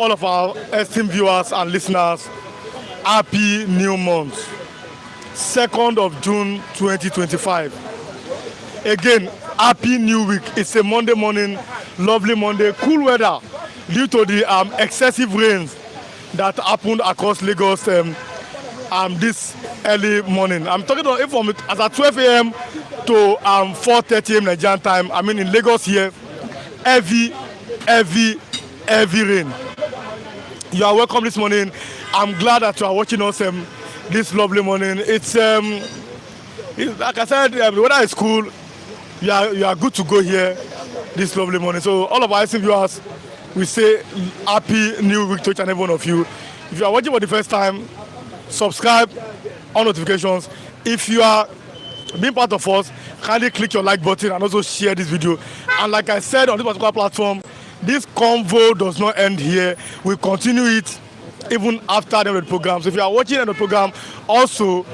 all of our esteemed viewers and listeners, happy new month, 2nd of June 2025. Again, happy new week. It's a Monday morning, lovely Monday, cool weather due to the excessive rains that happened across Lagos this early morning. I'm talking about it from as at 12 a.m. to 4:30 a.m. Nigerian time. I mean, in Lagos here, heavy rain. You are welcome this morning. I'm glad that you are watching us this lovely morning. It's like I said, the weather is cool. You are good to go here this lovely morning. So all of our viewers, we say happy new week to each and every one of you. If you are watching for the first time, subscribe, on notifications. If you are being part of us, kindly click your like button and also share this video. And like I said on this particular platform, this convo does not end here. We continue it even after the end of the program. So if you are watching the end of the program, also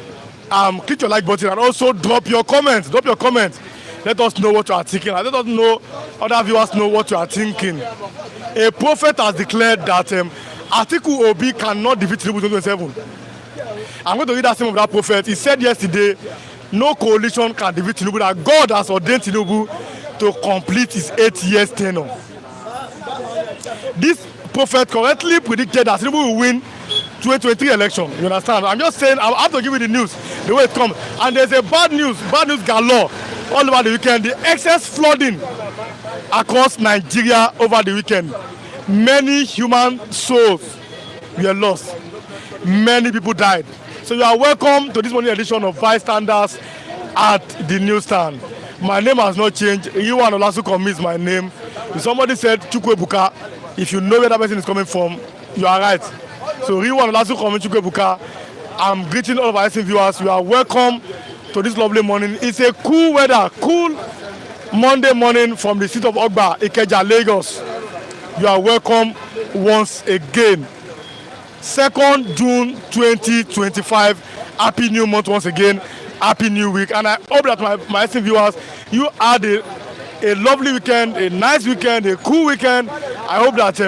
click your like button and also drop your comments. Let us know what you are thinking. Let us know, other viewers know what you are thinking. A prophet has declared that Atiku Obi cannot defeat Tinubu 2027. I'm going to read that same of that prophet. He said yesterday, no coalition can defeat Tinubu, that God has ordained Tinubu to complete his 8 years tenure. This prophet correctly predicted that Tinubu will win 2023 election. You understand? I'm just saying, I have to give you the news, the way it comes. And there's a bad news galore all over the weekend. The excess flooding across Nigeria over the weekend. Many human souls were lost. Many people died. So you are welcome to this morning edition of Bystanders at the newsstand. My name has not changed. Iwan Olasukomi is my name. If somebody said Chukwebuka, if you know where that person is coming from, you are right. So Iwan Olasukomi Chukwebuka, I'm greeting all of our viewers. You are welcome to this lovely morning. It's a cool weather, cool Monday morning from the city of Ogba, Ikeja, Lagos. You are welcome once again. 2nd June 2025. Happy new month once again. Happy new week. And I hope that my viewers, you had a lovely weekend, a nice weekend, a cool weekend. I hope that,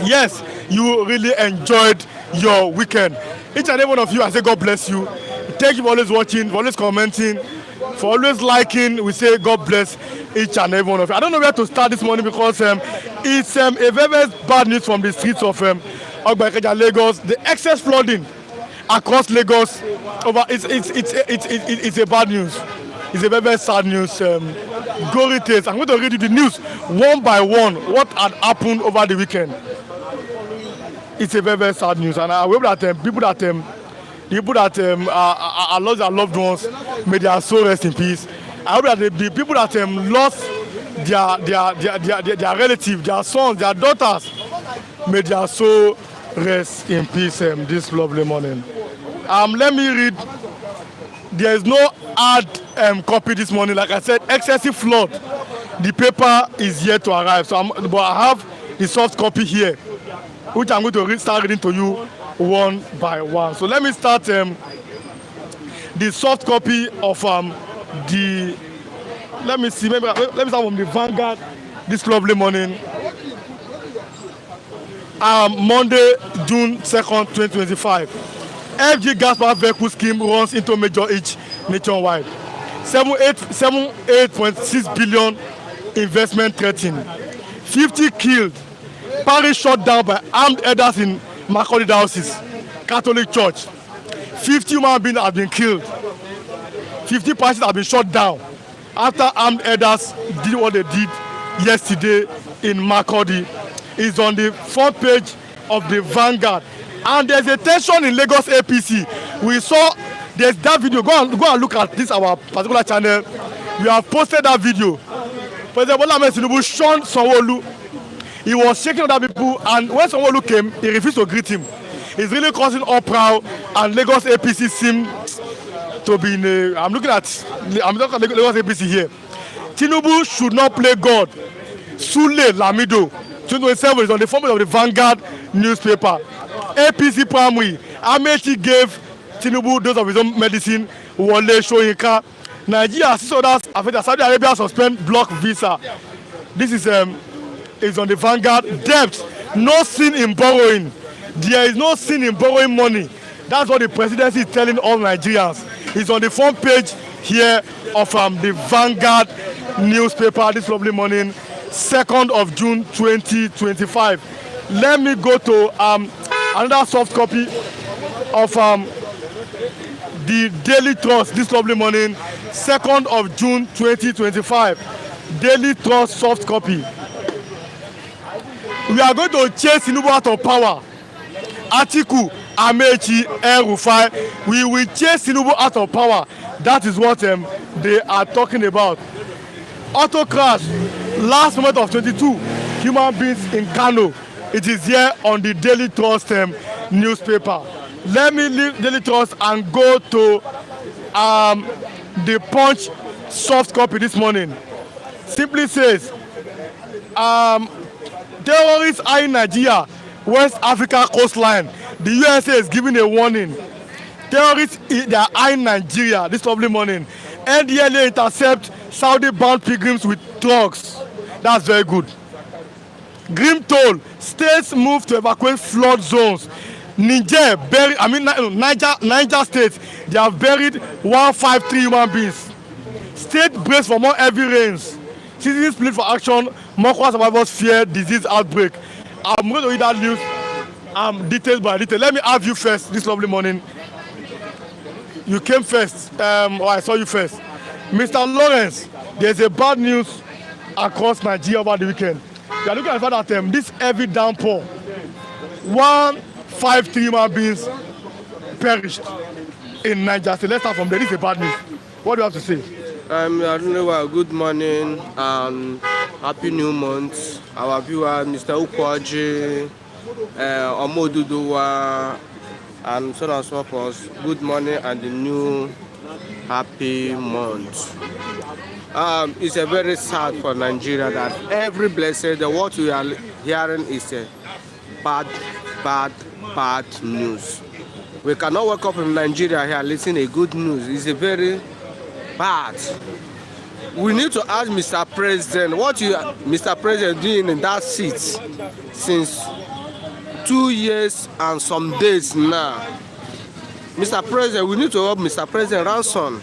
yes, you really enjoyed your weekend. Each and every one of you, I say God bless you. Thank you for always watching, for always commenting, for always liking. We say God bless each and every one of you. I don't know where to start this morning because it's a very bad news from the streets of Ogba Ikeja, Lagos. The excess flooding across Lagos it's a bad news. It's a very sad news. Gory tales. I'm going to read you the news one by one. What had happened over the weekend? It's a very sad news, and I hope that people that are lost their loved ones, may their soul rest in peace. I hope that the people that lost their relatives, their sons, their daughters, may their soul rest in peace this lovely morning. Let me read. There is no hard copy this morning. Like I said, excessive flood. The paper is yet to arrive. But I have the soft copy here, which I'm going to start reading to you one by one. So let me start the soft copy of the. Let me see. Let me start from the Vanguard this lovely morning. Monday, June 2nd, 2025. FG gas power vehicle scheme runs into major hitch nationwide. 78.6 billion investment threatened. 50 killed. Parish shut down by armed elders in Macaulay Diocese Catholic Church. 50 human beings have been killed. 50 parishes have been shut down after armed elders did what they did yesterday in Macaulay. It's on the front page of the Vanguard. And there's a tension in Lagos APC. We saw there's that video. Go and look at this our particular channel. We have posted that video. President Bola Ahmed Tinubu shunned Sanwo-Olu. He was shaking other people, and when Sanwo-Olu came, he refused to greet him. It's really causing uproar, and Lagos APC seem to be in a. I'm looking at Lagos APC here. Tinubu should not play God. Sule Lamido, 2027 is on the front page of the Vanguard newspaper. APC primary. Amechi gave Tinubu dose of his own medicine. Wole Soyinka. Nigeria 6 others affected. Saudi Arabia suspend block visa. This is on the Vanguard. Debt No sin in borrowing. There is no sin in borrowing money. That's what the presidency is telling all Nigerians. It's on the front page here of the Vanguard newspaper this lovely morning, 2nd of June 2025. Let me go to another soft copy of the Daily Trust this lovely morning, 2nd of June 2025. Daily Trust soft copy. We are going to chase Tinubu out of power. Atiku, Amechi, El-Rufai. We will chase Tinubu out of power. That is what they are talking about. Auto crash, last moment of 22 human beings in Kano. It is here on the Daily Trust newspaper. Let me leave Daily Trust and go to the Punch soft copy this morning. Simply says, terrorists are in Nigeria, West Africa coastline. The USA is giving a warning. Terrorists they are eyeing Nigeria this lovely morning. NDLA intercept Saudi-bound pilgrims with drugs. That's very good. Grim toll. States move to evacuate flood zones. Niger State, they have buried 153 human beings. State brace for more heavy rains. Citizens plead for action. Mokwa survivors fear disease outbreak. I'm going to read that news detail by detail. Let me have you first this lovely morning. You came first. I saw you first. Mr. Lawrence, there's a bad news across Nigeria over the weekend. You are looking at the fact that this heavy downpour, 153 human beings perished in Niger State. Let's start from there. This is a bad news. What do you have to say? Good morning and happy new month. Our viewer, Mr. Ukwaji, Omoduduwa, and so on and so forth. Good morning and the new happy month. It's a very sad for Nigeria that every blessed, what we are hearing is a bad news. We cannot wake up in Nigeria here listening to good news. It's a very bad. We need to ask Mr. President, what you, Mr. President, doing in that seat since 2 years and some days now. Mr. President, we need to help Mr. President ransom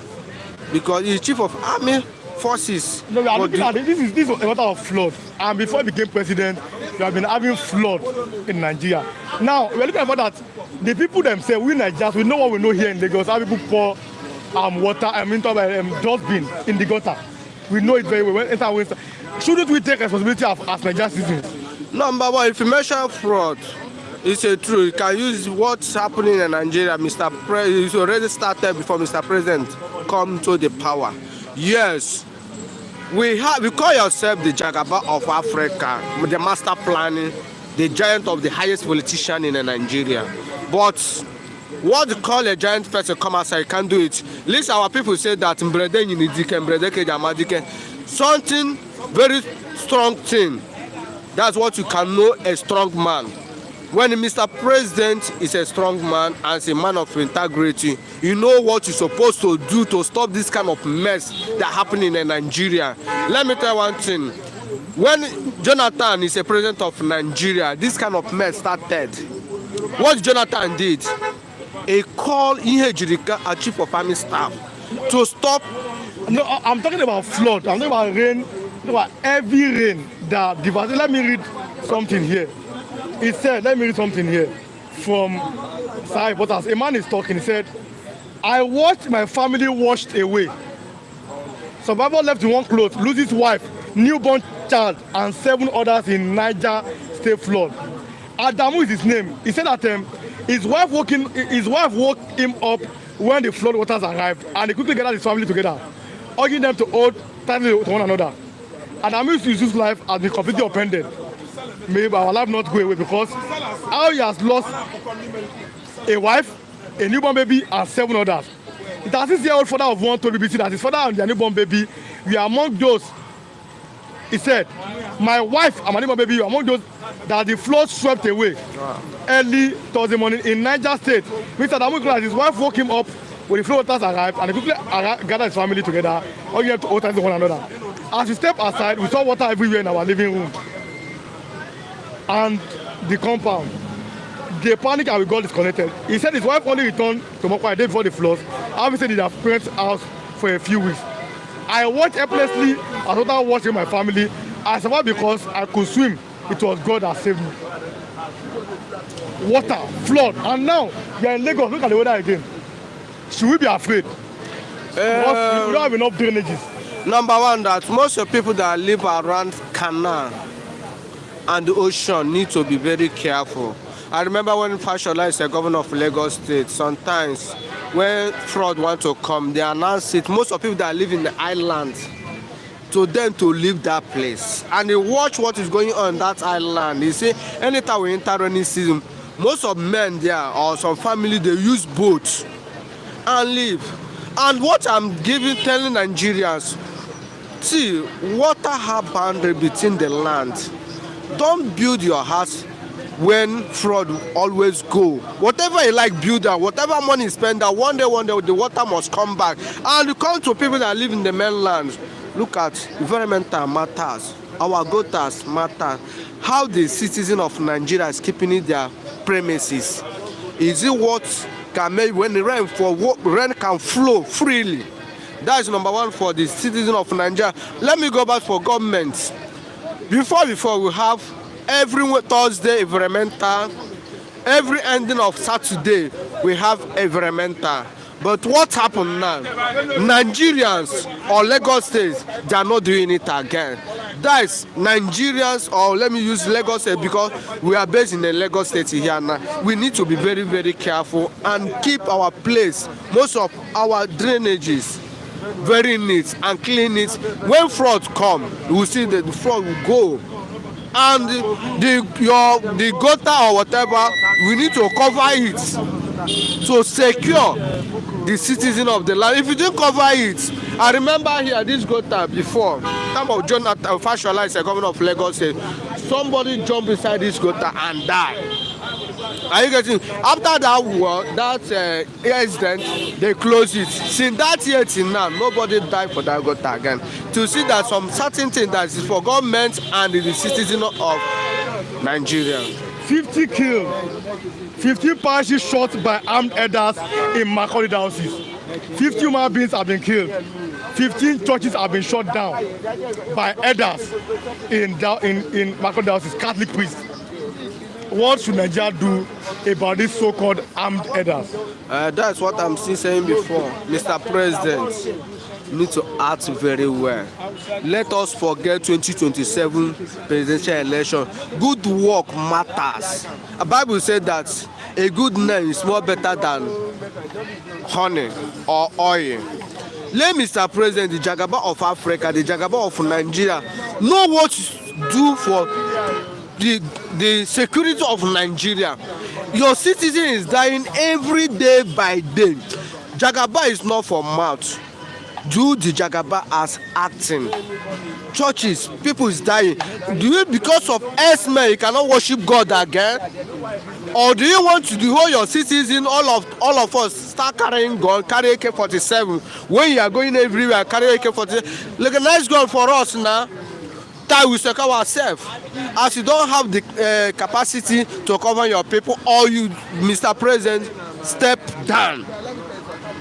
because he's chief of army forces. No, we are looking at it. This is a matter of flood. And before he became president, we have been having flood in Nigeria. Now, we are looking at that the people themselves, we Nigerians, we know what we know here in Lagos. How people pour water, dustbin in the gutter. We know it very well. Shouldn't we take responsibility as Nigerian citizens? Number one, if you mention fraud, it's a truth. You can use what's happening in Nigeria. Mr. President, it's already started before Mr. President come to the power. Yes, we call yourself the Jagaba of Africa, the master planning, the giant of the highest politician in Nigeria. But what you call a giant person come outside, you can't do it. At least our people say that something very strong thing. That's what you can know a strong man. When Mr. President is a strong man and is a man of integrity, you know what you're supposed to do to stop this kind of mess that happening in Nigeria. Let me tell you one thing. When Jonathan is a president of Nigeria, this kind of mess started. What Jonathan did, he called Ihejirika, a chief of army staff, to stop. No, I'm talking about flood. I'm talking about rain, about heavy rain that devastated. Let me read something here. He said, let me read something here from Sahara Reporters. A man is talking. He said, I watched my family washed away. Survivor left in one clothes, loses wife, newborn child, and 7 others in Niger State flood. Adamu is his name. He said that his wife woke him up when the flood waters arrived, and he quickly gathered his family together, urging them to hold tightly to one another. Adamu's life has been completely upended. Maybe our life not go away because how he has lost a wife, a newborn baby, and 7 others. It has 6-year-old father of one told BBC that his father and their newborn baby were among those. He said, my wife and my newborn baby were among those that the flood swept away early Thursday morning in Niger State. Mr. Adamu, his wife woke him up when the flood waters arrived, and he quickly gathered his family together, urging them to hold tightly to one another. As we stepped aside, we saw water everywhere in our living room. And the compound. They panic and we got disconnected. He said his wife only returned to Mokwa a day before the floods. Having stayed in their parents' house for a few weeks. I watched helplessly as I watched my family. I survived because I could swim. It was God that saved me. Water, flood, and now we are in Lagos. Look at the weather again. Should we be afraid? Because we don't have enough drainages. Number one, that most of the people that live around canal and the ocean need to be very careful. I remember when Fashola is the governor of Lagos State, sometimes when fraud want to come, they announce it. Most of the people that live in the island, to them to leave that place. And they watch what is going on that island. They say anytime we enter rainy season, most of men there or some family, they use boats and leave. And what I'm telling Nigerians, see, water have boundary between the land. Don't build your house when fraud always go. Whatever you like, build that. Whatever money you spend, that one day the water must come back. And you come to people that live in the mainland. Look at environmental matters. Our gutters matter. How the citizen of Nigeria is keeping in their premises. Is it what can make when the rain can flow freely? That is number one for the citizen of Nigeria. Let me go back for government. Before we have every Thursday environmental, every ending of Saturday we have environmental. But what happened now? Nigerians or Lagos State, they are not doing it again. That is Nigerians, or let me use Lagos State because we are based in the Lagos State here now. We need to be very, very careful and keep our place, most of our drainages, very neat and clean it. When flood come, you will see that the flood will go. And the gutter or whatever, we need to cover it to secure the citizen of the land. If you didn't cover it, I remember here this gutter before, time of Jonathan Fashola is the governor of Lagos State. Somebody jumped inside this gutter and died. Are you getting? After that war, that incident, they closed it. Since that year till now, nobody died for that gutter again. To see that some certain thing that is for government and the citizen of Nigeria. 50 killed, 50 parishes shot by armed herders in Macaulay diocese. 50 human beings have been killed. 15 churches have been shut down by herders in Macaulay diocese, Catholic priests. What should Nigeria do about these so-called armed herders? That's what I'm still saying before. Mr. President, you need to act very well. Let us forget 2027 presidential election. Good work matters. The Bible said that a good name is more better than honey or oil. Let Mr. President, the Jagaba of Africa, the Jagaba of Nigeria, know what to do for the security of Nigeria. Your citizen is dying every day by day. Jagaba is not for mouth. Do the Jagaba as acting. Churches, people is dying. Do you, because of S-men, you cannot worship God again? Or do you want to do all your citizens, all of us, start carrying gun, carry AK-47? When you are going everywhere, carry AK-47. Like a nice gun for us now. That we secure ourselves. As you don't have the capacity to cover your people, or you, Mr. President, step down.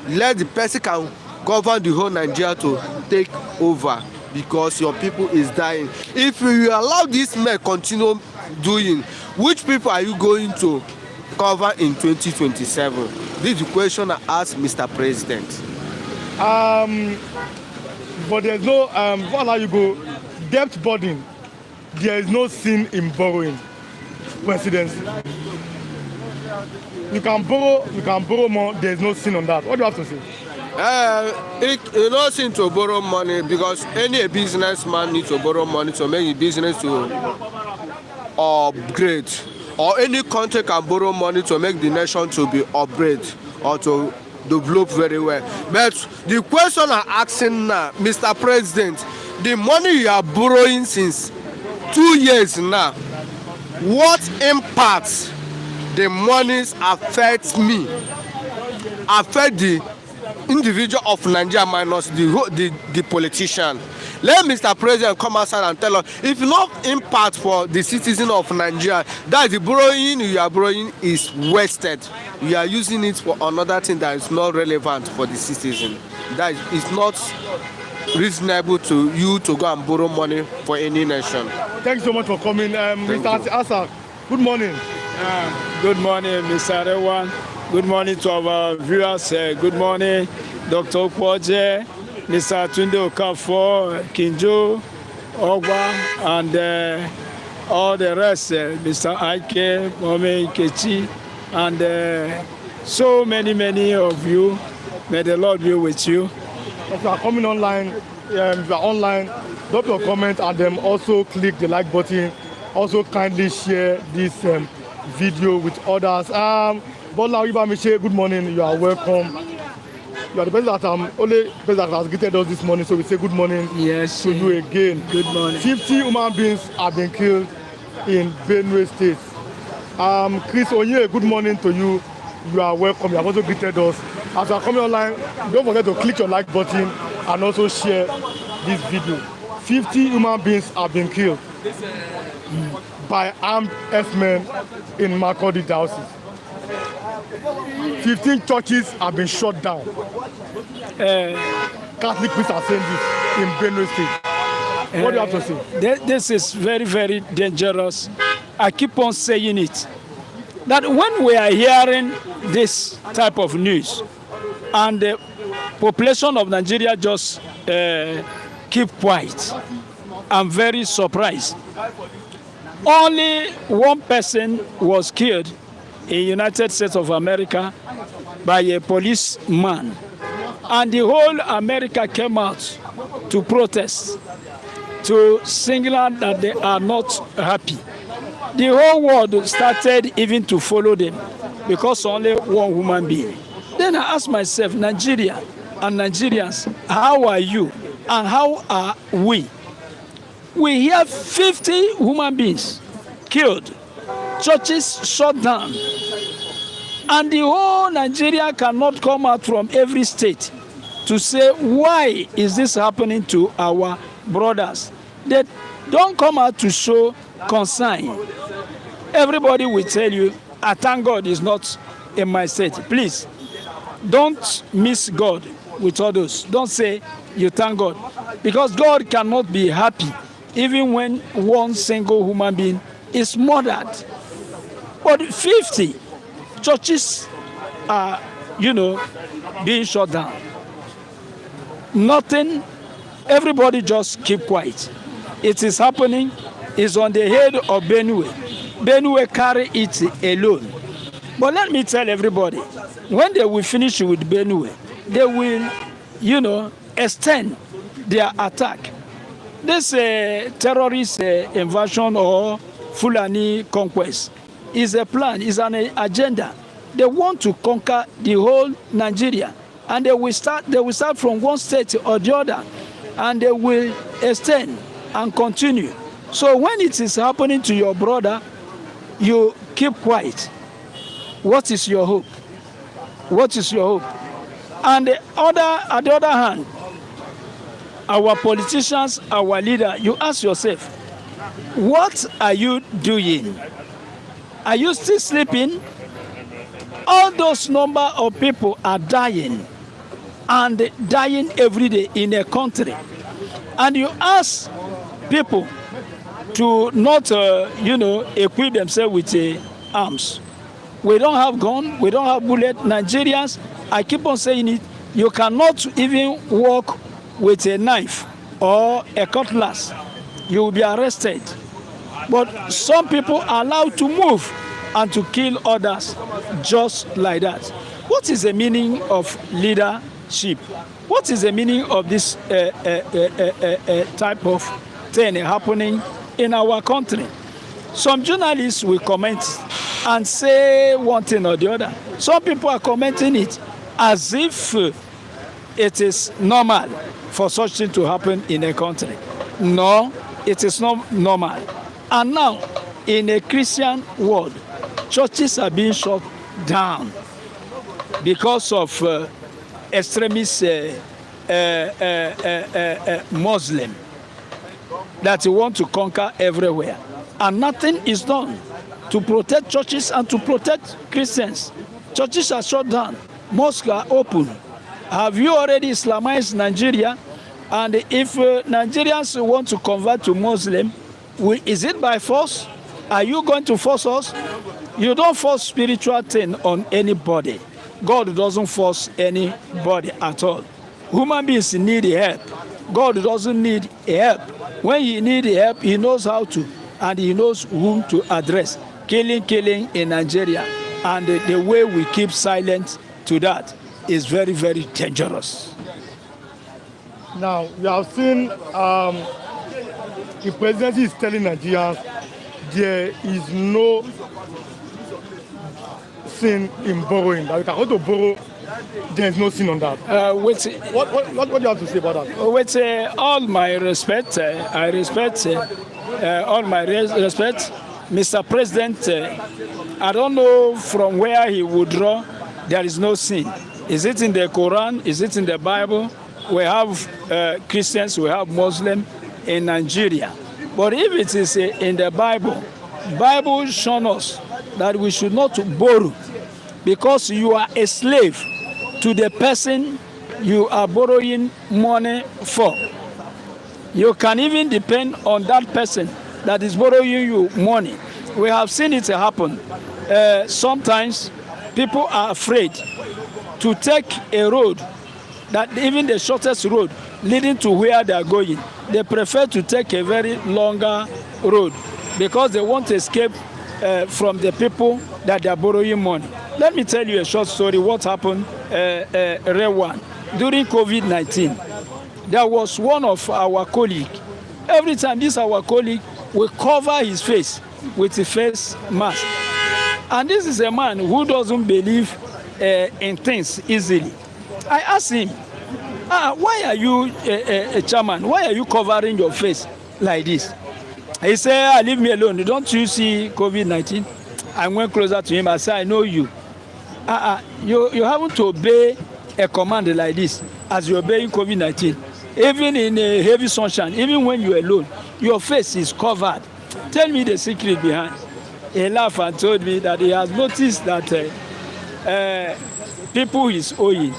Let the person can govern the whole Nigeria to take over, because your people is dying. If you allow this man continue doing, which people are you going to cover in 2027? This is the question I ask Mr. President. But there's no before I you go, debt burden. There is no sin in borrowing. Presidency. You can borrow more. There is no sin on that. What do you have to say? It's not sin to borrow money, because any businessman needs to borrow money to make his business to upgrade, or any country can borrow money to make the nation to be upgrade or to develop very well. But the question I'm asking now, Mr. President, the money you are borrowing since 2 years now, what impact the monies affect me, affect the individual of Nigeria minus the politician? Let Mr. President come outside and tell us if not impact for the citizen of Nigeria, that the borrowing you are borrowing is wasted. You are using it for another thing that is not relevant for the citizen. That is not reasonable to you to go and borrow money for any nation. Thanks so much for coming. Mr. Asa, good morning. Good morning, Mr. Arewan. Good morning to our viewers. Good morning, Dr. Okwoje, Mr. Tunde Okafor, Kinjo, Ogba, and all the rest, Mr. Ike, Mome Kechi, and so many of you. May the Lord be with you. If you are coming online, if you are online, drop your comment and then also click the like button. Also kindly share this video with others. Bola Ibamiche, good morning. You are welcome. You are the person that only person that has greeted us this morning, so we say good morning. Yes, to you again. Good morning. 50 human beings have been killed in Benue State. Chris Onye, good morning to you. You are welcome. You have also greeted us. As you are coming online, don't forget to click your like button and also share this video. 50 human beings have been killed by armed herdsmen in Makurdi diocese. 15 churches have been shut down. Catholic priests are saying this in Benue State. What do you have to say? This is very dangerous. I keep on saying it. That when we are hearing this type of news and the population of Nigeria just keep quiet, I'm very surprised. Only one person was killed in United States of America by a policeman, and the whole America came out to protest, to signal that they are not happy. The whole world started even to follow them because only one human being. Then I asked myself, Nigeria and Nigerians, how are you and how are we? We hear 50 human beings killed, churches shut down, and the whole Nigeria cannot come out from every state to say, why is this happening to our brothers? They don't come out to show concern. Everybody will tell you, I thank God is not in my state. Please, don't miss God with others. Don't say you thank God, because God cannot be happy even when one single human being is murdered. But 50 churches are, being shut down. Nothing, everybody just keep quiet. It is happening, it's on the head of Benue. Benue carry it alone. But let me tell everybody, when they will finish with Benue, they will, extend their attack. This terrorist invasion or Fulani conquest is a plan, is an agenda. They want to conquer the whole Nigeria, and they will start from one state or the other, and they will extend and continue. So when it is happening to your brother, you keep quiet. What is your hope? What is your hope? And on the other hand, our politicians, our leader, you ask yourself, what are you doing? Are you still sleeping? All those number of people are dying, and dying every day in a country. And you ask people to not, equip themselves with arms. We don't have gun, we don't have bullet. Nigerians, I keep on saying it, you cannot even walk with a knife or a cutlass. You will be arrested. But some people are allowed to move and to kill others just like that. What is the meaning of leadership? What is the meaning of this type of thing happening in our country? Some journalists will comment and say one thing or the other. Some people are commenting it as if it is normal for such thing to happen in a country. No, it is not normal. And now, in a Christian world, churches are being shut down because of extremist Muslim. that he wants to conquer everywhere. And nothing is done to protect churches and to protect Christians. Churches are shut down. Mosques are open. Have you already Islamized Nigeria? And if Nigerians want to convert to Muslim, is it by force? Are you going to force us? You don't force spiritual thing on anybody. God doesn't force anybody at all. Human beings need help. God doesn't need help. When he needs help, he knows how to, and he knows whom to address. Killing in Nigeria, and the way we keep silent to that is very, very dangerous. Now, we have seen the presidency is telling Nigerians there is no sin in borrowing. That we can go to borrow, there is no sin on that. What do you have to say about that? With all my respect, I respect all my respect. Mr. President, I don't know from where he would draw there is no sin. Is it in the Quran? Is it in the Bible? We have Christians, we have Muslims in Nigeria. But if it is in the Bible shows us that we should not borrow, because you are a slave to the person you are borrowing money for. You can even depend on that person that is borrowing you money. We have seen it happen. Sometimes people are afraid to take a road, that even the shortest road leading to where they are going. They prefer to take a very longer road because they want to escape from the people that they are borrowing money. Let me tell you a short story. What happened, Rewan, during COVID-19. There was one of our colleagues. Every time this our colleague will cover his face with a face mask. And this is a man who doesn't believe in things easily. I asked him, why are you a chairman? Why are you covering your face like this? He said, leave me alone. Don't you see COVID-19? I went closer to him. I said, I know you. You haven't to obey a command like this as you're obeying COVID-19. Even in a heavy sunshine, even when you're alone, your face is covered. Tell me the secret behind. He laughed and told me that he has noticed that people he's owing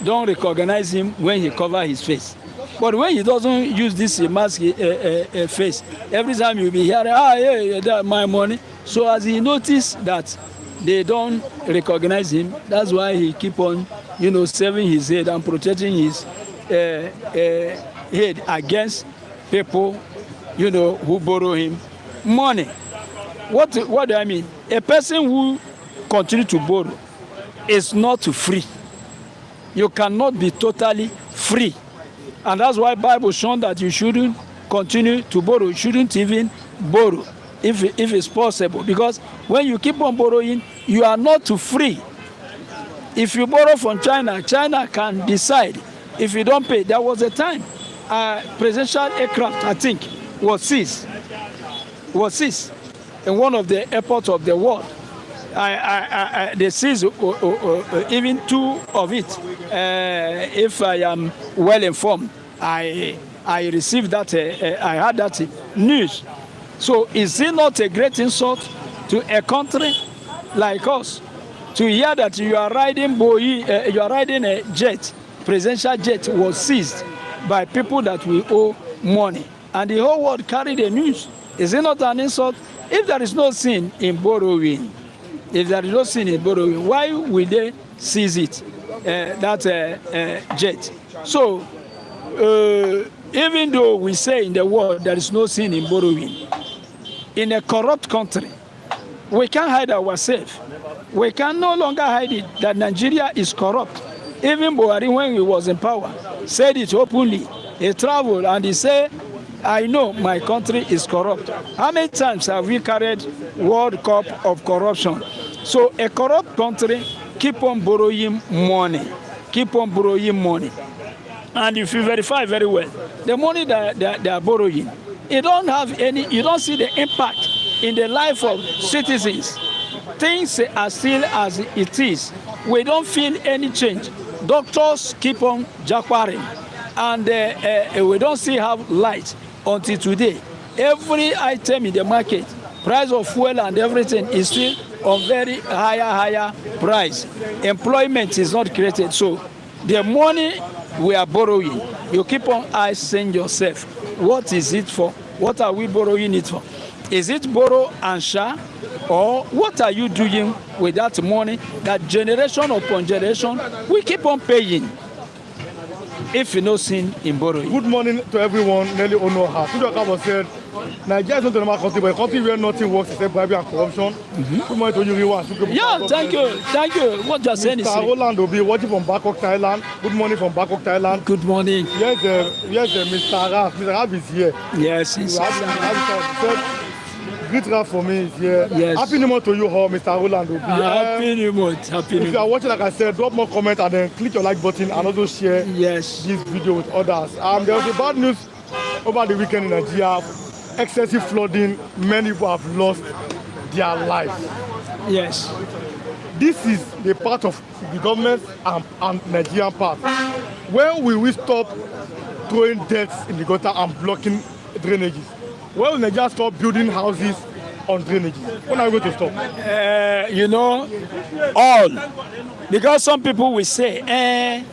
don't recognize him when he covers his face. But when he doesn't use this mask face, every time you'll be hearing, yeah, that's my money. So as he noticed that they don't recognize him, that's why he keep on, saving his head and protecting his head against people, who borrow him money. What do I mean? A person who continue to borrow is not free. You cannot be totally free. And that's why Bible shown that you shouldn't continue to borrow. You shouldn't even borrow if it's possible. Because when you keep on borrowing, you are not free. If you borrow from China, China can decide if you don't pay. There was a time presidential aircraft, I think, was seized in one of the airports of the world. They seized even two of it. If I am well informed, I received that, I had that news. So is it not a great insult to a country like us to hear that you are riding a jet, presidential jet was seized by people that we owe money, and the whole world carried the news? Is it not an insult? If there is no sin in borrowing, why will they seize it, that jet? So, even though we say in the world there is no sin in borrowing, in a corrupt country, we can't hide ourselves. We can no longer hide it that Nigeria is corrupt. Even Buhari, when he was in power, said it openly. He traveled and he said, I know my country is corrupt. How many times have we carried World Cup of corruption? So a corrupt country keep on borrowing money. And if you verify very well, the money that they are borrowing, you don't see the impact in the life of citizens. Things are still as it is. We don't feel any change. Doctors keep on jackwaring, and we don't see have light until today, every item in the market, price of fuel and everything is still on very higher price. Employment is not created. So the money we are borrowing, you keep on asking yourself, what is it for? What are we borrowing it for? Is it borrow and share? Or what are you doing with that money that generation upon generation we keep on paying? If you know sin in borrowing. Good morning to everyone. Nelly Onoha. Tinubu said, Nigeria is not a normal country, but a country where nothing works except bribery and corruption. Good morning to you, Riwan. Yeah, thank you. What you're saying is Mr. Roland will be watching from Bangkok, Thailand. Good morning from Bangkok, Thailand. Good morning. Yes, Mr. Raf. Mr. Raf is here. Yes, he's here. Great Raf for me is here. Yes. Happy New Month to you all, Mr. Roland will be. Happy New Month. Happy New If you are Month. watching, like I said, drop more comment and then click your like button and also share Yes. this video with others. There was a bad news over the weekend in Nigeria. Excessive flooding. Many people have lost their lives. Yes. This is the part of the government and Nigerian part. When will we stop throwing deaths in the gutter and blocking drainages? When will Nigeria stop building houses on drainages? When are we going to stop? All. Because some people will say,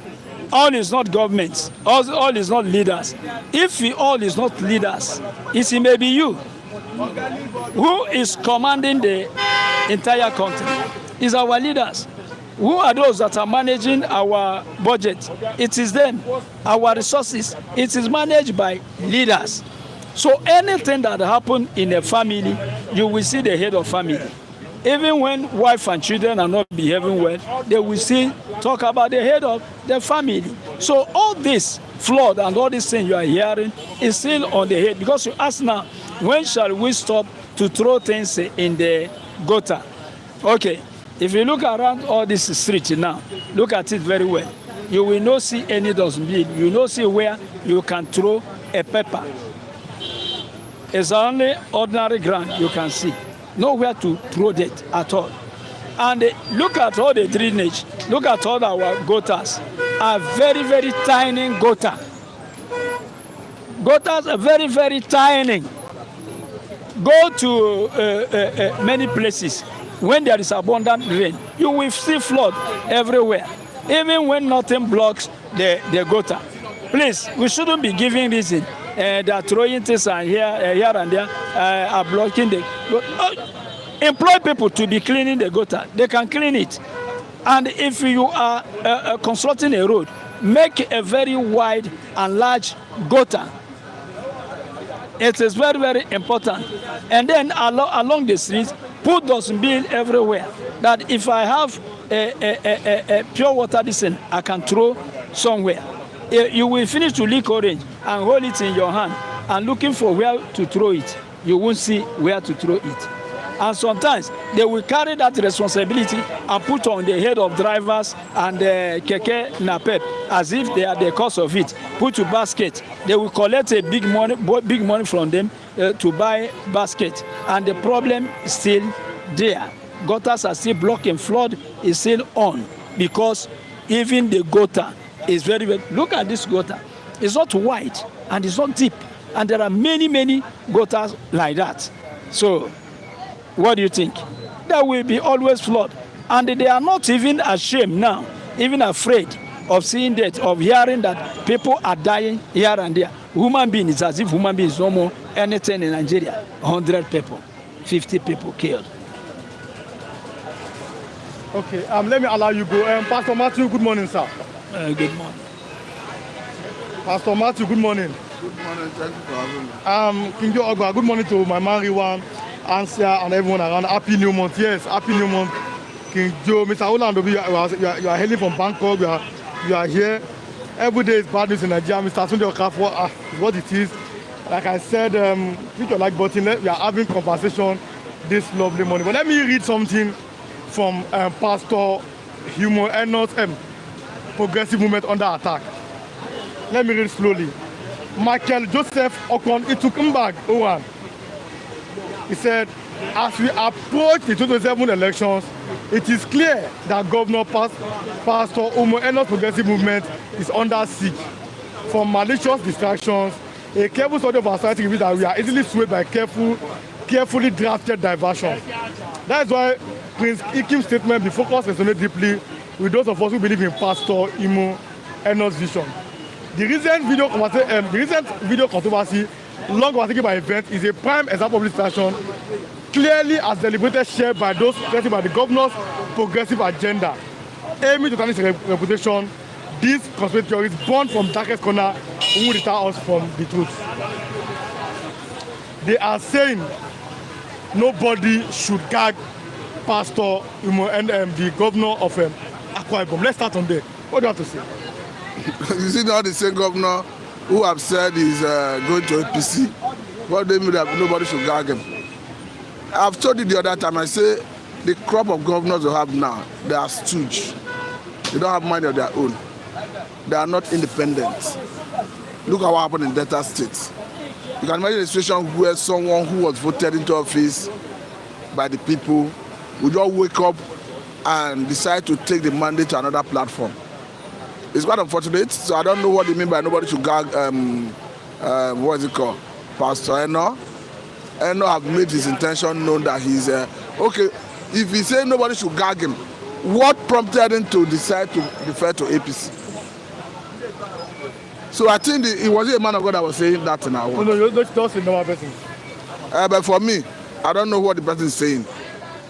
all is not government, all is not leaders. If all is not leaders, it may be you. Who is commanding the entire country? Is our leaders. Who are those that are managing our budget? It is them. Our resources, it is managed by leaders. So anything that happens in a family, you will see the head of family. Even when wife and children are not behaving well, they will still talk about the head of the family. So all this flood and all these things you are hearing is still on the head. Because you ask now, when shall we stop to throw things in the gutter? Okay, if you look around all this street now, look at it very well. You will not see any dustbin. You will not see where you can throw a pepper. It's only ordinary ground you can see. Nowhere to throw that at all. And look at all the drainage. Look at all our gutters. Are very, very tiny gutter. Gutters are very, very tiny. Go to many places. When there is abundant rain, you will see flood everywhere. Even when nothing blocks the gutter. Please, we shouldn't be giving reason. They are throwing things and here and there are blocking the. Employ people to be cleaning the gutter. They can clean it. And if you are constructing a road, make a very wide and large gutter. It is very, very important. And then along the streets, put dustbin everywhere. That if I have a pure water descent, I can throw somewhere. You will finish to lick orange and hold it in your hand and looking for where to throw it. You won't see where to throw it. And sometimes they will carry that responsibility and put on the head of drivers and keke napep as if they are the cause of it. Put to basket. They will collect a big money from them to buy basket. And the problem is still there. Gutters are still blocking. Flood is still on because even the gutter is very, very. Look at this gutter. It's not wide and it's not deep. And there are many, many gutters like that. So, what do you think? There will be always flood. And they are not even ashamed now, even afraid of seeing that, of hearing that people are dying here and there. Human beings, it's as if human beings no more anything in Nigeria. 100 people, 50 people killed. Okay, let me allow you go. Pastor Matthew, good morning, sir. Good morning. Pastor Matthew, good morning. Good morning, thank you for having me. King Joe Ogba, good morning to my man Riwan, Ansia, and everyone around. Happy New Month, yes, Happy New Month. King Joe, Mr. Orlando, you are hailing from Bangkok, you are here. Every day is bad news in Nigeria. Mr. Tunde Okafor, what it is. Like I said, click your like button. We are having conversation this lovely morning. But let me read something from Pastor Humo Enos Progressive Movement Under Attack. Let me read slowly. Michael Joseph Okon Itukumbag Owan. He said, as we approach the 2027 elections, it is clear that Governor Pastor Humo Enos Progressive Movement is under siege from malicious distractions A careful study of our society reveals that we are easily swayed by carefully drafted diversion. That is why Prince Ikim's statement be focused and resonate deeply with those of us who believe in Pastor Imo Eno's vision. The recent video controversy, long overtaken by events, is a prime example of this passion, clearly as deliberated shared by those pressing by the governor's progressive agenda, aiming to tarnish reputation. These conspiracy theories born from darkest corner who deter us from the truth. They are saying nobody should gag Pastor Imo and the governor of Akwa Ibom. Let's start on there. What do you have to say? You see now the same governor who have said he's going to APC. What they mean that nobody should gag him. I've told you the other time, I say the crop of governors we have now, they are stooge. They don't have mind of their own. They are not independent. Look at what happened in Delta State. You can imagine a situation where someone who was voted into office by the people would just wake up and decide to take the mandate to another platform. It's quite unfortunate. So I don't know what they mean by nobody should gag, what is it called? Pastor Eno. Eno have made his intention known that he's, okay, if he say nobody should gag him, what prompted him to decide to defer to APC? So I think it was a man of God that was saying that in our world. No, you don't say normal person. But for me, I don't know what the person is saying.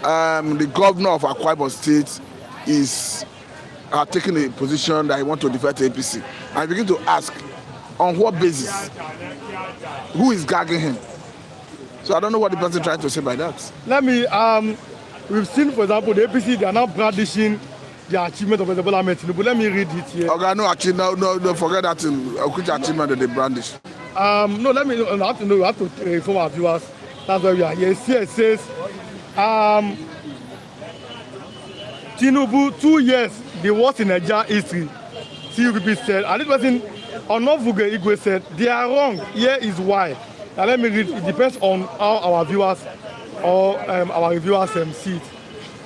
The governor of Akwa Ibom State is taking a position that he wants to defer to APC. I begin to ask, on what basis? Who is gagging him? So I don't know what the person is trying to say by that. Let me, we've seen, for example, the APC, they are now brandishing the achievement of President Bola Ahmed Tinubu. Let me read it here. Okay, no, forget that. Which achievement that they brandish? No, let me, I have to know, we have to inform our viewers. That's why we are here. Here it says, Tinubu, 2 years, the worst in Nigeria history. CUPP said, and this person, Onovuge Igwe said, they are wrong. Here is why. Now let me read. It depends on how our viewers or our reviewers see it.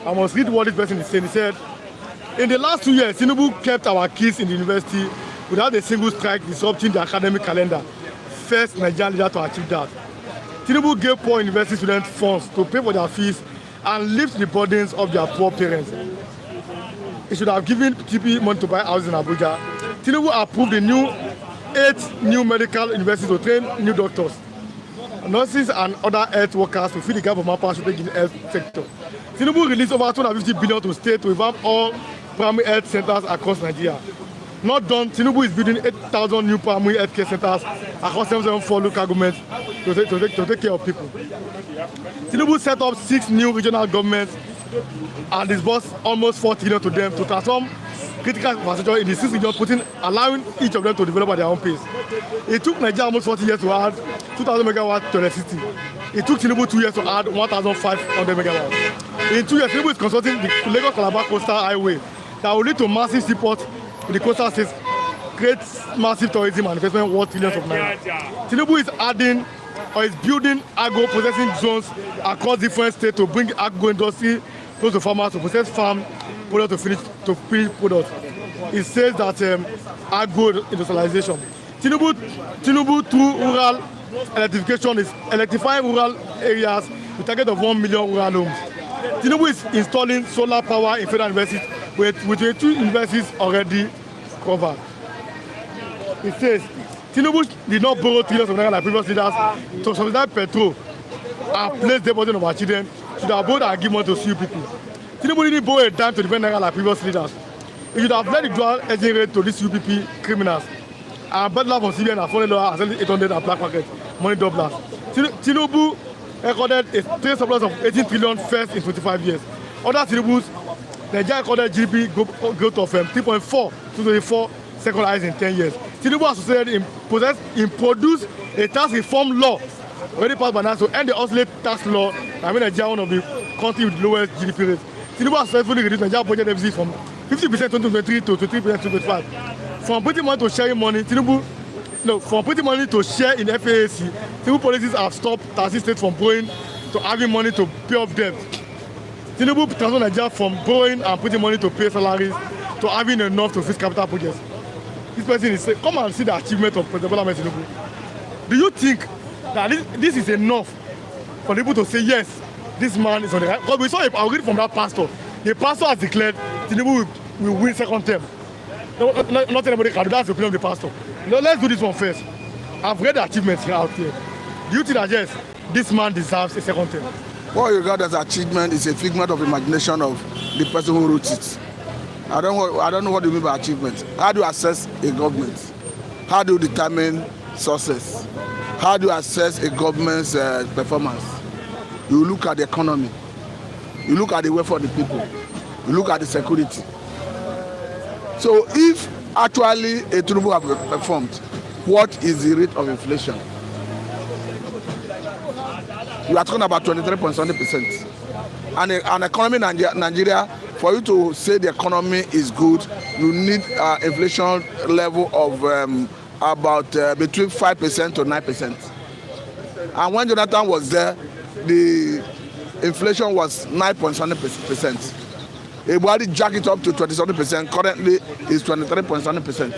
I must read what this person is saying. He said, in the last 2 years, Tinubu kept our kids in the university without a single strike disrupting the academic calendar. First Nigerian leader to achieve that. Tinubu gave poor university students funds to pay for their fees and lift the burdens of their poor parents. He should have given TP money to buy houses in Abuja. Tinubu approved the 8 new medical universities to train new doctors, nurses and other health workers to fill the gap of manpower shortage in the health sector. Tinubu released over 250 billion to state to revamp all primary health centers across Nigeria. Not done, Tinubu is building 8,000 new primary health care centers across 774 local governments to take care of people. Tinubu set up 6 new regional governments and disbursed almost 4 trillion to them to transform critical infrastructure in the 6 regions, allowing each of them to develop at their own pace. It took Nigeria almost 40 years to add 2,000 megawatts to electricity. It took Tinubu 2 years to add 1,500 megawatts. In 2 years, Tinubu is constructing the Lagos-Calabar Coastal Highway that will lead to massive seaport in the coastal states, create massive tourism and investment worth trillions of naira. Tinubu is adding or is building agro processing zones across different states to bring agro industry close to farmers to process farm products to finish products. It says that agro industrialization. Tinubu through rural electrification is electrifying rural areas with a target of 1 million rural homes. Tinubu is installing solar power in federal universities with 22 universities already covered. It says Tinubu did not borrow trillions of naira like previous leaders to subsidize petrol and place the burden of our children. Should have borrowed and give money to CUPP. Tinubu didn't borrow a dime to defend naira like previous leaders. He should have let the dual exchange rate to these CUPP criminals. And Bedlam from CBN and $400 and selling 800 and black market money doublers. Tinubu recorded a trade surplus of 18 trillion first in 25 years. Other Tinubu's Nigeria recorded GDP growth of 3.4 to 24, second highest in 10 years. Tinubu has succeeded in produce a tax reform law already passed by now to end the obsolete tax law. I mean, Nigeria one of the countries with the lowest GDP rate. Tinubu has successfully reduced Nigeria budget deficit from 50% in 2023 to 23% in 2025. From putting money to sharing money, from putting money to share in FAAC, Tinubu policies have stopped taxing states from borrowing to having money to pay off debt. Tinubu transformed Nigeria from borrowing and putting money to pay salaries to having enough to fix capital projects. This person is saying, come and see the achievement of President Bola Ahmed Tinubu. Do you think that this is enough for people to say yes, this man is on the right? Because we saw it, I'll read from that pastor. The pastor has declared Tinubu will win second term. No, not anybody can do. That's the opinion of the pastor. No, let's do this one first. I've read the achievements here out here. Do you think that yes, this man deserves a second term? What you regard as achievement is a figment of imagination of the person who wrote it. I don't know what you mean by achievement. How do you assess a government? How do you determine success? How do you assess a government's performance? You look at the economy. You look at the welfare of the people. You look at the security. So if actually a Tinubu have performed, what is the rate of inflation? You are talking about 23.7%. And an economy in Nigeria, for you to say the economy is good, you need inflation level of about between 5% to 9%. And when Jonathan was there, the inflation was 9.7%. Everybody jacked it up to 27%. Currently, is 23.7%.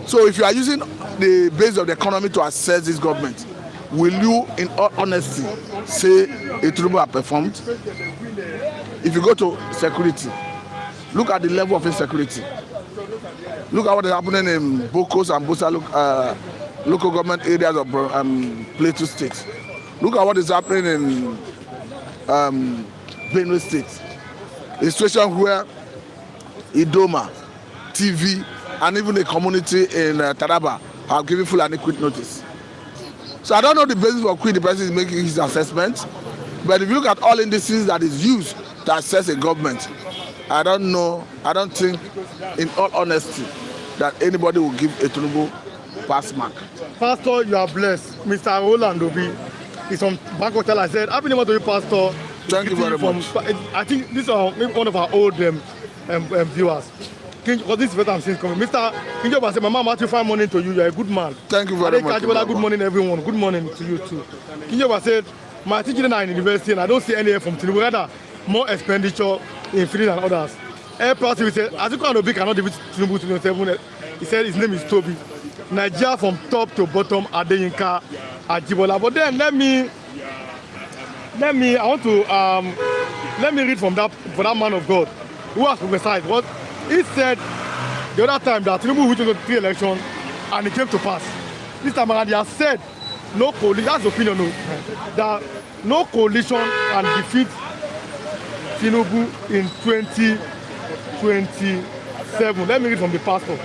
So if you are using the base of the economy to assess this government, will you, in all honesty, say a Tinubu have performed? If you go to security, look at the level of insecurity. Look at what is happening in Bokos and Bosa local government areas of Plateau State. Look at what is happening in Benue State. A situation where Idoma, TV, and even a community in Taraba have given full and quit notice. So I don't know the basis for which the person is making his assessment, but if you look at all indices that is used to assess a government, I don't think, in all honesty, that anybody will give a Tinubu pass mark. Pastor, you are blessed. Mr. Roland Obi is from Bank Hotel. I said, happy New Year to you, Pastor. Thank you very much. I think this is maybe one of our old viewers. Because this is what I'm saying coming. Mr. Kinjoba said, Mama Matthew, fine morning to you. You're a good man. Thank you very much. Good morning, everyone. Good morning to you too. Kinjoba said, my children are in university and I don't see any help from Tinubu. Rather, more expenditure in feeding and others. Air Plus, said, as you can Obi cannot defeat Tinubu 27. He said his name is Toby. Nigeria from top to bottom, Adeyinka, Ajibola. But then let me read from that man of God who has prophesied. What he said the other time that Tinubu went to 3 elections and it came to pass. This time around, he has said no coalition. That's the opinion, that no coalition can defeat Tinubu in 2027. Let me read from the pastor.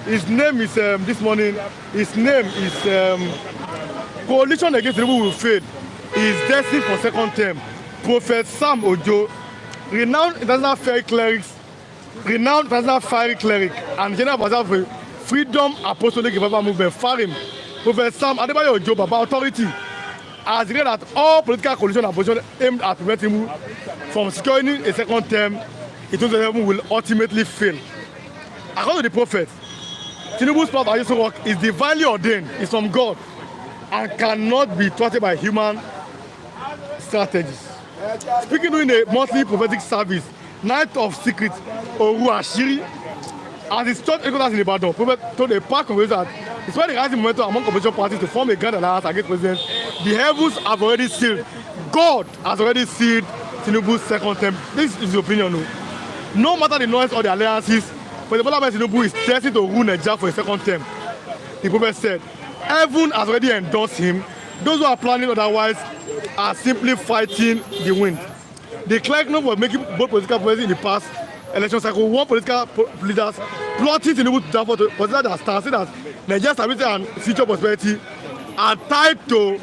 His name is this morning. His name is Coalition Against Tinubu Will Fail. He is destined for second term. Prophet Sam Ojo, renowned international fiery cleric, and general advisor for Freedom Apostolic Revival Movement, FARIM, Prophet Sam Adebayo Ojo, Baba Authority, has declared that all political coalition and position aimed at preventing him from securing a second term in 2027 will ultimately fail. According to the prophet, Tinubu's path of useful work is divinely ordained, is from God, and cannot be thwarted by human strategies. Speaking during a monthly prophetic service, Night of Secret, Oru Ashiri, as his church headquarters in Ibadan, prophet told a park congregation that despite the rising momentum among opposition parties to form a grand alliance against president, the heavens have already sealed. God has already sealed Tinubu's second term. This is the opinion. No matter the noise or the alliances, President Tinubu is destined to rule Nigeria for a second term. The prophet said, heaven has already endorsed him. Those who are planning otherwise are simply fighting the wind. The clerk was making both political policies in the past election cycle. One political leaders plotting Tinubu to therefore consider that stance that Nigeria's stability and future prosperity are tied to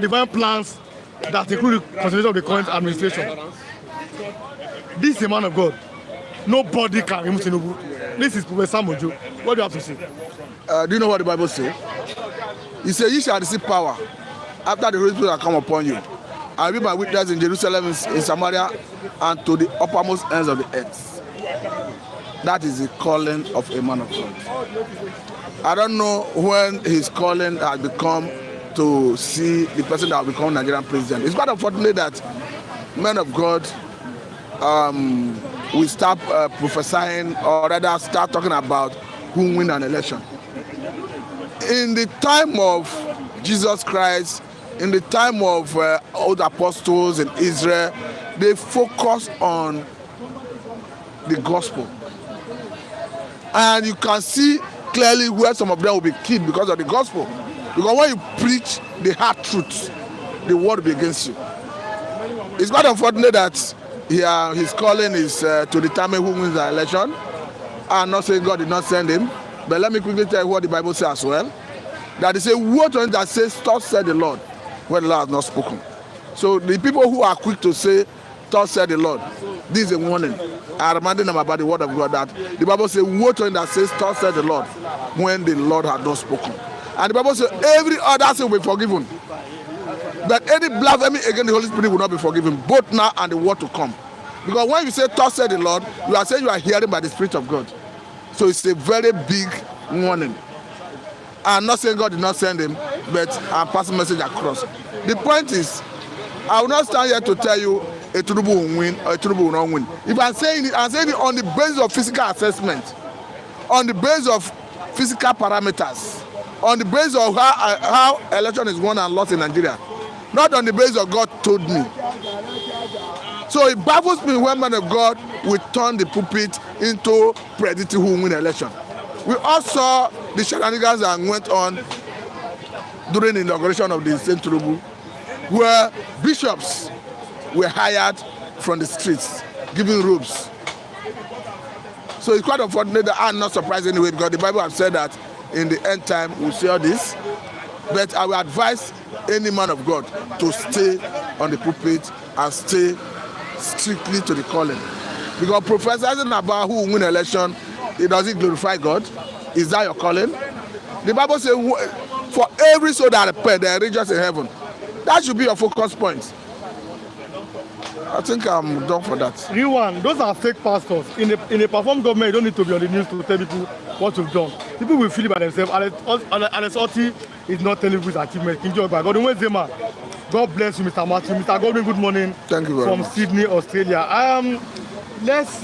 divine plans that include the consolidation of the current administration. This is a man of God. Nobody can remove Tinubu. This is Prophet Sam Ojo. What do you have to say? Do you know what the Bible says? He said, "You shall receive power after the Holy Spirit has come upon you. I will be my witness in Jerusalem, in Samaria, and to the uppermost ends of the earth." That is the calling of a man of God. I don't know when his calling has become to see the person that will become Nigerian president. It's quite unfortunate that men of God we start prophesying, or rather start talking about who win an election. In the time of Jesus Christ, in the time of old apostles in Israel, they focus on the gospel. And you can see clearly where some of them will be killed because of the gospel. Because when you preach the hard truth, the word will be against you. It's quite unfortunate that his calling is to determine who wins the election. I'm not saying God did not send him, but let me quickly tell you what the Bible says as well. That is a word to him that says, "Thus said the Lord," when the Lord has not spoken. So the people who are quick to say, "Thus said the Lord," this is a warning. I reminded them about the word of God, that the Bible says, "Woe to him that says, Thus said the Lord," when the Lord had not spoken. And the Bible says, every other sin will be forgiven, but any blasphemy against the Holy Spirit will not be forgiven, both now and the word to come. Because when you say, "Thus said the Lord," you are saying you are hearing by the Spirit of God. So it's a very big warning. I'm not saying God did not send him, but I'm passing message across. The point is, I will not stand here to tell you a Tinubu will win or a Tinubu will not win. If I'm saying it on the basis of physical assessment, on the basis of physical parameters, on the basis of how election is won and lost in Nigeria, not on the basis of God told me. So it baffles me when man of God will turn the pulpit into predicting who will win the election. We all saw the shenanigans that went on during the inauguration of the St. Tinubu, where bishops were hired from the streets, giving robes. So it's quite unfortunate that I'm not surprised anyway, because the Bible has said that in the end time we'll see all this. But I will advise any man of God to stay on the pulpit and stay strictly to the calling. Because prophesizing about who will win election, it doesn't glorify God. Is that your calling? The Bible says, "For every soul that repent, there are angels in heaven." That should be your focus point. I think I'm done for that. Rewan, those are fake pastors. In a performed government, you don't need to be on the news to tell people what you've done. People will feel it by themselves. Alex Otti is not telling you his achievement. God bless you, Mr. Matthew. Mr. Godwin, good morning. Thank you very from much. Sydney, Australia. Let's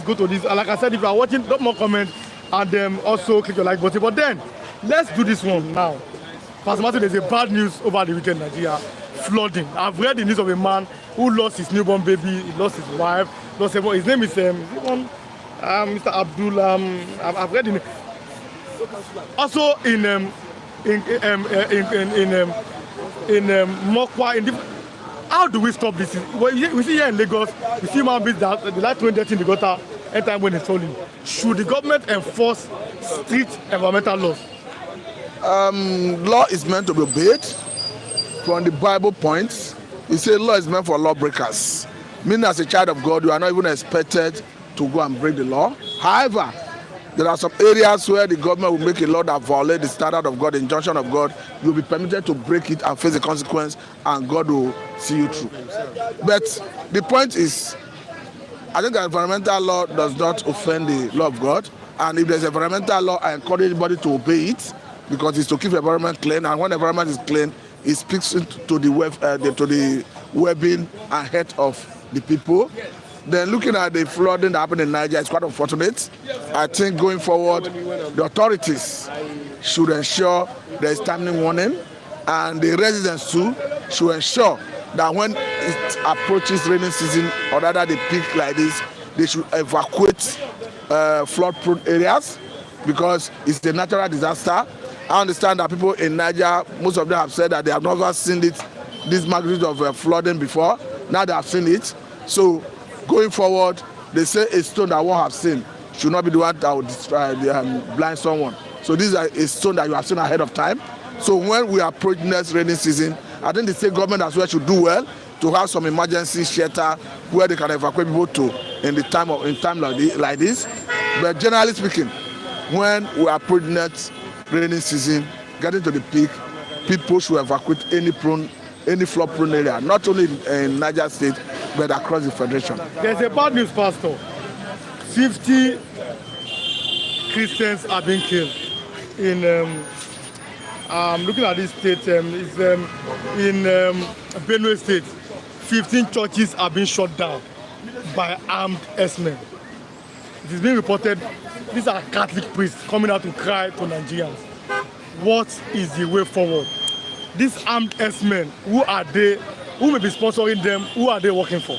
go to this. Like I said, if you are watching, drop more comment and also click your like button. But then, let's do this one now. Pastor Matthew, there's a bad news over the weekend in Nigeria. Flooding. I've read the news of a man who lost his newborn baby, he lost his wife, lost everyone. His name is Mr. Abdul. I've read the name. Also in Mokwa, how do we stop this? We see here in Lagos, we see man beats that the light throwing dirt in the gutter anytime when it's falling. Should the government enforce strict environmental laws? Law is meant to be obeyed. From the Bible points, it says law is meant for lawbreakers. Meaning, as a child of God, you are not even expected to go and break the law. However, there are some areas where the government will make a law that violates the standard of God, the injunction of God. You'll be permitted to break it and face the consequence, and God will see you through. But the point is, I think the environmental law does not offend the law of God. And if there's environmental law, I encourage everybody to obey it, because it's to keep the environment clean. And when the environment is clean, it speaks to the well-being and health of the people. Then looking at the flooding that happened in Nigeria, it's quite unfortunate. I think going forward, the authorities should ensure there is timely warning, and the residents too should ensure that when it approaches rainy season, or rather the peak like this, they should evacuate flood-prone areas, because it's a natural disaster. I understand that people in Nigeria, most of them have said that they have never seen this magnitude of flooding before. Now they have seen it. So going forward, they say a stone that one have seen should not be the one that will destroy, blind someone. So this is a stone that you have seen ahead of time. So when we approach next rainy season, I think the state government as well should do well to have some emergency shelter where they can evacuate people to in time like this. But generally speaking, when we approach next rainy season, getting to the peak, people should evacuate any flood prone area, not only in Niger State, but across the Federation. There's a bad news, Pastor. 50 Christians are being killed in looking at this state, it's in Benue State. 15 churches are being shut down. by armed S-men. It is being reported these are Catholic priests coming out to cry to Nigerians. What is the way forward? These armed S-men, who are they? Who may be sponsoring them? Who are they working for?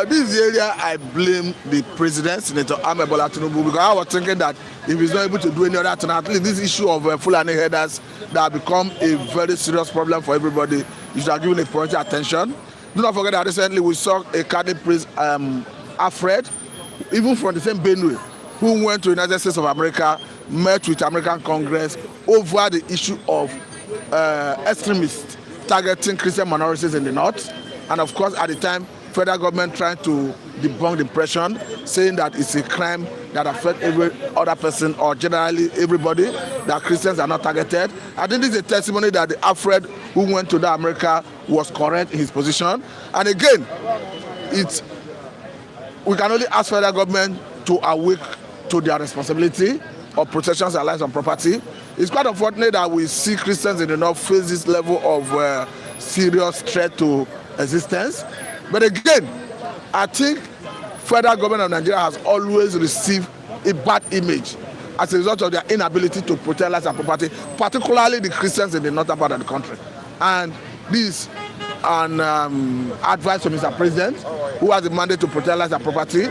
This is the area I blame the president, Senator Ahmed Bola Tinubu, because I was thinking that if he's not able to do any other thing, at least this issue of Fulani headers that have become a very serious problem for everybody, you should have given it priority attention. Do not forget that recently we saw a Catholic priest, Alfred, even from the same Benue, who went to the United States of America, met with American Congress over the issue of extremists targeting Christian minorities in the north. And of course, at the time, federal government trying to debunk the impression, saying that it's a crime that affects every other person or generally everybody, that Christians are not targeted. I think this is a testimony that the Alfred who went to America was correct in his position. And again, we can only ask federal government to awake to their responsibility of protection of lives and property. It's quite unfortunate that we see Christians in the north face this level of serious threat to existence. But again, I think federal government of Nigeria has always received a bad image as a result of their inability to protect lives and property, particularly the Christians in the northern part of the country. And this an advice from Mr. President, who has the mandate to protect lives and property,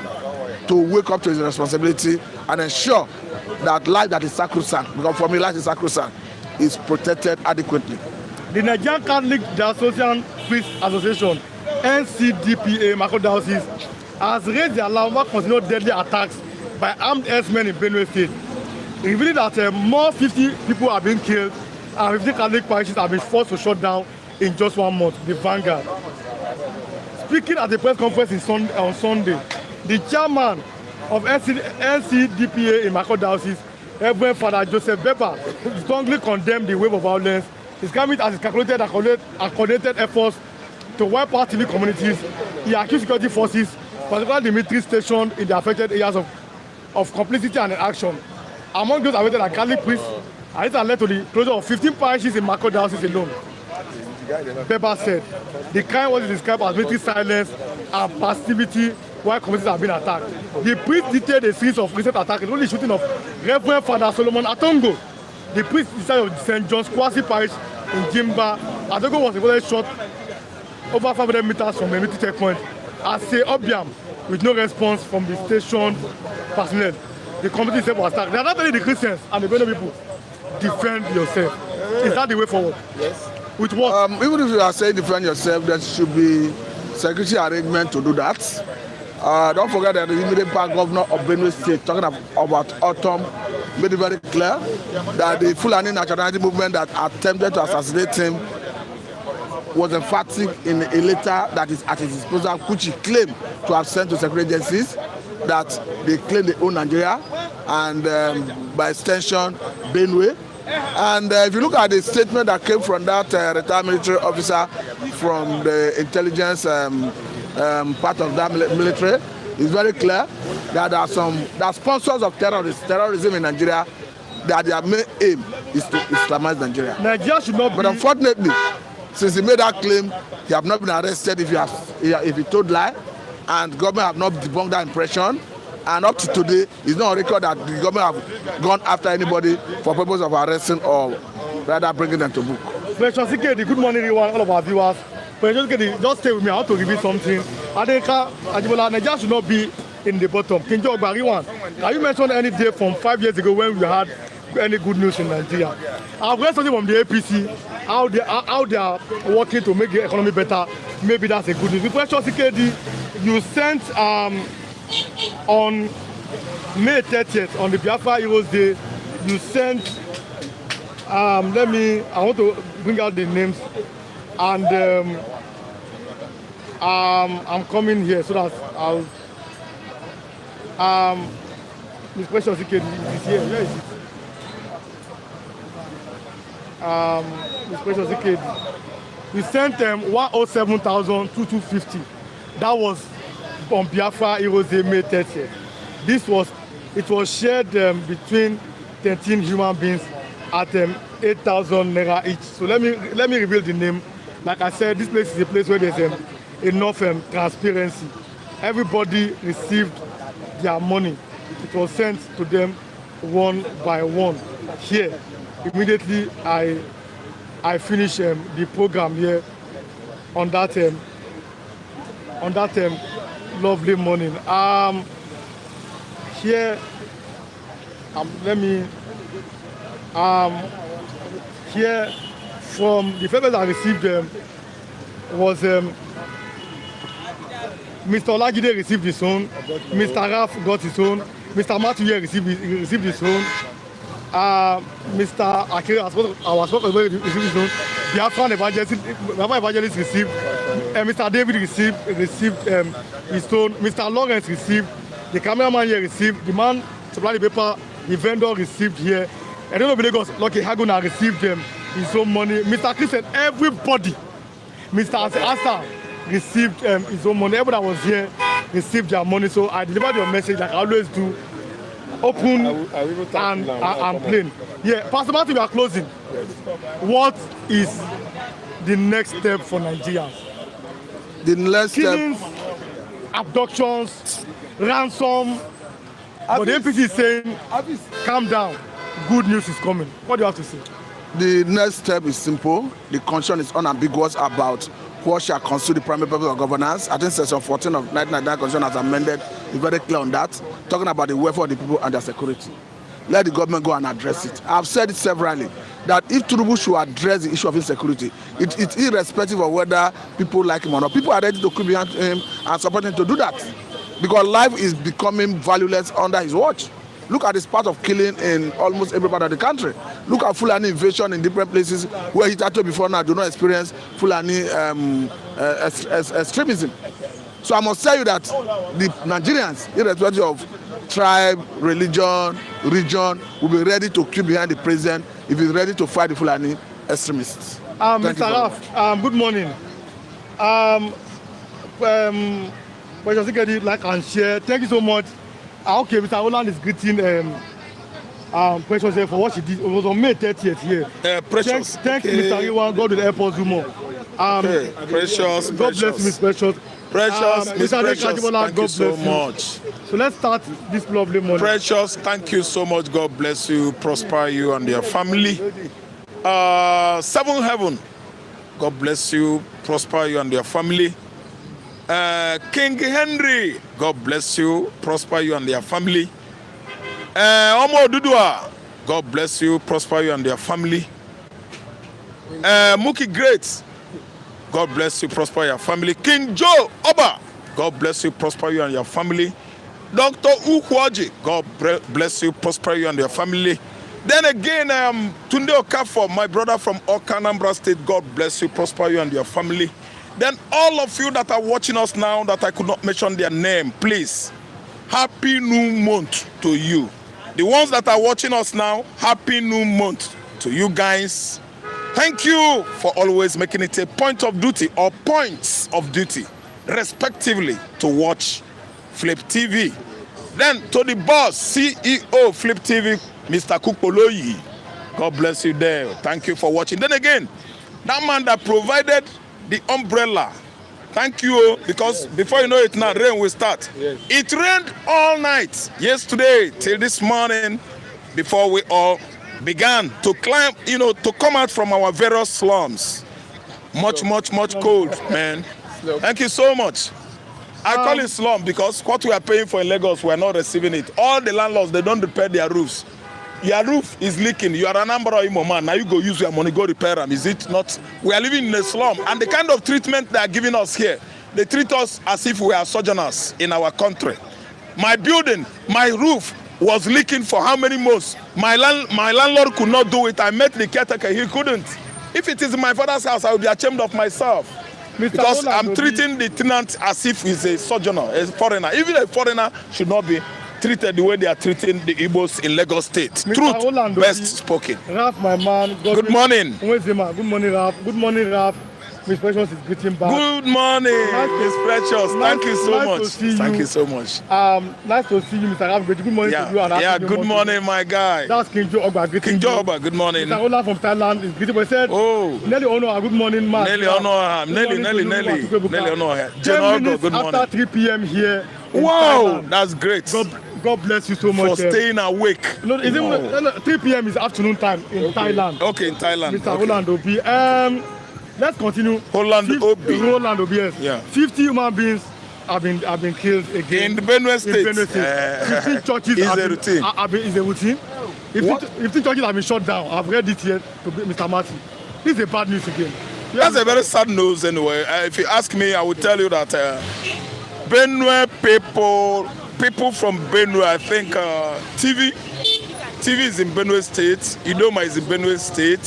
to wake up to his responsibility and ensure that life that is sacrosanct, because for me life is sacrosanct, is protected adequately. The Nigerian Catholic Diocesan Priest Association, NCDPA, Macro Diocese, has raised the alarm over continued deadly attacks by armed S-men in Benue State, revealing that more 50 people have been killed and 50 Catholic parishes have been forced to shut down in just 1 month, the Vanguard. Speaking at the press conference on Sunday, the chairman of NCDPA in Macro Diocese, Reverend Father Joseph Beba, strongly condemned the wave of violence. He's coming as his calculated and coordinated efforts to wipe out TV communities. He accused security forces, particularly the military stationed in the affected areas of complicity and inaction. Among those affected are Catholic priests, and this has led to the closure of 15 parishes in Macro Diocese alone. Beba said the crime was described as military silence and passivity while communities have been attacked. The priest detailed a series of recent attacks, including the shooting of Reverend Father Solomon Atongo, the priest inside of St. John's Kwasi Parish in Jimba. Atongo was reportedly shot over 500 meters from a military checkpoint at Say Obiam with no response from the station personnel. The community itself was attacked. They are not telling the Christians and the Benue people, defend yourself. Is that the way forward? Yes. With what? Even if you are saying defend yourself, there should be security arrangement to do that. Don't forget that the immediate governor of Benue State, talking about autumn, made it very clear that the Fulani nationality movement that attempted to assassinate him was emphatic in a letter that is at his disposal, which he claimed to have sent to security agencies, that they claim they own Nigeria and by extension Benue. And if you look at the statement that came from that retired military officer from the intelligence part of that military, it's very clear that there are sponsors of terrorism in Nigeria, that their main aim is to Islamize Nigeria. Nigeria should not be. But unfortunately, since he made that claim, he have not been arrested if he told lie, and government have not debunked that impression. And up to today, it's not on record that the government have gone after anybody for purpose of arresting or rather bringing them to book. President Sikedi, good morning everyone, all of our viewers. President Sikedi, just stay with me, I want to reveal something. Adeka Ajibola, Nigeria should not be in the bottom. Kinjo Ogbariwan, can you mention any day from 5 years ago when we had any good news in Nigeria? I've read something from the APC, how they are working to make the economy better. Maybe that's a good news. President Sikedi, you sent on May 30th, on the Biafra Heroes Day, you sent, I want to bring out the names, and I'm coming here so that I'll, Ms. Precious Ikedi is here, where is it? Ms. Precious Ikedi, you sent 107,250, that was on Biafra Heroes Day, May 30th. It was shared between 13 human beings at 8,000 naira each. So let me reveal the name. Like I said, this place is a place where there's enough transparency. everybody received their money. It was sent to them one by one. Here, immediately I finished the program here on that lovely morning. Here, let me here from the papers I received was Mr. Olajide received his own, Mr. Raf got his own, Mr. Matthew received his own, Mr. Akere, I was supposed to receive his own, the Afghan evangelist received, Mr. David received his own, Mr. Lawrence received, the cameraman here received, the man supplied the paper, the vendor received here, I don't know if Lagos, Lucky Haguna received his own money, Mr. Christian, everybody, Mr. Asa received his own money, everybody that was here received their money, so I delivered your message like I always do, open and plain. Yeah, Pastor Martin, we are closing. What is the next step for Nigerians? The next Killings, step, abductions, ransom. But the APC is saying, calm down. Good news is coming. What do you have to say? the next step is simple. The constitution is unambiguous about what shall constitute the primary purpose of governance. I think section 14 of 1999 constitution has amended. It's very clear on that, talking about the welfare of the people and their security. Let the government go and address it. I've said it severally that if Tinubu should address the issue of insecurity, it's irrespective of whether people like him or not. People are ready to come behind him and support him to do that, because life is becoming valueless under his watch. Look at this part of killing in almost every part of the country. Look at Fulani invasion in different places where hitherto before now do not experience Fulani extremism. So I must tell you that the Nigerians, irrespective of tribe, religion, region, will be ready to queue behind the president if he's ready to fight the Fulani extremists. Mr. Raf, good morning. Like and share. Thank you so much. Okay, Mr. Holland is greeting Precious for what she did. It was on May 30th here. Precious. Thank you, Mr. Iwan. God will help us do more. Precious. God bless Miss Precious. Precious, Miss Precious, thank you so much. So let's start this lovely morning. Precious, thank you so much. God bless you, prosper you and your family. Seven Heaven, God bless you, prosper you and your family. King Henry, God bless you, prosper you and your family. Omo Dudua, God bless you, prosper you and your family. Muki Great, God bless you, prosper your family. King Joe Oba, God bless you, prosper you and your family. Dr. Ukwaji, God bless you, prosper you and your family. Then again, Tunde Okafor, my brother from Okanambra State, God bless you, prosper you and your family. Then all of you that are watching us now that I could not mention their name, please, happy new month to you. The ones that are watching us now, happy new month to you guys. Thank you for always making it a point of duty or points of duty, respectively, to watch Flip TV. Then to the boss, CEO Flip TV, Mr. Kukpoloyi. God bless you there. Thank you for watching. Then again, that man that provided the umbrella, thank you, because before you know it now, rain will start. Yes. It rained all night yesterday till this morning before we all began to climb, to come out from our various slums. Much cold, man. Thank you so much. I call it slum because what we are paying for in Lagos, we are not receiving it. All the landlords, they don't repair their roofs. Your roof is leaking. You are a number of man. Now you go use your money, go repair them. Is it not? We are living in a slum. And the kind of treatment they are giving us here, they treat us as if we are sojourners in our country. My building, my roof was leaking for how many months? My landlord could not do it. I met the caretaker. He couldn't. If it is in my father's house, I would be ashamed of myself. Because I'm treating the tenant as if he's a sojourner, a foreigner. Even a foreigner should not be treated the way they are treating the Igbos in Lagos State. Mr. Truth, Holland, best spoken. Raf, my man. Good morning. Good morning, Raf. Good morning, Raf. Miss Precious is greeting back. Good morning, Miss Precious. Thank you so much. To see Thank you. you so much. Nice to see you, Mr. Ramgate. Good morning to you. And Good morning, my guy. That's King Joe Ogba greeting. King Joe Ogba, good morning. Mr. Ola from Thailand is greeting. He said, Nelly Honor, good morning, man. Nelly Honor, Nelly Honor. General, good morning. After 3 p.m. here. Wow, that's great. God bless you so much. For staying awake. No, 3 p.m. is afternoon time in Thailand. Okay, in Thailand. Mr. Roland Obi. Let's continue. Roland Obi. Roland Obi, yes. Yeah. 50 human beings have been killed again. In the Benue State. In Benue State. 15 churches is a routine. Is a routine. 15 churches have been shut down. I've read it here to Mr. Martin. This is a bad news again. That's a very sad news anyway. If you ask me, I will tell you that Benue people from Benue, I think TV is in Benue State, Idoma is in Benue State,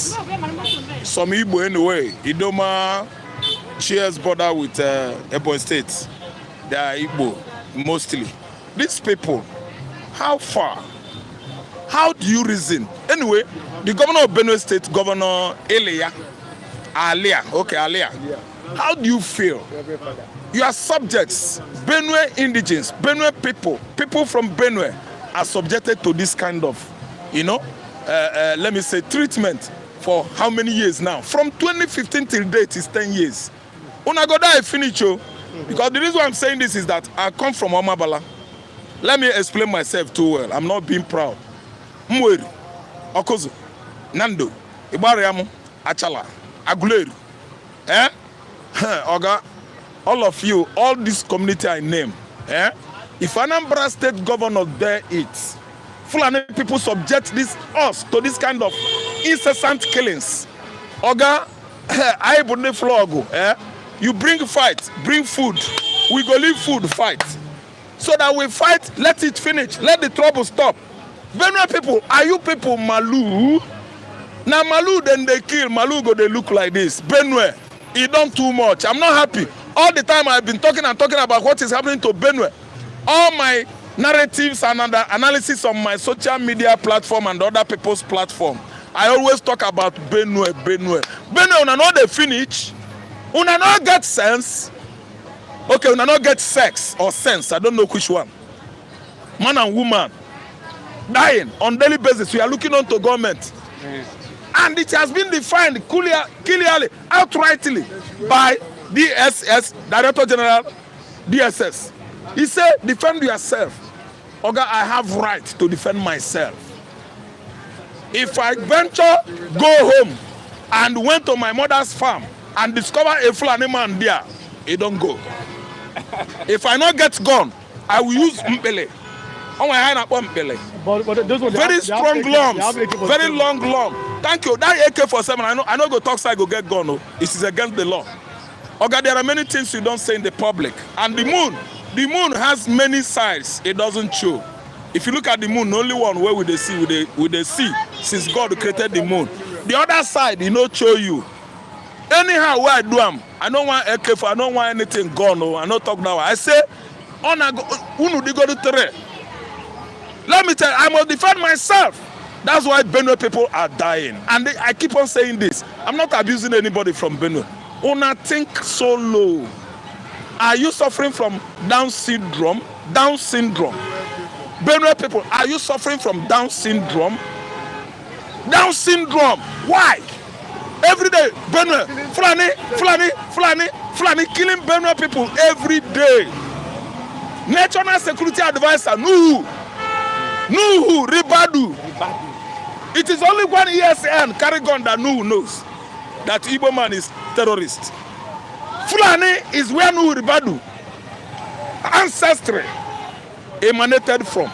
some Igbo anyway. Idoma shares border with Ebonyi State. They are Igbo mostly. These people, how far? How do you reason? Anyway, the governor of Benue State, Governor Alia. How do you feel? You are subjects, Benue indigents, Benue people from Benue are subjected to this kind of, let me say, treatment for how many years now? From 2015 till date is 10 years. Unagoda I finish you, because the reason why I'm saying this is that I come from Omabala. Let me explain myself too well. I'm not being proud. Mweri, Okozo, Nando, Ibariamu, Achala, Aguleri, Oga, all of you, all this community I name, if Anambra State governor there eats, Fulani people subject us to this kind of incessant killings. Oga, I bune flogo, you bring fight, bring food, we go leave food, fight. So that we fight, let it finish, let the trouble stop. Benue people, are you people Malu? Now Malu then they kill, Malu go they look like this. Benue, it done too much. I'm not happy. All the time I've been talking about what is happening to Benue. All my narratives and analysis on my social media platform and other people's platform, I always talk about Benue. Benue, una know they finish. Una not get sense. Okay, una not get sex or sense. I don't know which one. Man and woman dying on daily basis. We are looking on to government. And it has been defined clearly, outrightly by DSS, Director General DSS. He said, defend yourself. Oga, I have right to defend myself. If I venture, go home and went to my mother's farm and discover a Fulani man there, it don't go. If I not get gone, I will use Mpele. On my hand up Mpele. Very strong lungs, very long lung. Thank you. That AK-47, I know go talk side go get gone. No. It is against the law. Okay, there are many things you don't say in the public. And the moon has many sides. It doesn't show. If you look at the moon, only one where we see since God created the moon. The other side, he not show you. Anyhow, where I do am, I don't want AK, I don't want anything gone. No, I don't talk now. I say, let me tell you, I must defend myself. That's why Benue people are dying. And I keep on saying this. I'm not abusing anybody from Benue. Una think so low. Are you suffering from Down syndrome? Down syndrome. Benue people, are you suffering from Down syndrome? Down syndrome. Why? Every day, Benue, Fulani, killing Benue people every day. National Security Advisor, Nuhu, Ribadu. It is only one ESN carry gun that Nuhu knows that Igbo man is terrorist. Fulani is where Nuhu Ribadu ancestry emanated from.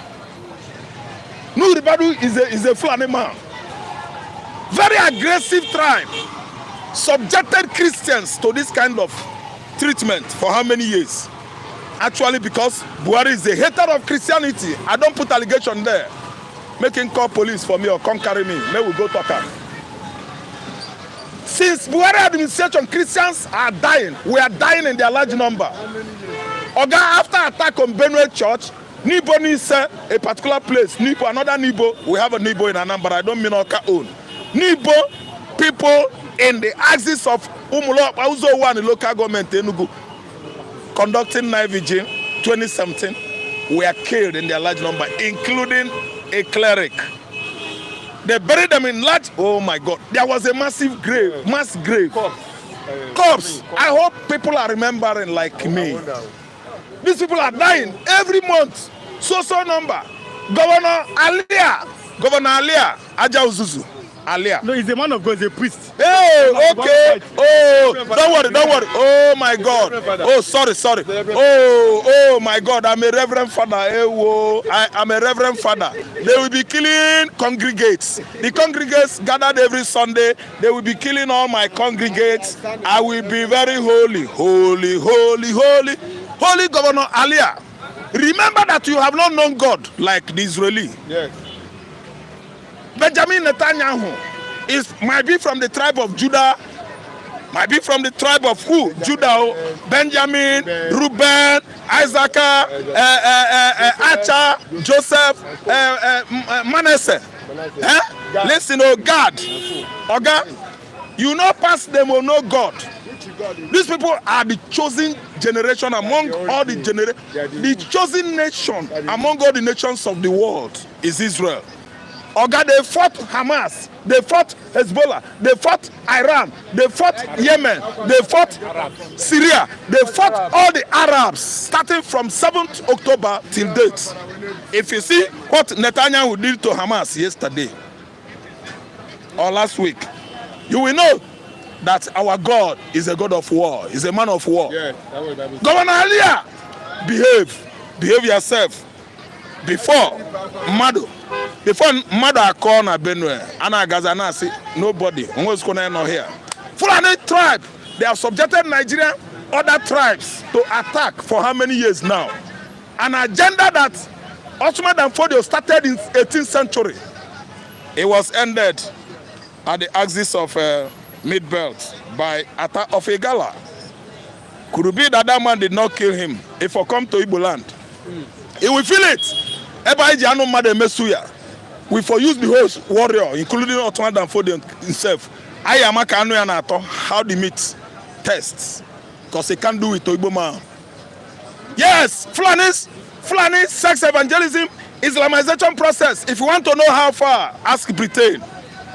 Nuhu Ribadu is a Fulani man. Very aggressive tribe. Subjected Christians to this kind of treatment for how many years? Actually, because Buhari is a hater of Christianity. I don't put allegation there. Make him call police for me or come carry me. May we go talk her. Since Buhari administration, Christians are dying. We are dying in their large number. Oga, after attack on Benue Church, Nibo needs a particular place. Nibo, another Nibo. We have a Nibo in Anambra. I don't mean Oka own. Nibo people in the axis of Umulo Uzo one local government Enugu conducting night vigil 2017 were killed in their large number, including a cleric. They buried them in large. Oh my God! There was a massive grave, mass grave. Corpse. I hope people are remembering like me. These people are dying every month. So number. Governor Alia Aja Uzuzu. Alia. No, he's a man of God, he's a priest. Hey, okay. Oh, don't worry. Oh my God. Oh, sorry. Oh my God. I'm a reverend father. I'm a reverend father. They will be killing congregates. The congregates gathered every Sunday. They will be killing all my congregates. I will be very holy. Holy Governor Alia. Remember that you have not known God like the Israeli. Yes. Benjamin Netanyahu might be from the tribe of Judah, might be from the tribe of who? Judah, Benjamin, Reuben, Isaac, Acha, Joseph, Manasseh. Listen, oh God, you know past them will know God. These people are the chosen generation among all the generations. The chosen nation among all the nations of the world is Israel. They fought Hamas, they fought Hezbollah, they fought Iran, they fought Yemen, they fought Syria, they fought all the Arabs starting from 7th October till date. If you see what Netanyahu did to Hamas yesterday or last week, you will know that our God is a God of war, is a man of war. Yeah, Governor Alia, behave yourself. Before Mado are called na Benue, Ana Gazana say nobody. What's going on here? Fulani tribe, they have subjected Nigeria, other tribes to attack for how many years now? An agenda that Ottoman and Fodio started in 18th century. It was ended at the axis of Mid-Belt by attack of a gala. Could it be that that man did not kill him? If I come to Igbo land, he will feel it. We for use the host warrior, including Ottoman and Fodio himself. I am a how the meat tests, because he can't do it to Igbo man. Yes, Fulani sex evangelism, Islamization process. If you want to know how far, ask Britain.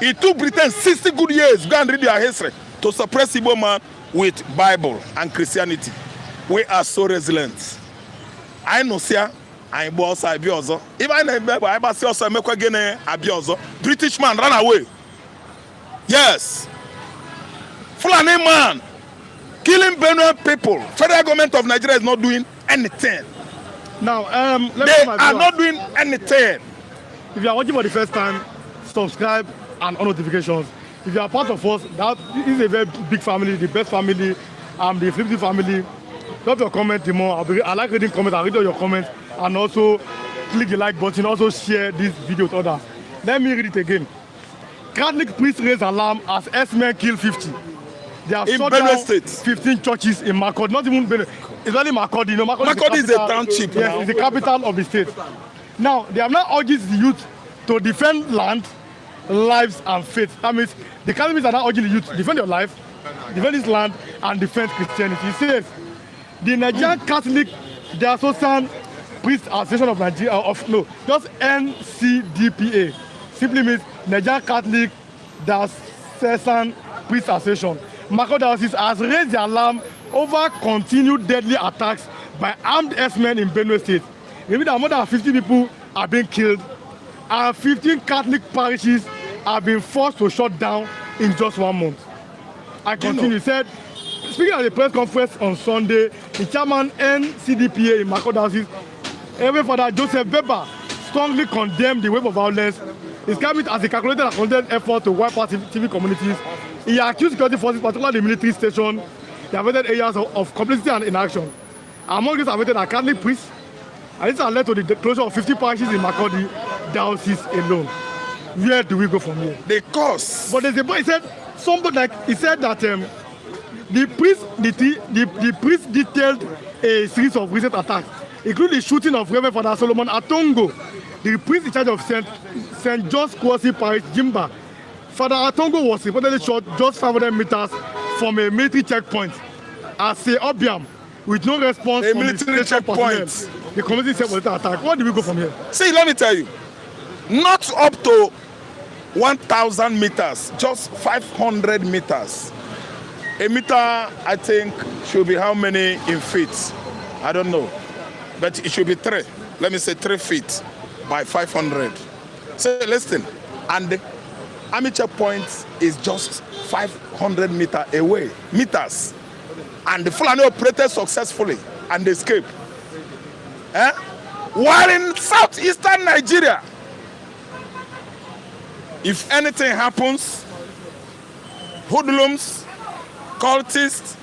It took Britain 60 good years, go and read their history, to suppress Igbo man with Bible and Christianity. We are so resilient. I know, sir. I boss abiozo. If I never I see also make again abiozo. British man run away. Yes. Fulani man killing Benue people. Federal government of Nigeria is not doing anything. Now, they are not doing anything. If you are watching for the first time, subscribe and on notifications. If you are part of us, that is a very big family, the best family, the Flipsy family. Drop your comment more. I like reading comments. I'll read all your comments. And also click the like button. Also share this video with others. Let me read it again. Catholic priests raise alarm as S-men kill 50. They have shut down 15 churches in Makurdi. Not even Benue. It's only Makurdi. You know, Makurdi is a township. Yes, it's the capital of the state. Now, they have now urged the youth to defend land, lives, and faith. That means the Catholics are now urging the youth to defend your life, defend this land, and defend Christianity. It says, the Nigerian Catholic Diocesan Priest Association of Nigeria, just NCDPA, simply means Nigerian Catholic Diocesan Priest Association. Makurdi Diocese has raised the alarm over continued deadly attacks by armed S-men in Benue State. Maybe that more than 50 people are being killed, and 15 Catholic parishes have been forced to shut down in just 1 month. I continue. He said, speaking at the press conference on Sunday, the chairman NCDPA in Makurdi Diocese, Reverend Father Joseph Weber, strongly condemned the wave of violence. He's coming as a calculated and concerted effort to wipe out civil communities. He accused security forces, particularly the military station, the affected areas of complicity and inaction. Among these affected are Catholic priests, and this has led to the closure of 50 parishes in Makurdi Diocese alone. Where do we go from here? The cause. But there's a boy, he said that the priest detailed a series of recent attacks, including the shooting of Reverend Father Solomon Atongo, the priest in charge of St. John's Kwasi Parish, Jimba, Father Atongo was reportedly shot just 500 meters from a military checkpoint as a Obiam with no response A from military the station checkpoint. personnel. The community said was attack. Where do we go from here? See, let me tell you, not up to 1,000 meters, just 500 meters. A meter, I think, should be how many in feet? I don't know. But it should be 3. Let me say 3 feet by 500. So listen, and the army checkpoint is just 500 meters away, meters. And the Fulani operated successfully and escaped. While in southeastern Nigeria, if anything happens, hoodlums, cultists,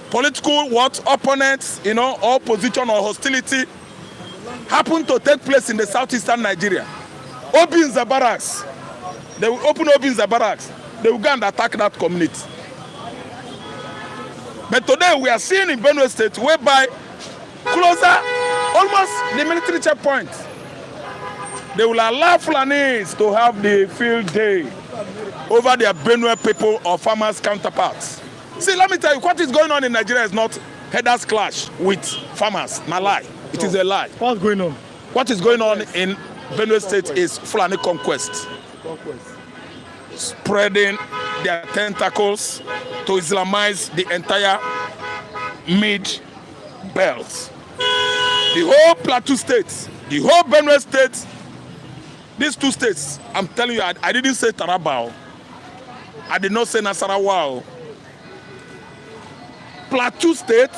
political opponents, opposition or hostility happen to take place in the southeastern Nigeria. Obi in the barracks, they will open Obi in the barracks, they will go and attack that community. But today we are seeing in Benue State whereby closer, almost the military checkpoint, they will allow Fulanis to have the field day over their Benue people or farmers counterparts. See, let me tell you, what is going on in Nigeria is not headers clash with farmers. Na lie. It is a lie. What's going on? What is going on in Benue State is Fulani conquest. Spreading their tentacles to Islamize the entire mid-belt. The whole Plateau State, the whole Benue State, these 2 states, I'm telling you, I didn't say Taraba. I did not say Nasarawa. Plateau State,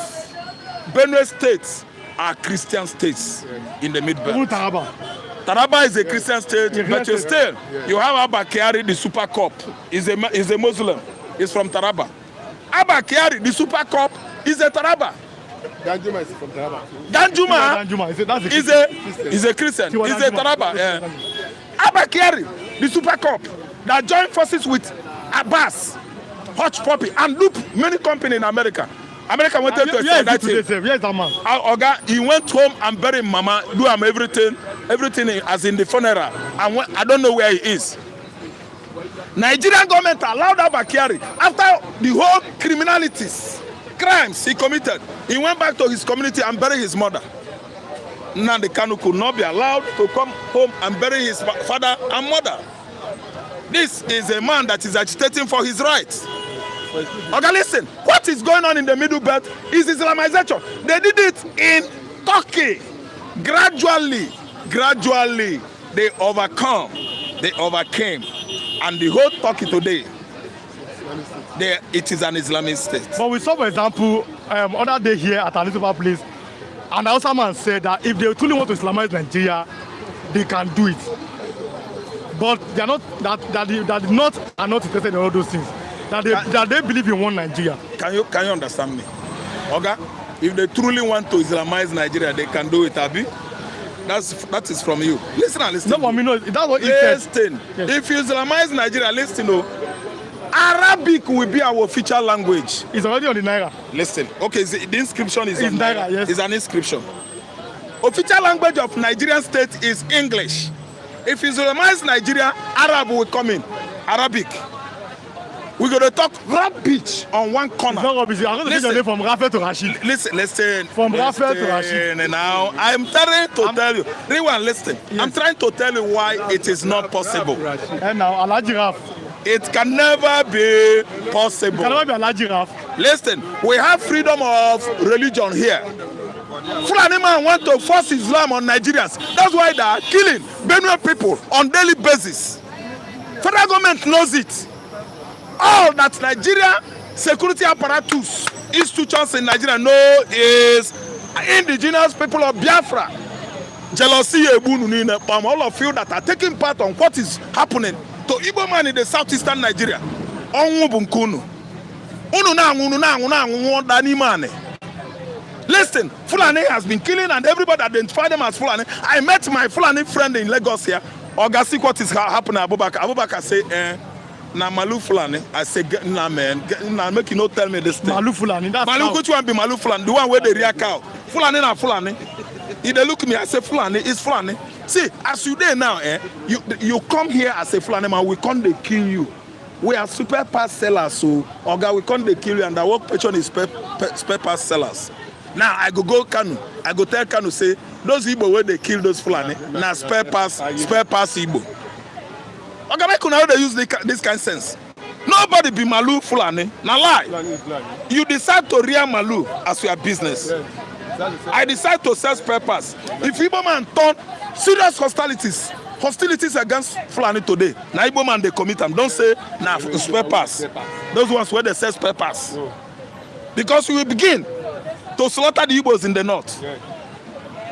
Benue State are Christian states in the mid-belt. Taraba. Taraba is a Christian state, but you still, you have Abba Kyari, the super cop, is a Muslim. He's from Taraba. Abba Kyari, the super cop, is a Taraba. Danjuma is from Taraba. Danjuma is a Christian. He's a Taraba. Yeah. Abba Kyari, the super cop, that joined forces with Abbas, Hutch Poppy, and Loop, many companies in America. America wanted to extradite him. Where is that man? Oga, he went home and buried Mama, do him everything as in the funeral. And I don't know where he is. Nigerian government allowed Abba Kyari after the whole crimes he committed. He went back to his community and buried his mother. Nnamdi Kanu could not be allowed to come home and bury his father and mother. This is a man that is agitating for his rights. Okay, listen, what is going on in the Middle Belt is Islamization. They did it in Turkey. Gradually, they overcame. And the whole Turkey today, it is an Islamic state. But we saw, for example, other day here at an newspaper place, and also man said that if they truly want to Islamize Nigeria, they can do it. But they are not, are not interested in all those things. That they believe in one Nigeria. Can you understand me? Okay? If they truly want to Islamize Nigeria, they can do it, Abi. That is from you. Listen. No, but me know that's what he said. Listen. Yes. If you Islamize Nigeria, listen. Arabic will be our official language. It's already on the Naira. Listen. Okay, the inscription is on Naira. Yes. It's an inscription. Official language of Nigerian state is English. If you Islamize Nigeria, Arab will come in. Arabic. We're going to talk rubbish on one corner. It's not rubbish. I'm going to change your name from Raphael to Rashid. Listen. From Raphael to Rashid. Now, I'm trying to tell you. Rewan, listen. Yes. I'm trying to tell you why it is not possible. And now, Alaji Raf. It can never be possible. It can never be Alaji Raf. Listen, we have freedom of religion here. Fulani man want to force Islam on Nigerians. That's why they are killing Benue people on daily basis. Federal government knows it. All that Nigeria security apparatus institutions in Nigeria know is indigenous people of Biafra. Jealousy, all of you that are taking part on what is happening to Igbo man in the southeastern Nigeria. Listen, Fulani has been killing and everybody identified them as Fulani. I met my Fulani friend in Lagos here. Oga, see what is happening. Abubakar say, na Malu Fulani. I say, nah man, nah make you not tell me this thing. Malu Fulani, that's Malu, which one be Malu Fulani? The one where they react out. Fulani na Fulani. If they look at me, I say Fulani is Fulani. See, as you there now, you come here as a Fulani man, we come they kill you. we are spare parts sellers, so Oga, we can't dey kill you, and our work pension is spare parts sellers. Now I go Kanu, I go tell Kanu say those Igbo where they kill those Fulani, now spare parts Igbo. Oga, make una dey use this kind of sense. Nobody be Malu Fulani, na lie. You decide to rear Malu as your business. I decide to sell spare parts. If Igbo man turn serious hostilities against Fulani today, na Igbo man they commit them. Don't say na spare parts. Those ones where they sell spare parts. Because we will begin to slaughter the Igbos in the north.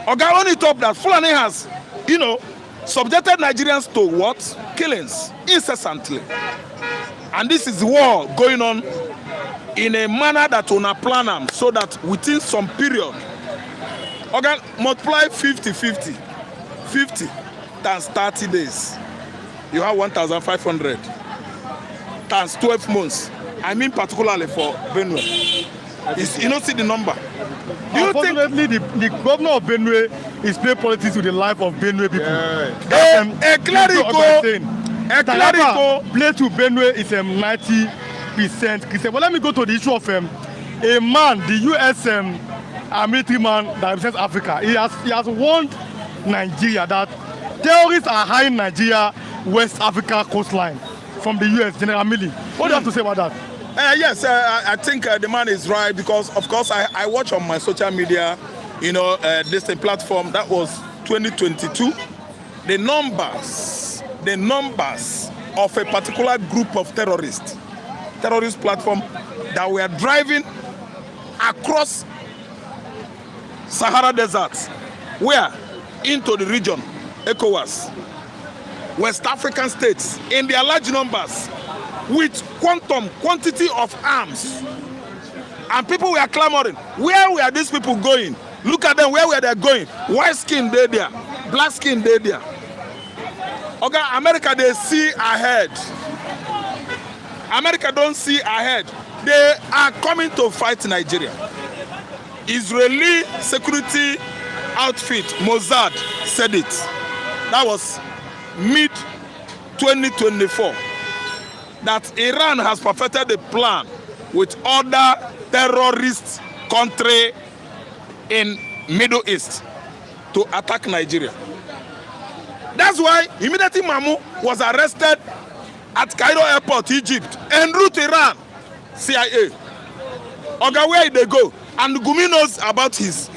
Oga, only top that Fulani has, subjected Nigerians to what? Killings incessantly. And this is war going on in a manner that will not plan them so that within some period, Oga, multiply 50 times 30 days. You have 1,500 times 12 months. I mean particularly for Benue. You don't see the number. Unfortunately, the governor of Benue is playing politics with the life of Benue people. A clerical play to Benue is 90% Christian. But let me go to the issue of a man, the U.S. military man that represents Africa. He has warned Nigeria that terrorists are hiding Nigeria West Africa coastline from the U.S. General Milley. What do you have to say about that? Yes, I think the man is right, because of course I watch on my social media, this platform. That was 2022. The numbers of a particular group of terrorist platform that were driving across Sahara Desert, where into the region, echoas, West African states, in their large numbers, with quantity of arms. And people were clamoring, where were these people going? Look at them, where were they going? White skin they there, black skin they there. Okay, America, they see ahead. America don't see ahead. They are coming to fight Nigeria. Israeli security outfit, Mossad, said it. That was mid-2024. That Iran has perfected a plan with other terrorist country in Middle East to attack Nigeria. That's why immediately Mamu was arrested at Cairo Airport, Egypt, en route to Iran, CIA. Okay, where did they go? And Gumi knows about his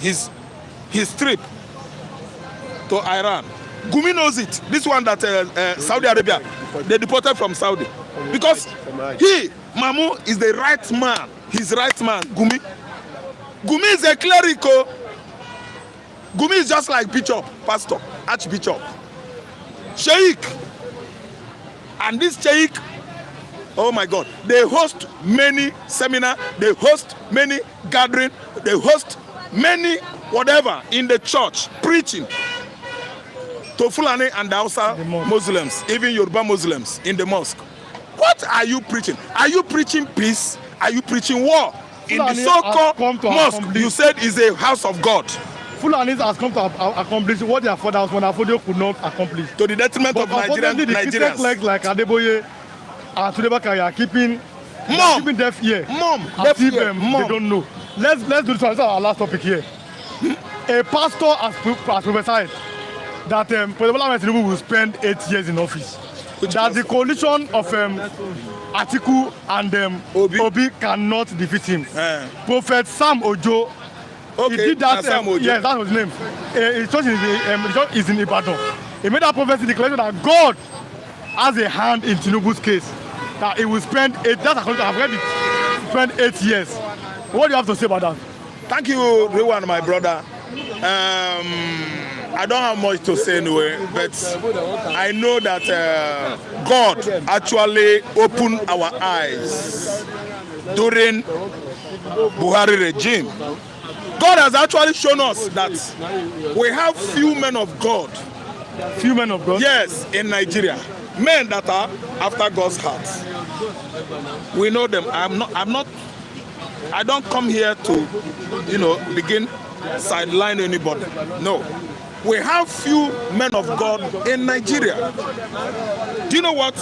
trip to Iran. Gumi knows it. This one that Saudi Arabia, they deported from Saudi. Because Mamu, is the right man. His right man, Gumi. Gumi is a clerical. Gumi is just like bishop, pastor, archbishop, sheikh. And this sheikh, oh my God, they host many seminars, they host many gatherings, they host many whatever in the church, preaching to Fulani and the Hausa Muslims, even Yoruba Muslims in the mosque. What are you preaching? Are you preaching peace? Are you preaching war? In the so-called mosque, you said is a house of God. Fulanis has come to accomplish what their fathers could not accomplish. To the detriment of Nigerians. The Christian flags like Adeboye and Tudebakari are keeping deaf ear. Deaf ear. They don't know. Let's do this one. This is our last topic here. A pastor has prophesied that President Tinubu will spend 8 years in office. That the coalition of Atiku and Obi cannot defeat him. Prophet Sam Ojo, he did that. Yes, that was his name. His church is in Ibadan. He made that prophecy declaration that God has a hand in Tinubu's case. That he will spend 8. That's according to I've read it. Spend 8 years. What do you have to say about that? Thank you, Rewan, my brother. I don't have much to say anyway, but I know that God actually opened our eyes during Buhari regime. God has actually shown us that we have few men of God. Few men of God? Yes, in Nigeria. Men that are after God's heart. We know them. I don't come here to, begin sideline anybody. No. we have few men of God in Nigeria. Do you know what?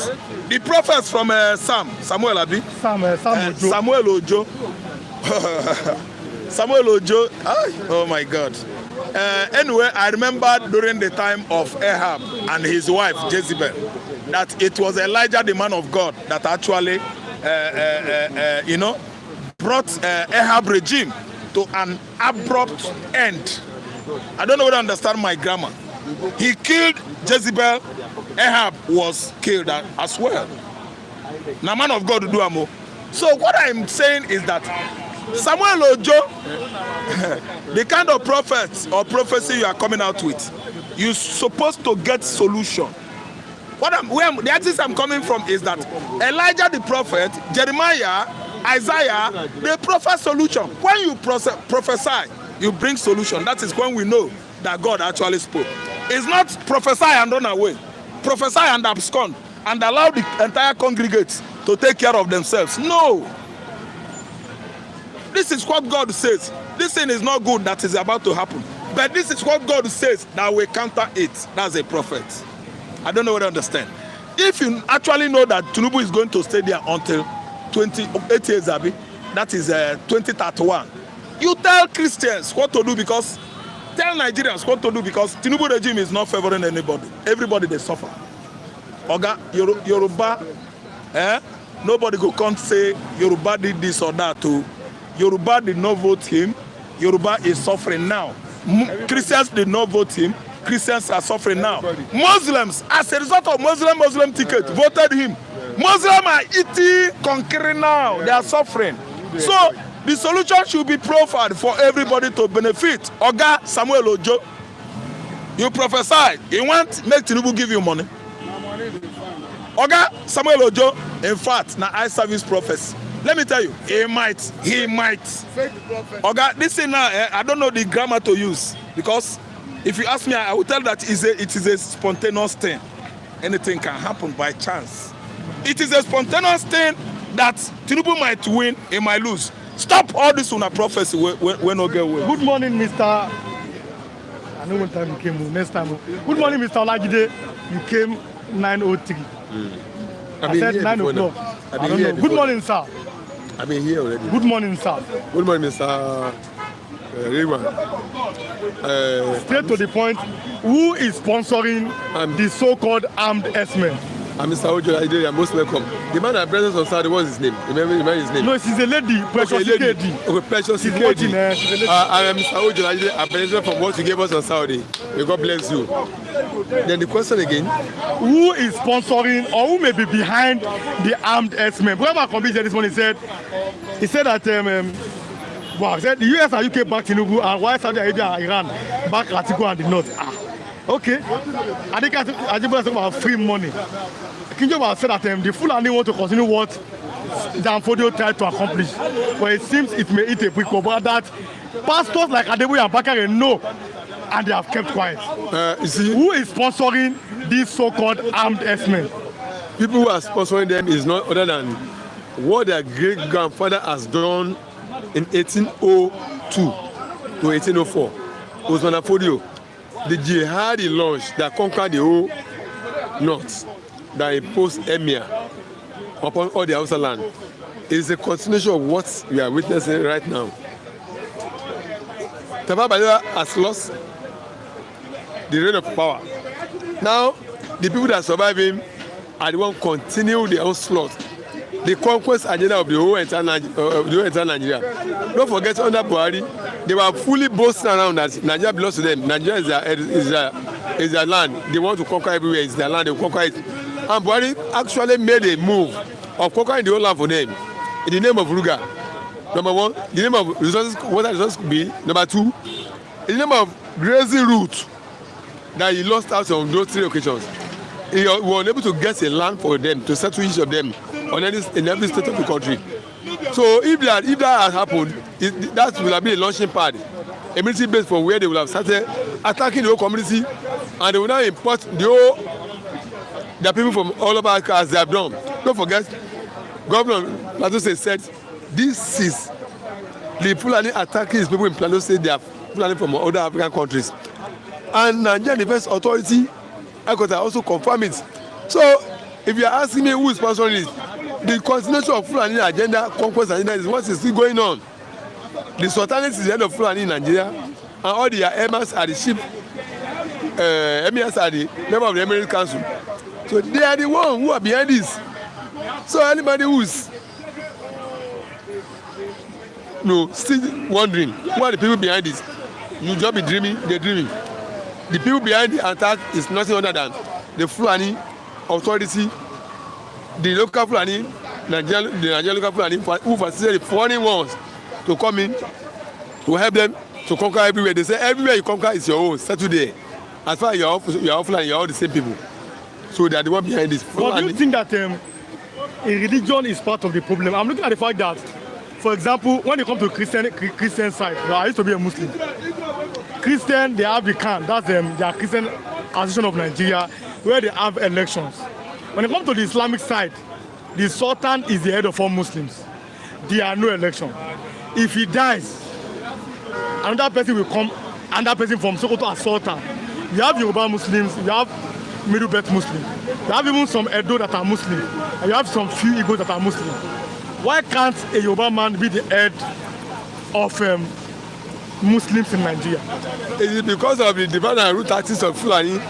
The prophets from Samuel Abi? Samuel Ojo. Samuel Ojo. Oh my God. Anyway, I remember during the time of Ahab and his wife Jezebel, that it was Elijah, the man of God, that actually, brought Ahab regime to an abrupt end. I don't know whether you understand my grammar. He killed Jezebel. Ahab was killed as well. Now, man of God, do amo. So what I'm saying is that Samuel Ojo, the kind of prophets or prophecy you are coming out with, you're supposed to get solution. The axis I'm coming from is that Elijah the prophet, Jeremiah, Isaiah, they prophet solution. When you prophesy, you bring solution. That is when we know that God actually spoke. It's not prophesy and run away. Prophesy and abscond and allow the entire congregate to take care of themselves. No. This is what God says. This thing is not good that is about to happen. But this is what God says that will counter it. That's a prophet. I don't know what I understand. If you actually know that Tinubu is going to stay there until 28 years, Abi, that is 2031, you tell Christians what to do, because tell Nigerians what to do, because Tinubu regime is not favoring anybody. Everybody they suffer. Oga, Yoruba, nobody go come say Yoruba did this or that too. Yoruba did not vote him. Yoruba is suffering now. Christians did not vote him. Christians are suffering now. Muslims, as a result of Muslim ticket, voted him. Muslims are eating, conquering now. They are suffering. So the solution should be profiled for everybody to benefit. Oga Samuel Ojo, you prophesied. You want make Tinubu give you money. Oga Samuel Ojo, in fact, now I service prophecy. Let me tell you, he might. Oga, this thing now, I don't know the grammar to use, because if you ask me, I will tell that it is a spontaneous thing. Anything can happen by chance. It is a spontaneous thing that Tinubu might win, he might lose. Stop all this on a prophecy when no get well. Good morning, Mr. I know one time you came, next time. Good morning, Mr. Olajide. You came 9:03. I said 9 o'clock. I don't know. Good morning, sir. I've been here already. Good morning, sir. Good morning, Mr. Rayman. Straight to the point, who is sponsoring the so-called armed S-men? I'm Mr. Ojo. You're most welcome. The man that presents on Saturday, what's his name? Remember his name? No, she's a lady. Precious lady. Okay, Precious lady. I am Mr. Ojo. I'm present from what you gave us on Saturday. May God bless you. Then the question again. Who is sponsoring or who may be behind the armed S-men? Whoever competed this morning said that said the US and UK back Tinubu, and why Saudi Arabia and Iran back Atiku and the North. Okay. I think I talk about free money. Kinjoba said that the Fulani want to continue what Danfodio tried to accomplish, but it seems it may eat a brick wall. But that pastors like Adeboye and Bakare know, and they have kept quiet. You see, who is sponsoring these so-called armed S-men? People who are sponsoring them is not other than what their great-grandfather has done in 1802 to 1804. Osman Afodio, the jihad he launched that conquered the whole north, that imposed emir upon all the Hausa land, is a continuation of what we are witnessing right now. Tafawa Balewa has lost the reign of power. Now, the people that survive him are the ones continue the onslaught, the conquest agenda of the whole entire Nigeria. Don't forget, under Buhari, they were fully boasting around that Nigeria belongs to them. Nigeria is their land. They want to conquer everywhere. It's their land. They will conquer it. And Buhari actually made a move of conquering the whole land for them in the name of Ruga. Number one, the name of resources, water resources could be. Number two, in the name of grazing route that he lost out on those 3 occasions. He was unable to get a land for them, to settle each of them in every state of the country. So if that has happened, that will have been a launching pad, a military base from where they will have started attacking the whole community, and they will now import the people from all over Africa as they have done. Don't forget, Governor Plateau State said this is the Fulani attacking his people in Plateau State. They are Fulani from other African countries. and Nigerian Defence Authority headquarters also confirm it. So if you are asking me who is sponsoring it, the continuation of Fulani agenda, conquest agenda is what is still going on. The Sultanate is the head of Fulani in Nigeria, and all the emirs are the chief emirs are the member of the Emirate Council. So they are the ones who are behind this. So anybody who is still wondering who are the people behind this, you just be dreaming, they're dreaming. The people behind the attack is nothing other than the Fulani authority, the local Fulani, the Nigerian local Fulani who facilitate the foreign ones to come in to help them to conquer everywhere. They say everywhere you conquer is your own, settle there. As far as you're all Fulani, you're all the same people. So they are the one behind this. But do you think that a religion is part of the problem? I'm looking at the fact that, for example, when it comes to Christian side, I used to be a Muslim. Christian, they have the CAN, that's their Christian Association of Nigeria, where they have elections. When it comes to the Islamic side, the Sultan is the head of all Muslims. There are no election. If he dies, another person will come, another person from Sokoto as Sultan. You have Yoruba Muslims, you have Middle Belt Muslims, you have even some Edo that are Muslim, and you have some few Igbos that are Muslim. Why can't a Yoruba man be the head of Muslims in Nigeria? It is because of the divine and root tactics of Fulani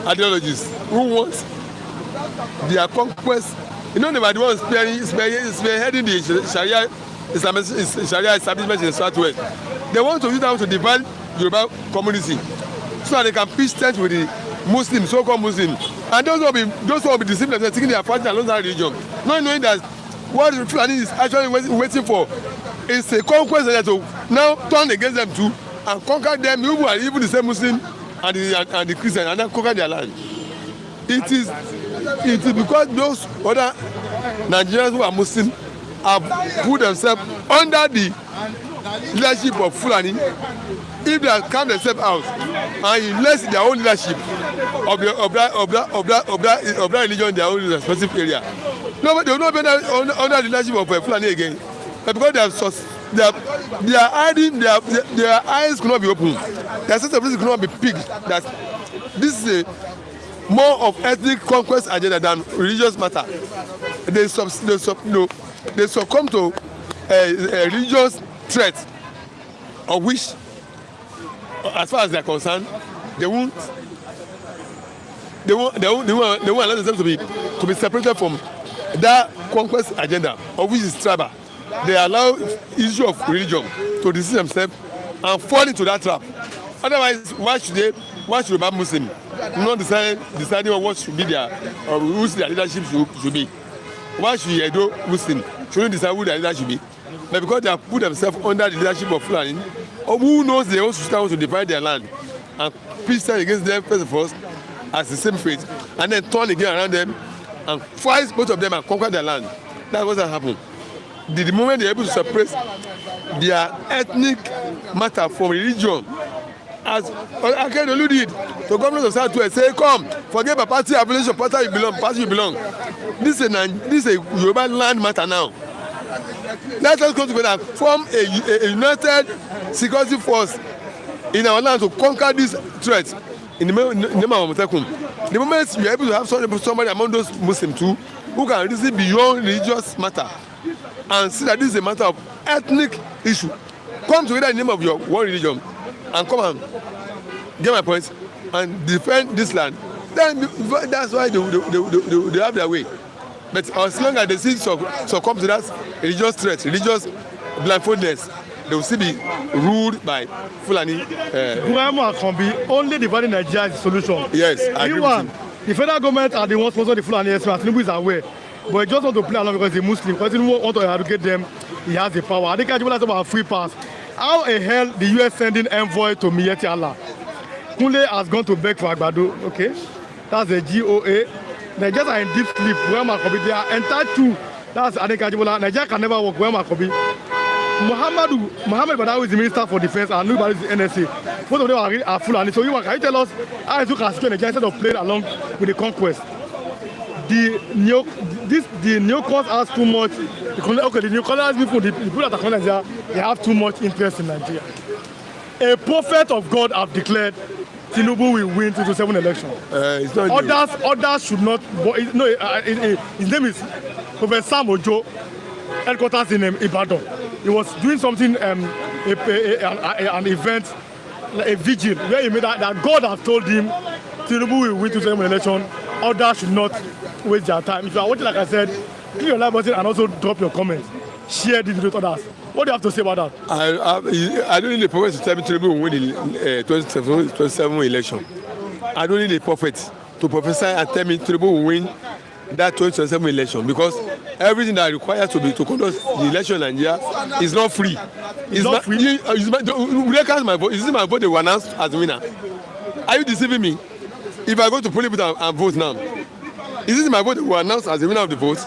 ideologies who want their conquest. You know, they were the ones spearheading the Sharia establishment in the Southwest. They want to use that to divide Yoruba community so that they can pitch tent with the Muslims, so-called Muslims. And those who will be deceived themselves, thinking they are fighting along that religion, not knowing that what the Fulani is actually waiting for is a conquest that to now turn against them too and conquer them, who are even the same Muslim and the Christian, and then conquer their land. It is because those other Nigerians who are Muslim have put themselves under the leadership of Fulani. If they calm themselves out and elect their own leadership of that religion in their own specific area, nobody will not be under the leadership of Fulani again. But because they are hiding, their eyes could not be opened. Their sense of reason could not be picked. That this is a more of ethnic conquest agenda than religious matter. They succumb to a religious threat, of which, as far as they are concerned, they won't allow themselves to be separated from that conquest agenda, of which is tribal. They allow issue of religion to deceive themselves and fall into that trap. Otherwise, why should Yoruba Muslim not deciding on what should be their who their leadership should be? Why should Edo Muslim shouldn't decide who their leader should be? But because they have put themselves under the leadership of Fulani, or who knows they also start to divide their land and pitch stand against them first of all as the same faith, and then turn again around them and fight both of them and conquer their land. That's what has happened. The moment they're able to separate their ethnic matter from religion, as Akeredolu did to governors of Southwest, say, come, forget about party affiliation, party you belong. This is a Yoruba land matter now. Let us come together and form a united security force in our land to conquer this threat in the name of Amotekun. The moment you are able to have somebody among those Muslims too who can reason beyond religious matter and see that this is a matter of ethnic issue, come together in the name of your one religion and come and get my point and defend this land, then that's why they have their way. But as long as they still succumb to that religious threat, religious blindfoldness, they will still be ruled by Fulani. Only dividing Nigeria is the solution. Yes, I agree with you. The federal government are the ones sponsoring the Fulani, and Tinubu is aware. But he just want to play along because he's a Muslim. Because he want to eradicate them, he has the power. I think I just about a free pass. How the hell the US sending envoy to Miyetti Allah? Kunle has gone to beg for Agbado. Okay, that's the GOA. Nigerians are in deep sleep. Where Makobi, they are entitled to. That's Adekunle Ajibola. Nigeria can never work. Where Makobi. Mohammed Badawi is the Minister for Defense and Nubari is the NSA. Both of them are Fulani. So can you tell us how you can secure Nigeria instead of playing along with the conquest? The neocons has too much. The neocolonial people, the people that are coming Nigeria, they have too much interest in Nigeria. A prophet of God have declared Tinubu will win 2027 election. It's not Others should not. No, his name is Prophet Sam Ojo, headquarters in Ibadan. He was doing something, an event, a vigil, where he made that God has told him Tinubu will win 2027 election. Others should not waste their time. If you are watching, like I said, click your like button and also drop your comments. Share this video with others. What do you have to say about that? I don't need a prophet to tell me Tinubu will win the 2027 election. I don't need a prophet to prophesy and tell me Tinubu will win that 2027 election, because everything that requires to conduct the election in Nigeria is not free. It's not free. Will they cast my vote? Is it my vote they will announce as winner? Are you deceiving me? If I go to polling booth and vote now, is it my vote they will announce as the winner of the vote?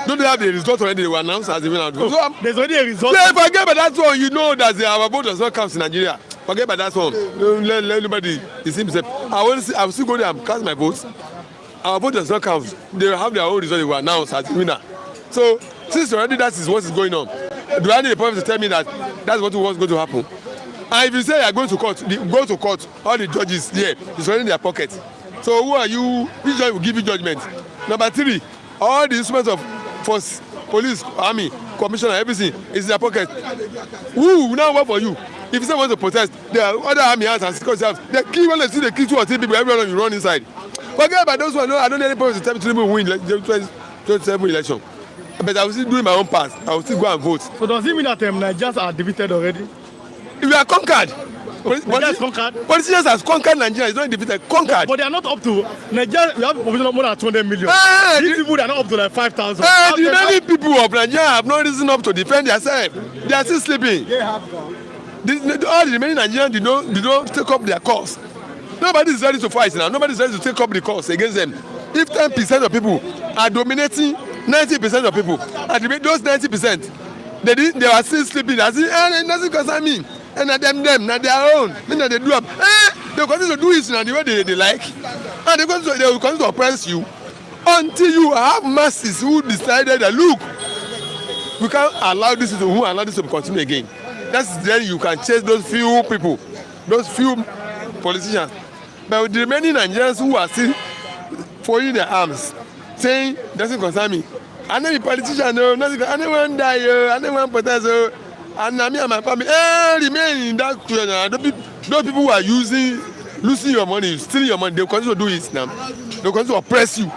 Don't they have the result already? They will announce as the winner of the vote. So there's already a result. Yeah, forget about that one. You know that our vote does not count in Nigeria. Forget about that one. Don't let anybody deceive himself. I will still go there and cast my votes. Our vote does not count. They will have their own result. They will announce as the winner. So since already that is what is going on, do I need a prophet to tell me that that's what was going to happen? And if you say you are going to court, go to court. All the judges there, it's already in their pocket. So who are you? Which judge will give you judgment? Number 3, all the instruments of force, police, army, commissioner, everything is in their pocket. Who will now work for you? If someone wants to protest, there are other army hands and security hands. They kill when they see they kill 2 or 3 people, everyone will run inside. Forget about those ones. No, I don't need any problem to tell me to win the 2027 election. But I will still do my own part. I will still go and vote. So does it mean that Nigerians are defeated already? We are conquered. Politicians has conquered Nigeria. It's not defeated. Conquered. But they are not up to Nigeria. We have a population of more than 200 million. These people, they are not up to like 5,000. The many people of Nigeria have not risen up to defend themselves. They are still sleeping. All the remaining Nigerians did not take up their cause. Nobody is ready to fight now. Nobody is ready to take up the cause against them. If 10% of people are dominating 90% of people, and those 90%, they are still sleeping. They doesn't concern me. And them, not their own. They do up. They continue to do it in the way they like. And they will continue to oppress you until you have masses who decided that, look, we can't allow this to continue again. That's then you can chase those few people, those few politicians. But with the remaining Nigerians who are still folding their arms, saying, doesn't concern me. I know the politician, no, I don't want to die, I don't want to protest, and me and my family, remain in that. Those people who are losing your money, stealing your money, they will continue to do it now. They will continue to oppress you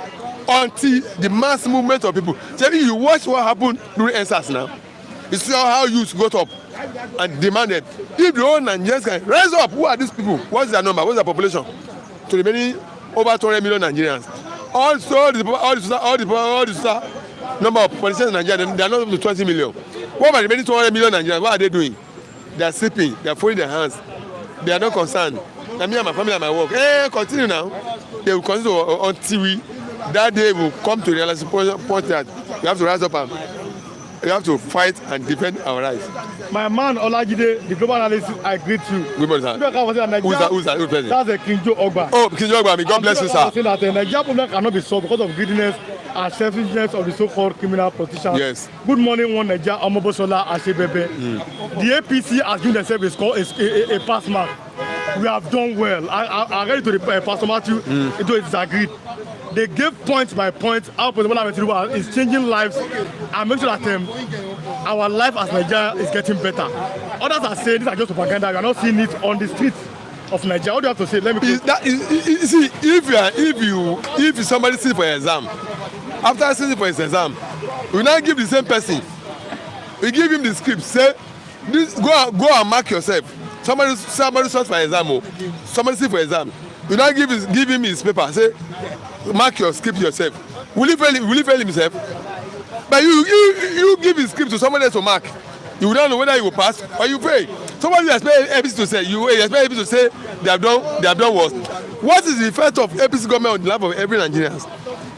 until the mass movement of people. So if you watch what happened during NSAS now, you see how youth got up and demanded, if the whole Nigerians can rise up, who are these people? What's their number? What's their population? To the remaining over 200 million Nigerians. Also, all the number of politicians in Nigeria, they are not up to 20 million. What about the remaining 200 million Nigerians? What are they doing? They are sleeping. They are folding their hands. They are not concerned. And me and my family and my work. Continue now. They will continue until that day will come to realize the point that we have to rise up and we have to fight and defend our rights. My man Olajide, the global analyst, I greet you. Good morning, sir. Who's that? That's a King Joe Ogba. Oh, King Joe Ogba, may God bless you, sir. Saying that the Nigeria problem cannot be solved because of greediness and selfishness of the so-called criminal politicians. Yes. Good morning, one Nigeria, Omobosola Asebebe. The APC has given themselves a pass mark. We have done well. I read to the Pastor Matthew, it was agreed. They gave point by point how President Tinubu is changing lives and make sure that our life as Nigeria is getting better. Others are saying these are just propaganda. We are not seeing it on the streets of Nigeria. What do you have to say? Let me see, if somebody sits for an exam, after sitting for his exam, we now give the same person, we give him the script, say, go and mark yourself. Somebody sits for exam, somebody sits for exam. We now give him his paper, say, mark your script yourself. Will he fail himself? But you give his script to somebody else to mark. You will not know whether he will pass or you fail. Somebody you expect APC to say, you expect APC to say they have done worse. What is the effect of APC government on the life of every Nigerian?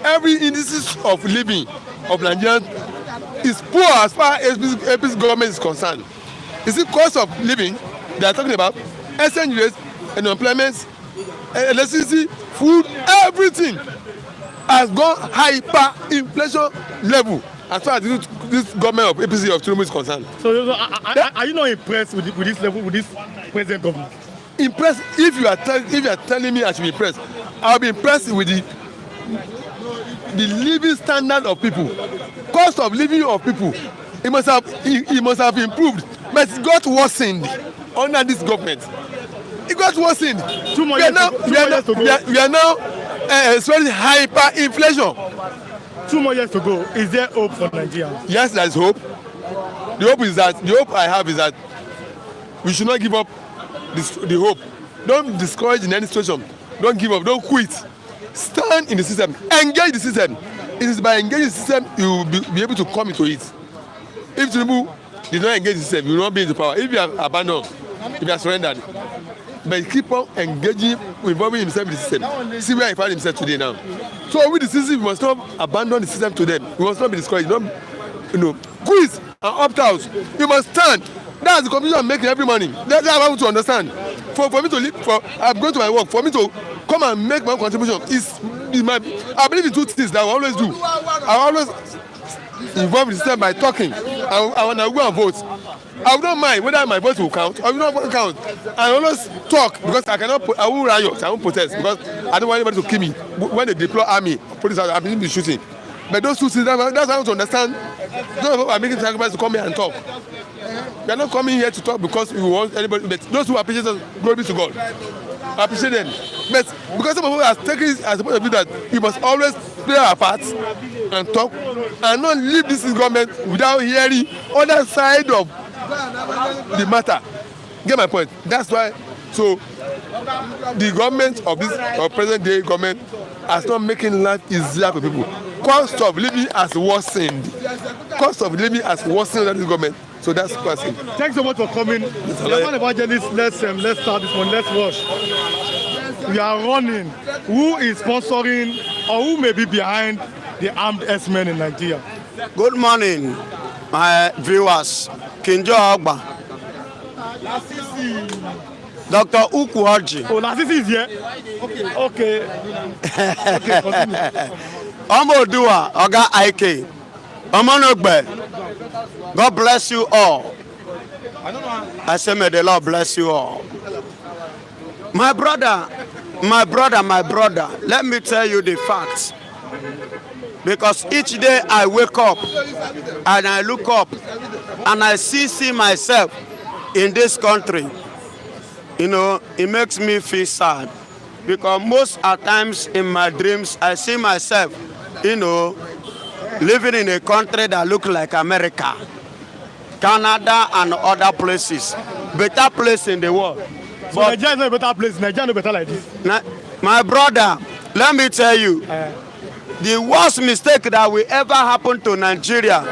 Every indices of living of Nigerians is poor as far as APC government is concerned. Is it cost of living they are talking about? Exchange rates, unemployment, electricity, food, everything has gone hyperinflation level as far as this government of APC of Tinubu is concerned. So are you not impressed with this level, with this present government? Impressed? If you are telling me I should be impressed, I'll be impressed with the living standard of people, cost of living of people. It must have improved, but it got worsened under this government. It got worsened. 2 more years to go. We are now experiencing hyperinflation. 2 more years to go. Is there hope for Nigeria? Yes, there is hope. The hope I have is that we should not give up the hope. Don't discourage in any situation. Don't give up. Don't quit. Stand in the system. Engage the system. It is by engaging the system you will be able to come into it. If Tinubu did not engage the system, you will not be into power. If you have abandoned, if you have surrendered, but keep on engaging, involving himself in the system. See where he found himself today now. So with the system, we must not abandon the system to them. We must not be discouraged. Quiz and opt out. You must stand. That's the confusion I'm making every morning. That's how I want to understand. For me to live, I'm going to my work. For me to come and make my contribution I believe in 2 things that I will always do. I always involve the system by talking. I want to go and vote. I will not mind whether my vote will count or will not count. I always talk because I won't riot, I won't protest because I don't want anybody to kill me. When they deploy army, police are be shooting. But those 2 things, that's how I want to understand. Those of us are making sacrifices to come here and talk. We are not coming here to talk because we want anybody. But those who appreciate us, glory be to God. I appreciate them. But because some of us are taking as a point of view that we must always play our part and talk and not leave this government without hearing other side of the matter. Get my point? That's why. So the government of this present day government is not making life easier for people. Cost of living has worsened. Cost of living has worsened under this government. So that's what I'm saying. Thanks so much for coming. Young evangelist, let's start this one. Let's rush. We are running. Who is sponsoring or who may be behind the armed S-men in Nigeria? Good morning, my viewers. Kinjo Ogba. Dr. Ukwoji. Oh, Lasisi is here? Okay. Okay, continue. Omodua, Oga Ike. Omonogbe. God bless you all. I say may the Lord bless you all. My brother, let me tell you the facts. Because each day I wake up and I look up and I see myself in this country, it makes me feel sad. Because most at times in my dreams, I see myself, living in a country that looks like America, Canada and other places. Better place in the world. So Nigeria is not a better place. Nigeria is not better like this. My brother, let me tell you, the worst mistake that will ever happen to Nigeria,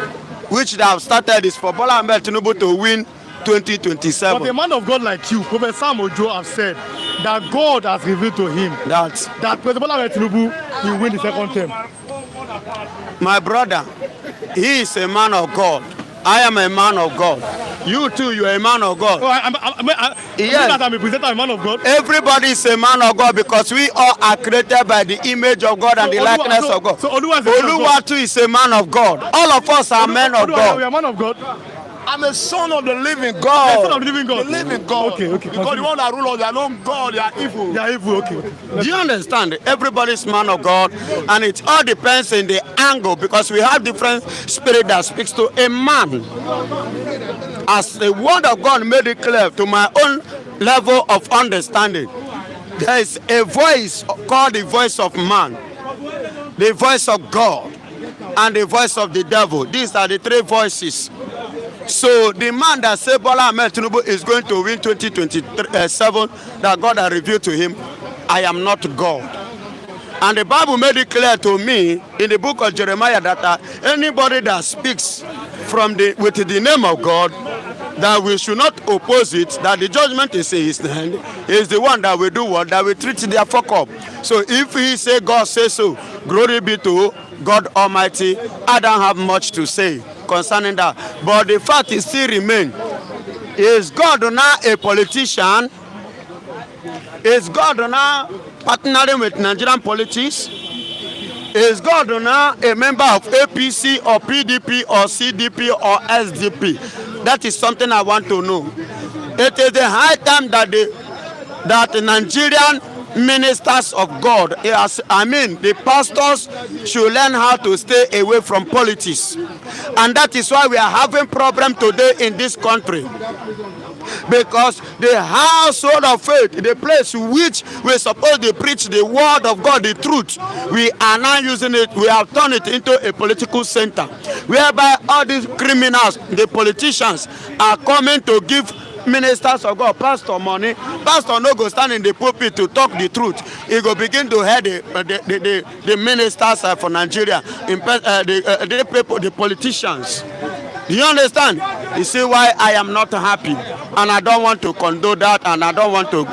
which they have started, is for Bola Ahmed Tinubu to win 2027. But a man of God like you, Prophet Sam Ojo, have said that God has revealed to him that President Bola Ahmed Tinubu will win the second term. My brother, he is a man of God. I am a man of God. You too, you are a man of God. Yes. I'm a presenter, a man of God. Everybody is a man of God because we all are created by the image of God and the likeness of God. So Oluwa too is a man of God. All of us are men of God. We are man of God. I'm a son of the living God. The son of the living God. The living God. Okay. Because the one that rule us, they are not God, they are evil. They are evil, okay. Do you understand? Everybody's man of God, and it all depends in the angle because we have different spirit that speaks to a man. As the word of God made it clear to my own level of understanding, there is a voice called the voice of man, the voice of God, and the voice of the devil. These are the 3 voices. So the man that said Bola Ahmed Tinubu is going to win 2027, that God has revealed to him, I am not God. And the Bible made it clear to me in the book of Jeremiah that anybody that speaks with the name of God, that we should not oppose it, that the judgment is in his hand, is the one that will do what? That will treat their fuck up. So if he say God say so, glory be to God Almighty. I don't have much to say concerning that. But the fact is still remain. Is God now a politician? Is God now partnering with Nigerian politics? Is God now a member of APC or PDP or CDP or SDP? That is something I want to know. It is the high time that the Nigerian ministers of God, the pastors should learn how to stay away from politics. And that is why we are having problem today in this country. Because the household of faith, the place which we're supposed to preach the word of God, the truth, we are now using it, we have turned it into a political center, whereby all these criminals, the politicians, are coming to give ministers of God, pastor money. Pastor no go stand in the pulpit to talk the truth. He go begin to head the ministers for Nigeria, the politicians. Do you understand? You see why I am not happy, and I don't want to condone that, and I don't want to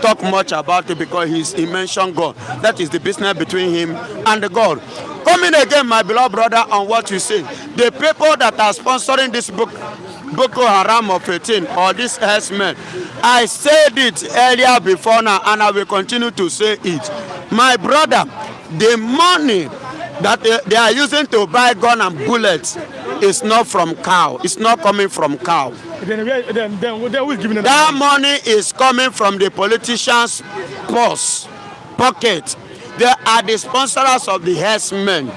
talk much about it, because he mentioned God. That is the business between him and the God. Coming again, my beloved brother, on what you say, the people that are sponsoring this book, Boko Haram of 18, or this herdsmen, I said it earlier before now, and I will continue to say it. My brother, the money that they are using to buy gun and bullets is not from cow. It's not coming from cow. Then who is giving it? That money is coming from the politicians' purse, pocket. They are the sponsors of the herdsmen.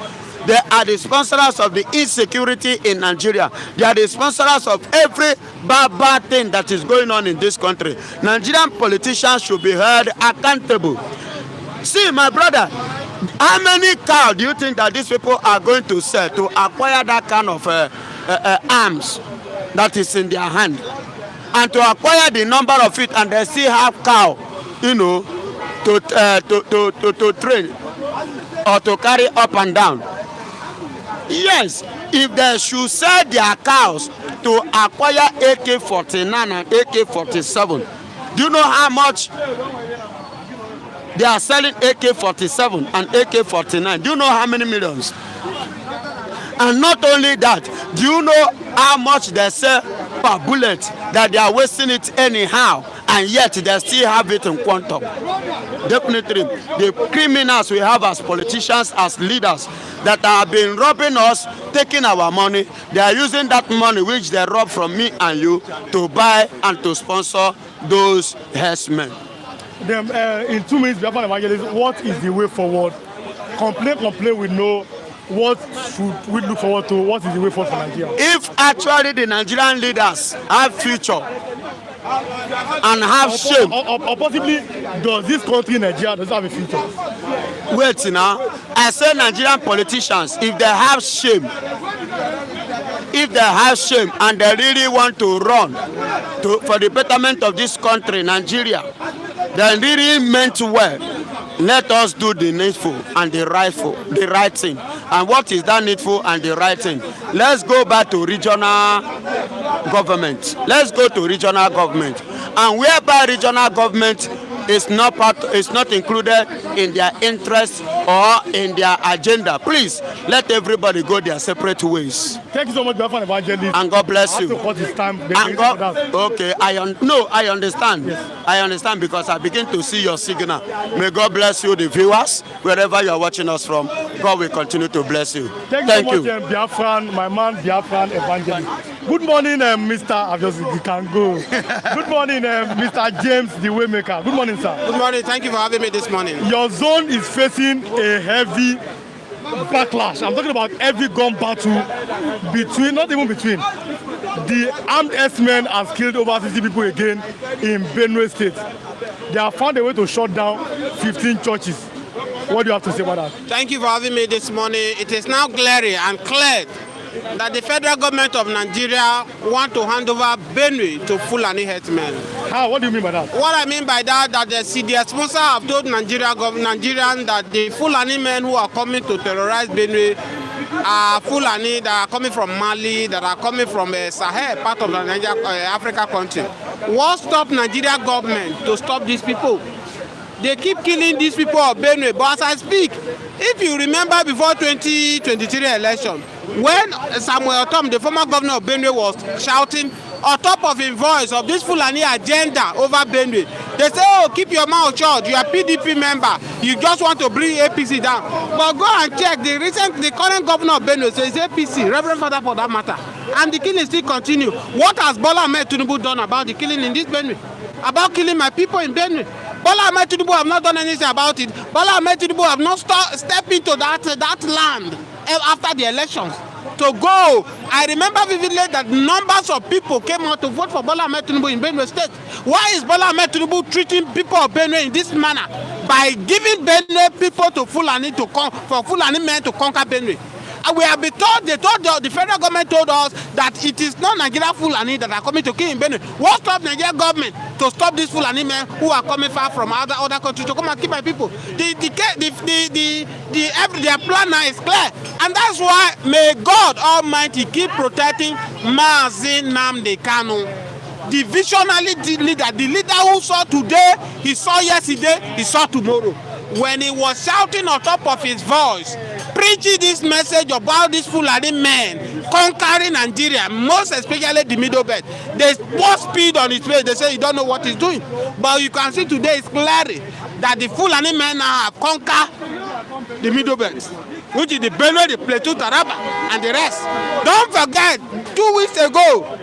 They are the sponsors of the insecurity in Nigeria. They are the sponsors of every bad thing that is going on in this country. Nigerian politicians should be held accountable. See, my brother, how many cows do you think that these people are going to sell to acquire that kind of arms that is in their hand? And to acquire the number of it, and they still have cow, to train or to carry up and down. Yes, if they should sell their cows to acquire AK-49 and AK-47, do you know how much they are selling AK-47 and AK-49? Do you know how many millions? And not only that, do you know how much they sell per bullet, that they are wasting it anyhow, and yet they still have it in quantum? Definitely, the criminals we have as politicians, as leaders, that have been robbing us, taking our money, they are using that money which they rob from me and you to buy and to sponsor those herdsmen. Then, in 2 minutes, Biafran evangelist, what is the way forward? Complain, we know. What should we look forward to? What is the way forward for Nigeria? If actually the Nigerian leaders have future and have shame. Or possibly, does this country, Nigeria, does it have a future? Wait now. I say Nigerian politicians, if they have shame and they really want to run for the betterment of this country, Nigeria, they really meant well. Let us do the needful and the right thing. And what is that needful and the right thing? Let's go back to regional government. Let's go to regional government. And whereby regional government is not included in their interest or in their agenda, please let everybody go their separate ways. Thank you so much, Biafran evangelist. And God bless you. Okay, I understand. Yes. I understand, because I begin to see your signal. May God bless you, the viewers, wherever you are watching us from. God will continue to bless you. Thank you so much, Biafran, my man, Biafran evangelist. Good morning, Mr. You can go. Good morning, Mr. James, the Waymaker. Good morning, sir. Good morning. Thank you for having me this morning. Your zone is facing a heavy backlash. I'm talking about heavy gun battle the armed herdsmen has killed over 60 people again in Benue State. They have found a way to shut down 15 churches. What do you have to say about that? Thank you for having me this morning. It is now glaring and clear that the federal government of Nigeria want to hand over Benue to Fulani herdsmen. How? What do you mean by that? What I mean by that, that the CDS sponsor have told Nigerian that the Fulani men who are coming to terrorize Benue are Fulani that are coming from Mali, that are coming from Sahel, part of the Africa country. What stopped Nigeria government to stop these people? They keep killing these people of Benue. But as I speak, if you remember before 2023 election, when Samuel Tom, the former governor of Benue, was shouting, on top of his voice of this Fulani agenda over Benue. They say, oh, keep your mouth shut. You are PDP member. You just want to bring APC down. But go and check the current governor of Benue says APC, Reverend Father for that matter. And the killing still continue. What has Bola Ahmed Tinubu done about the killing in this Benue? About killing my people in Benue? Bola Ahmed Tinubu have not done anything about it. Bola Ahmed Tinubu have not stepped into that land after the elections to go. I remember vividly that numbers of people came out to vote for Bola Ahmed Tinubu in Benue State. Why is Bola Ahmed Tinubu treating people of Benue in this manner? By giving Benue people to Fulani for Fulani men to conquer Benue. And we have been told, the federal government told us that it is not Nigeria Fulani that are coming to kill in Benue. What stopped Nigeria government to stop these Fulani men who are coming far from other countries to come and kill my people? Their plan now is clear. And that's why may God Almighty keep protecting Mazi Nnamdi Kanu. The visionary leader, the leader who saw today, he saw yesterday, he saw tomorrow. When he was shouting on top of his voice, preaching this message about these Fulani men conquering Nigeria, most especially the Middle Belt, they pour speed on his way. They say you don't know what he's doing. But you can see today it's clearly that the Fulani men now have conquered the Middle Belt, which is the Benue, the Plateau, Taraba, and the rest. Don't forget, 2 weeks ago,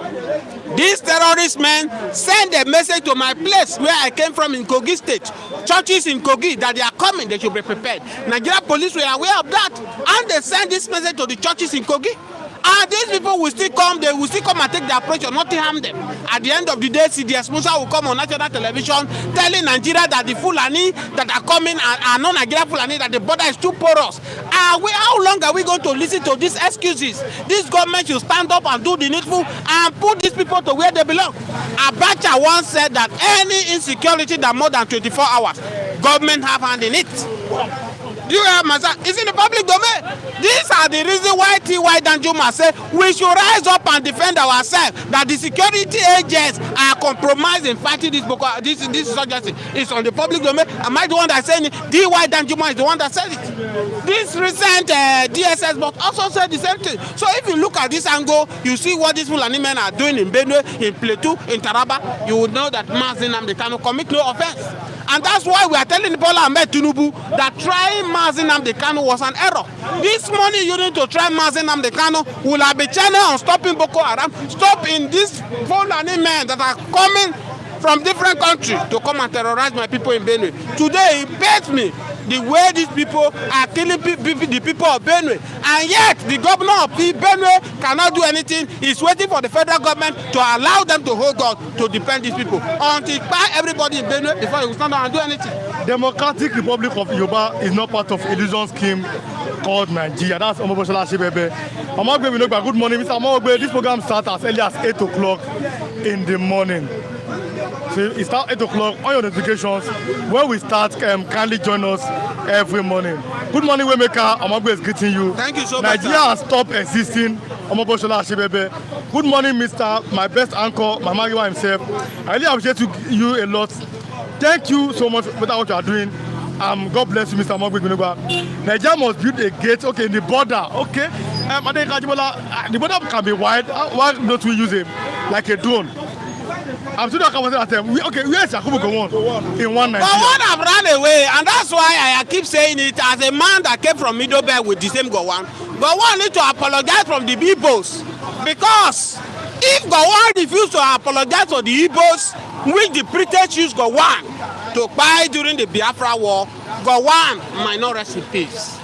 these terrorist men sent a message to my place where I came from in Kogi State, churches in Kogi, that they are coming, they should be prepared. Nigeria police were aware of that, and they sent this message to the churches in Kogi. And these people will still come, they will still come and take their approach or not harm them. At the end of the day, CDS Musa will come on national television telling Nigeria that the Fulani that are coming are not Nigeria Fulani, that the border is too porous. How long are we going to listen to these excuses? This government should stand up and do the needful and put these people to where they belong. Abacha once said that any insecurity that more than 24 hours, government have hand in it. Do you have my son? It's in the public domain. These are the reasons why T.Y. Danjuma said we should rise up and defend ourselves. That the security agents are compromised in fighting this insurgency. It's on the public domain. Am I the one that said it? T.Y. Danjuma is the one that said it. This recent DSS but also said the same thing. So if you look at this angle, you see what these Fulani men are doing in Benue, in Plateau, in Taraba, you would know that Mazi Nnamdi Kanu commit no offense. And that's why we are telling Bola Ahmed Tinubu that trying Mazi Nnamdi Kanu was an error. This money you need to try Mazi Nnamdi Kanu will have been channeled on stopping Boko Haram, stopping these Fulani men that are coming from different countries to come and terrorize my people in Benue. Today, it pains me the way these people are killing the people of Benue. And yet, the governor of Benue cannot do anything. He's waiting for the federal government to allow them to hold God to defend these people. Until everybody in Benue before he will stand down and do anything. Democratic Republic of Yoruba is not part of illusion scheme called Nigeria. That's Omoboshola Shebebe. Omogbe, we look back. Good morning, Mr. Omogbe. This program starts as early as 8 o'clock in the morning. So it starts 8 o'clock on your notifications. When we start, kindly join us every morning. Good morning, Waymaker. Omogbe is greeting you. Thank you so much. Nigeria has stopped existing. Omoboshola Shebebe. Good morning, Mr. My best anchor, Mama himself. I really appreciate you a lot. Thank you so much for what you are doing. God bless you, Mr. Mogbe Binuba. Nigeria must build a gate, okay, in the border, okay. The border can be wide. Why don't we use it like a drone? I'm still not conversing at them. Okay, where is Yakubu Gowon in one Nigeria? Gowon have run away, and that's why I keep saying it as a man that came from Middle Belt with the same Gowon. Gowon need to apologize from the Igbos, because if Gowon refused to apologize for the Igbos, which the British used Gowon to buy during the Biafra War, Gowon might not rest in peace.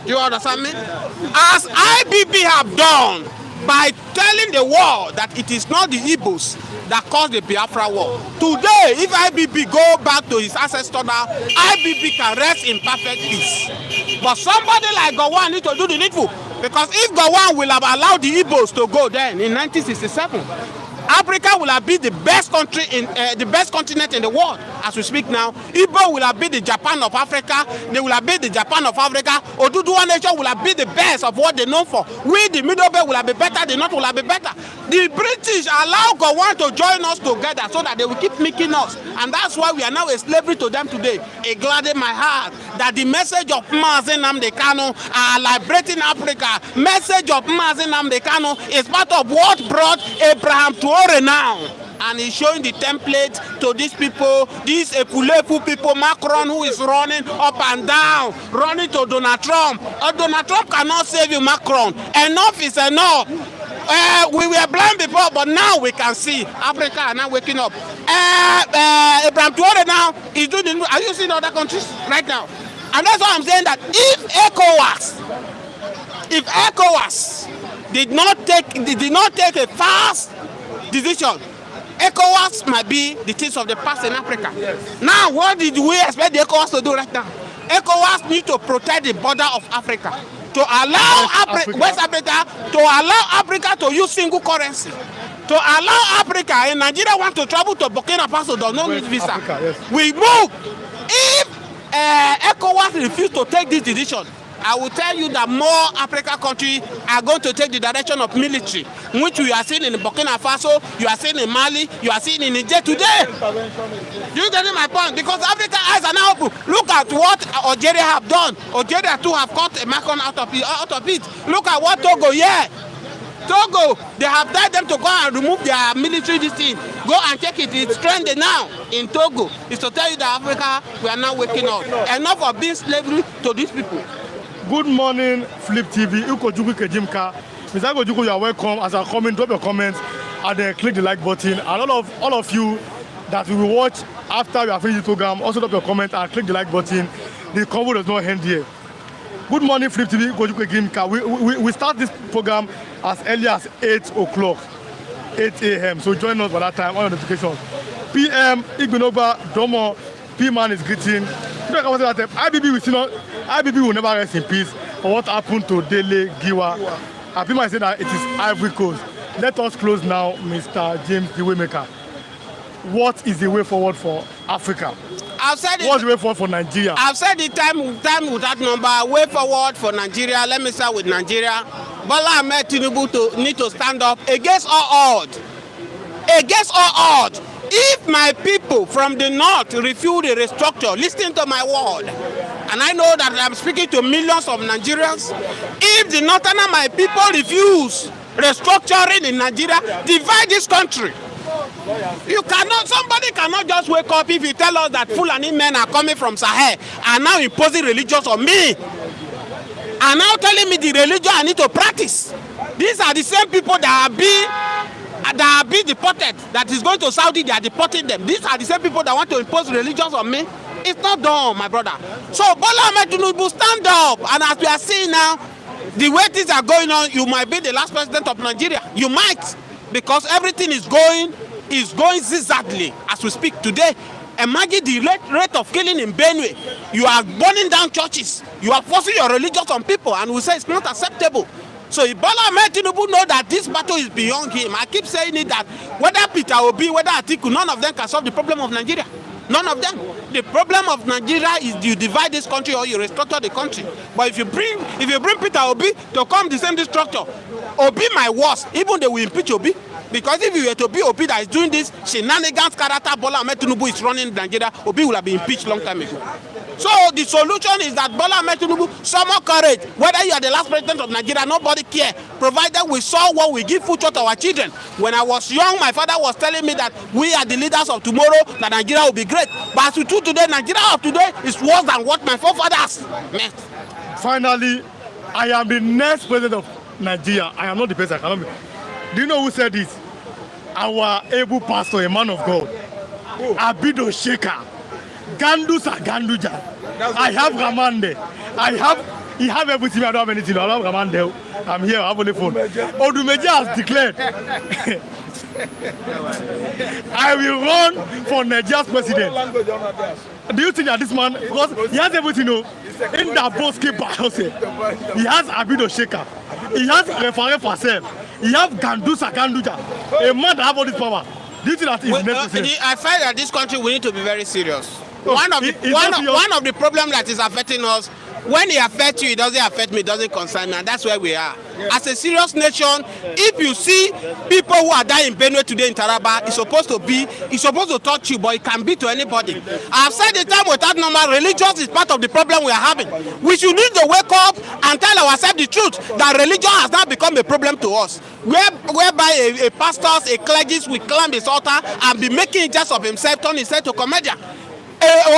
Do you understand me? As IBB have done by telling the world that it is not the Igbos that caused the Biafra War. Today, if IBB go back to his ancestor now, IBB can rest in perfect peace. But somebody like Gowon need to do the needful. Because if Gowon will have allowed the Igbos to go then in 1967, Africa will have been the best country in the best continent in the world as we speak now. Igbo will have been the Japan of Africa. They will have been the Japan of Africa. Oduduwa nation will have been the best of what they know for. We, the Middle Belt, will have been better. The North will have been better. The British allow Gowon to join us together so that they will keep making us. And that's why we are now a slavery to them today. It gladdens my heart that the message of Mazi Nnamdi Kanu are liberating Africa. Message of Mazi Nnamdi Kanu is part of what brought Abraham to Traore now, and he's showing the template to these people, these Epulepu people, Macron, who is running up and down, running to Donald Trump. Donald Trump cannot save you, Macron. Enough is enough. We were blind before, but now we can see. Africa are now waking up. Abraham Traore now is doing the. Are you seeing other countries right now? And that's why I'm saying that if ECOWAS did not take a fast decision, ECOWAS might be the things of the past in Africa. Yes. Now, what did we expect the ECOWAS to do right now? ECOWAS need to protect the border of Africa, to allow West Africa to allow Africa to use single currency, to allow Africa. And Nigeria want to travel to Burkina Faso, does not need visa. Africa, yes. We move. If ECOWAS refuse to take this decision, I will tell you that more African countries are going to take the direction of military, which we are seeing in Burkina Faso, you are seeing in Mali, you are seeing in Niger today. You get my point? Because African eyes are now open. Look at what Algeria have done. Algeria too have cut a Macron out of it. Look at what Togo, Togo, they have told them to go and remove their military this thing. Go and check it. It's trending now in Togo. It's to tell you that Africa, we are now waking up. Enough of being slavery to these people. Good morning, Flip TV. Ukojuku Kejimka. Mr. Ukojuku, you are welcome. As I comment, drop your comments and then click the like button. And all of you that we will watch after we have finished the program, also drop your comment and click the like button. The convo does not end here. Good morning, Flip TV. Ukojuku Kejimka. We start this program as early as 8 o'clock, 8 a.m. So join us by that time on your notifications. PM, Igbinoba, Domo, P-Man is greeting. IBB will never rest in peace for what happened to Dele Giwa. And people say that it is Ivory Coast. Let us close now, Mr. James, the Waymaker. What is the way forward for Africa? I've said it. What's the way forward for Nigeria? I've said it time without number. Way forward for Nigeria. Let me start with Nigeria. Bola Ahmed Tinubu need to stand up against all odds. Against all odds. If my people from the north refuse the restructure, listen to my word, and I know that I'm speaking to millions of Nigerians. If the northern my people refuse restructuring in Nigeria, divide this country. Somebody cannot just wake up if you tell us that Fulani men are coming from Sahel and now imposing religions on me, and now telling me the religion I need to practice. These are the same people that are being deported, that is going to Saudi, they are deporting them. These are the same people that want to impose religions on me. It's not done, my brother. So Bola Ahmed Tinubu, stand up. And as we are seeing now, the way things are going on, you might be the last president of Nigeria. You might, because everything is going zigzagly as we speak today. Imagine the rate of killing in Benue. You are burning down churches. You are forcing your religions on people, and we say it's not acceptable. So if Bola Ahmed Tinubu know that this battle is beyond him, I keep saying it that whether Peter Obi, whether Atiku, none of them can solve the problem of Nigeria. None of them. The problem of Nigeria is you divide this country or you restructure the country. But if you bring Peter Obi to come the same structure, Obi my worst, even they will impeach Obi. Because if you were to be Obi that is doing this shenanigans character Bola Ahmed Tinubu is running Nigeria, Obi will have been impeached long time ago. So the solution is that Bola Ahmed Tinubu, some more courage. Whether you are the last president of Nigeria, nobody care. Provided we saw what we give future to our children. When I was young, my father was telling me that we are the leaders of tomorrow, that Nigeria will be great. But as we do today, Nigeria of today is worse than what my forefathers meant. Finally, I am the next president of Nigeria. I am not the president. I cannot be. Do you know who said this? Our able pastor, a man of God. Abido Sheka. Gandusa Ganduja. I have Ramande. He have everything. I don't have anything. I don't have Ramande. I'm here. I have only phone. Odumeji has declared I will run for Nigeria's president. Do you think that this man, because he has everything, in that boss keeper, he has Abido Sheka, he has Refare Fasel, he has Gandusa Ganduja, a man that have all this power. Do you think that is necessary? I find that this country we need to be very serious. One of the problems that is affecting us, when it affects you, it doesn't affect me, it doesn't concern me, and that's where we are. As a serious nation, if you see people who are dying in Benue today in Taraba, it's supposed to touch you, but it can be to anybody. I've said the time without number, religious is part of the problem we are having. We should need to wake up and tell ourselves the truth that religion has now become a problem to us. Whereby a pastor, a clergy will climb his altar and be making jest of himself, turn himself to comedian.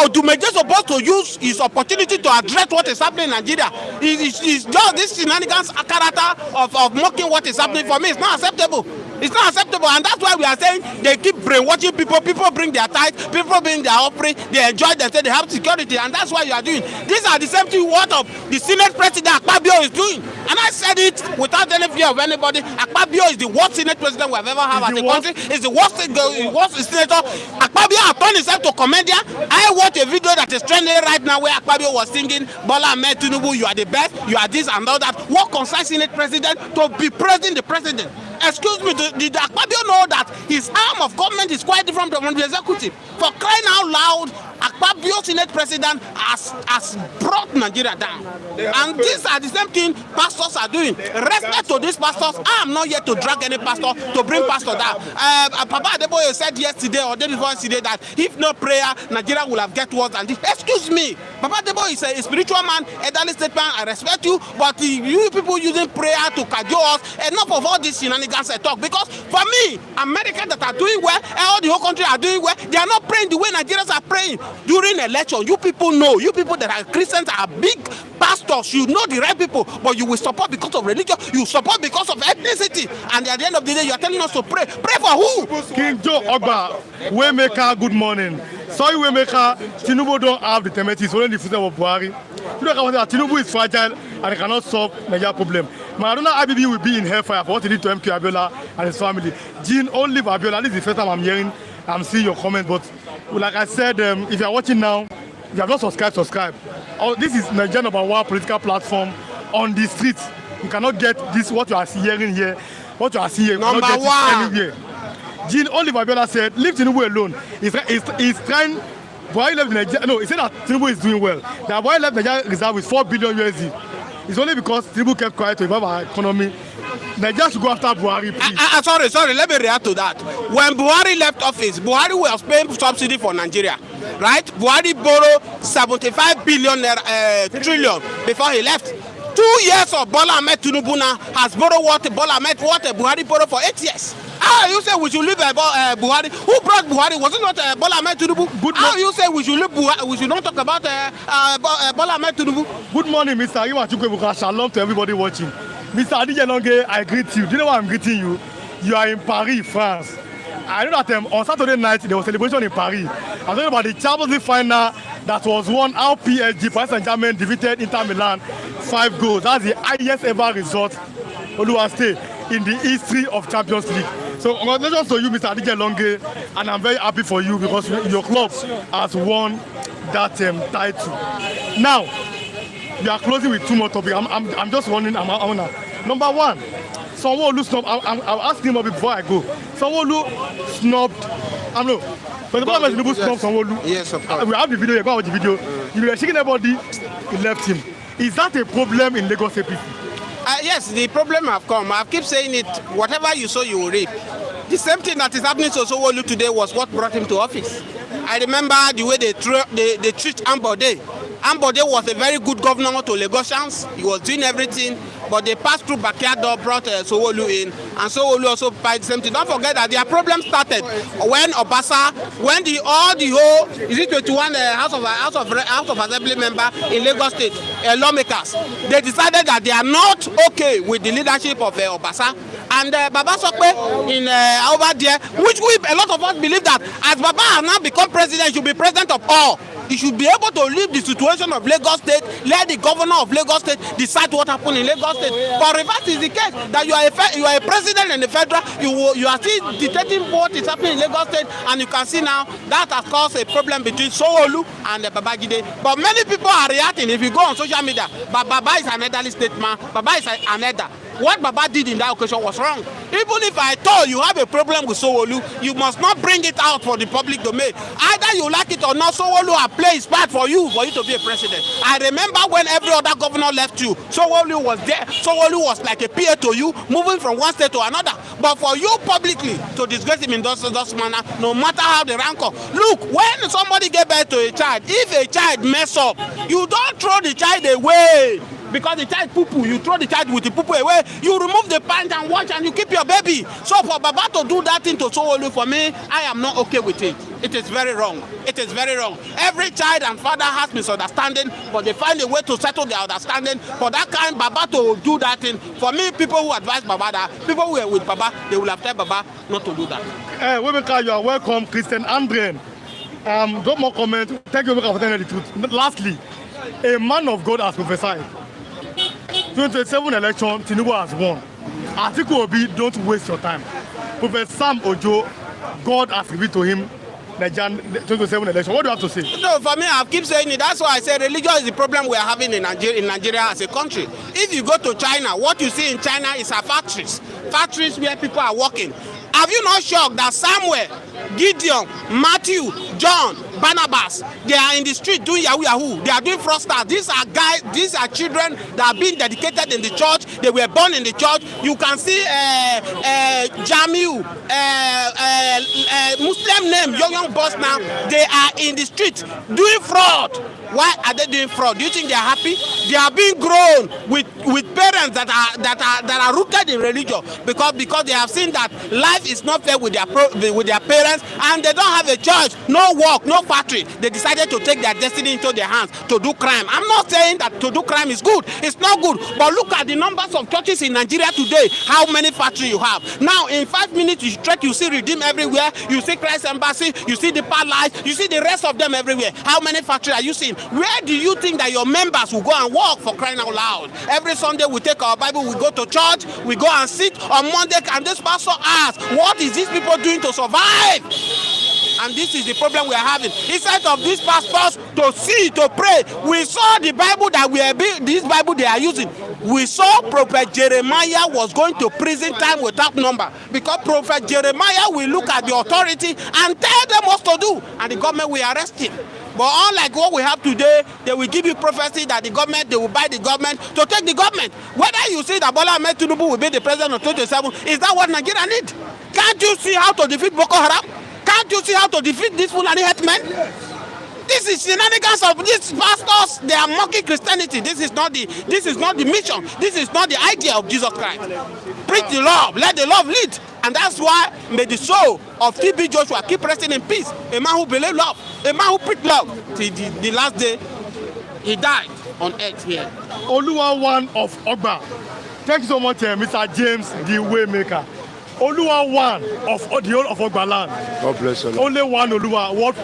Odumeje is supposed to use his opportunity to address what is happening in Nigeria. It's just this shenanigans character of mocking what is happening. For me, it's not acceptable. It's not acceptable, and that's why we are saying they keep brainwashing people. People bring their tithe, people bring their offering, they enjoy themselves, they have security, and that's why you are doing. These are the same thing what of the Senate President Akpabio is doing. And I said it without any fear of anybody. Akpabio is the worst Senate President we have ever had as a country. It's the worst senator. Akpabio has turned himself to comedian. I watched a video that is trending right now where Akpabio was singing, Bola Ahmed Tinubu, you are the best, you are this and all that. What concerns Senate President to be praising the President? Excuse me, did Akpabio know that his arm of government is quite different from the executive? For crying out loud, Akpabio Senate President has brought Nigeria down. And these are the same thing pastors are doing. Respect to these pastors. I am not yet to drag any pastor to bring pastor down. Papa Adeboye said yesterday or day before yesterday that if no prayer, Nigeria will have get worse than this. Excuse me, Papa Adeboye is a spiritual man, elderly statement. I respect you, but you people using prayer to cajole us, enough of all these shenanigans I talk. Because for me, Americans that are doing well, all the whole country are doing well, they are not praying the way Nigerians are praying. During election, you people know, you people that are Christians are big pastors, you know the right people, but you will support because of religion, you support because of ethnicity, and at the end of the day, you are telling us to pray. Pray for who? King Joe Ogba, Waymaker, good morning. Sorry, Waymaker, Tinubu don't have the template, it's only the football of Buhari. You know that Tinubu is fragile and he cannot solve Nigeria problem. Maradona IBB will be in hellfire for what he did to MK Abiola and his family. Jean, only for Abiola. This is the first time I'm seeing your comment, but like I said, if you are watching now, if you have not subscribed, subscribe. This is Nigeria #1 political platform on the streets. You cannot get this, what you are hearing here, what you are seeing, you cannot get it anywhere. Jean Oliver Abiola said, leave Tinubu alone. He's trying, Buhari left Nigeria, no, he said that Tinubu is doing well. That Buhari left Nigeria reserve with 4 billion USD. It's only because Tinubu kept quiet to improve our economy. Nigeria should go after Buhari, please. Sorry, let me react to that. When Buhari left office, Buhari was paying subsidy for Nigeria, right? Buhari borrowed 75 billion trillion before he left. 2 years of Bola Ahmed Tinubu now has borrowed what Buhari borrowed for 8 years. How you say we should leave Buhari? Who brought Buhari? Was it not Bola Ahmed Tinubu? How you say we should leave Buhari? We should not talk about Bola Ahmed Tinubu? Good morning, Mr. Iwa. Shalom to everybody watching. Mr. Adijelonge, I greet you. Do you know why I'm greeting you? You are in Paris, France. I know that on Saturday night there was a celebration in Paris. I'm talking about the Champions League final that was won. How PSG, Paris Saint-Germain, defeated Inter Milan 5 goals. That's the highest ever result Oluwaste in the history of Champions League. So congratulations to you, Mr. Adijelonge, and I'm very happy for you because your club has won that title. Now, we are closing with 2 more topics. I'm just wondering. Number one, Sanwo-Olu snubbed. I'll ask him before I go. Sanwo-Olu snubbed. For the moment, Tinubu snubbed Sanwo-Olu. Yes, of course. We have the video. Go watch the video. You were shaking everybody. He left him. Is that a problem in Lagos State? Yes, the problem have come. I keep saying it. Whatever you sow, you will reap. The same thing that is happening to Sanwo-Olu today was what brought him to office. I remember the way they treat Ambode. Ambode was a very good governor to Lagosians. He was doing everything, but they passed through backyard door, brought Sanwo-Olu in, and Sanwo-Olu also tried the same thing. Don't forget that their problem started when Obasa, when the whole, is it 21 House of Assembly member in Lagos State, lawmakers, they decided that they are not okay with the leadership of Obasa. And Baba Sokpe in over there, which a lot of us believe that as Baba has now become president, he should be president of all. He should be able to leave the situation of Lagos State, let the governor of Lagos State decide what happened in Lagos State. But reverse is the case that you are a president in the federal, you are still dictating what is happening in Lagos State, and you can see now that has caused a problem between Sanwo-Olu and Babajide. But many people are reacting. If you go on social media, Baba is an elderly statesman, Baba is an elder. what Baba did in that occasion was wrong. Even if I thought you have a problem with Sanwo-Olu, you must not bring it out for the public domain. Either you like it or not, Sanwo-Olu has played his part for you to be a president. I remember when every other governor left you, Sanwo-Olu was there. Sanwo-Olu was like a PA to you, moving from one state to another. But for you publicly to disgrace him in those manner, no matter how they rancor. Look, when somebody gave birth to a child, if a child mess up, you don't throw the child away. Because the child poo-poo, you throw the child with the poo-poo away, you remove the pant and wash and you keep your baby. So for Baba to do that thing to Sanwo-Olu, for me, I am not okay with it. It is very wrong. It is very wrong. Every child and father has misunderstanding, but they find a way to settle their understanding. For that kind Baba to do that thing, for me, people who advise Baba that, people who are with Baba, they will have told Baba not to do that. Hey, Webeka, you are welcome. Christian Andren. Don't more comment. Thank you, Webeka, for telling the truth. Lastly, a man of God has prophesied. 2027 election, Tinubu has won. Atiku Obi, don't waste your time. Prophet Sam Ojo, God has revealed to him Nigerian 2027 election. What do you have to say? No, for me, I keep saying it. That's why I say religion is the problem we are having in Nigeria as a country. If you go to China, what you see in China is a factories where people are working. Have you not shocked that Samuel, Gideon, Matthew, John, Barnabas, they are in the street doing Yahoo Yahoo. They are doing fraudsters. These are guys, these are children that are being dedicated in the church. They were born in the church. You can see Jamiu, Muslim name, young boss now. They are in the street doing fraud. Why are they doing fraud? Do you think they are happy? They are being grown with parents that are rooted in religion because they have seen that life is not fair with their parents and they don't have a church, no work, no factory. They decided to take their destiny into their hands to do crime. I'm not saying that to do crime is good. It's not good. But look at the numbers of churches in Nigeria today. How many factories you have? Now in 5 minutes you stretch, you see Redeem everywhere. You see Christ Embassy. You see the Light. You see the rest of them everywhere. How many factories are you seeing? Where do you think that your members will go and work for crying out loud? Every Sunday we take our Bible, we go to church, we go and sit on Monday, and this pastor asks, what is these people doing to survive? And this is the problem we are having. Instead of these pastors to see, to pray, we saw the Bible that this Bible they are using. We saw Prophet Jeremiah was going to prison time without number because Prophet Jeremiah will look at the authority and tell them what to do, and the government will arrest him. But unlike what we have today, they will give you prophecy that the government, they will buy the government to take the government. Whether you say that Bola Ahmed Tinubu will be the president of 2027, is that what Nigeria need? Can't you see how to defeat Boko Haram? Can't you see how to defeat this Fulani headmen? This is shenanigans of these pastors. They are mocking Christianity. This is not the mission. This is not the idea of Jesus Christ. Preach the love. Let the love lead. And that's why may the soul of TB Joshua keep resting in peace. A man who believed love. A man who preached love. Till the last day, he died on earth here. Oluwa one of Ogba. Thank you so much, Mr. James, the Waymaker. Oluwa one of the whole of Ogba land. God bless you. Only one Oluwa. What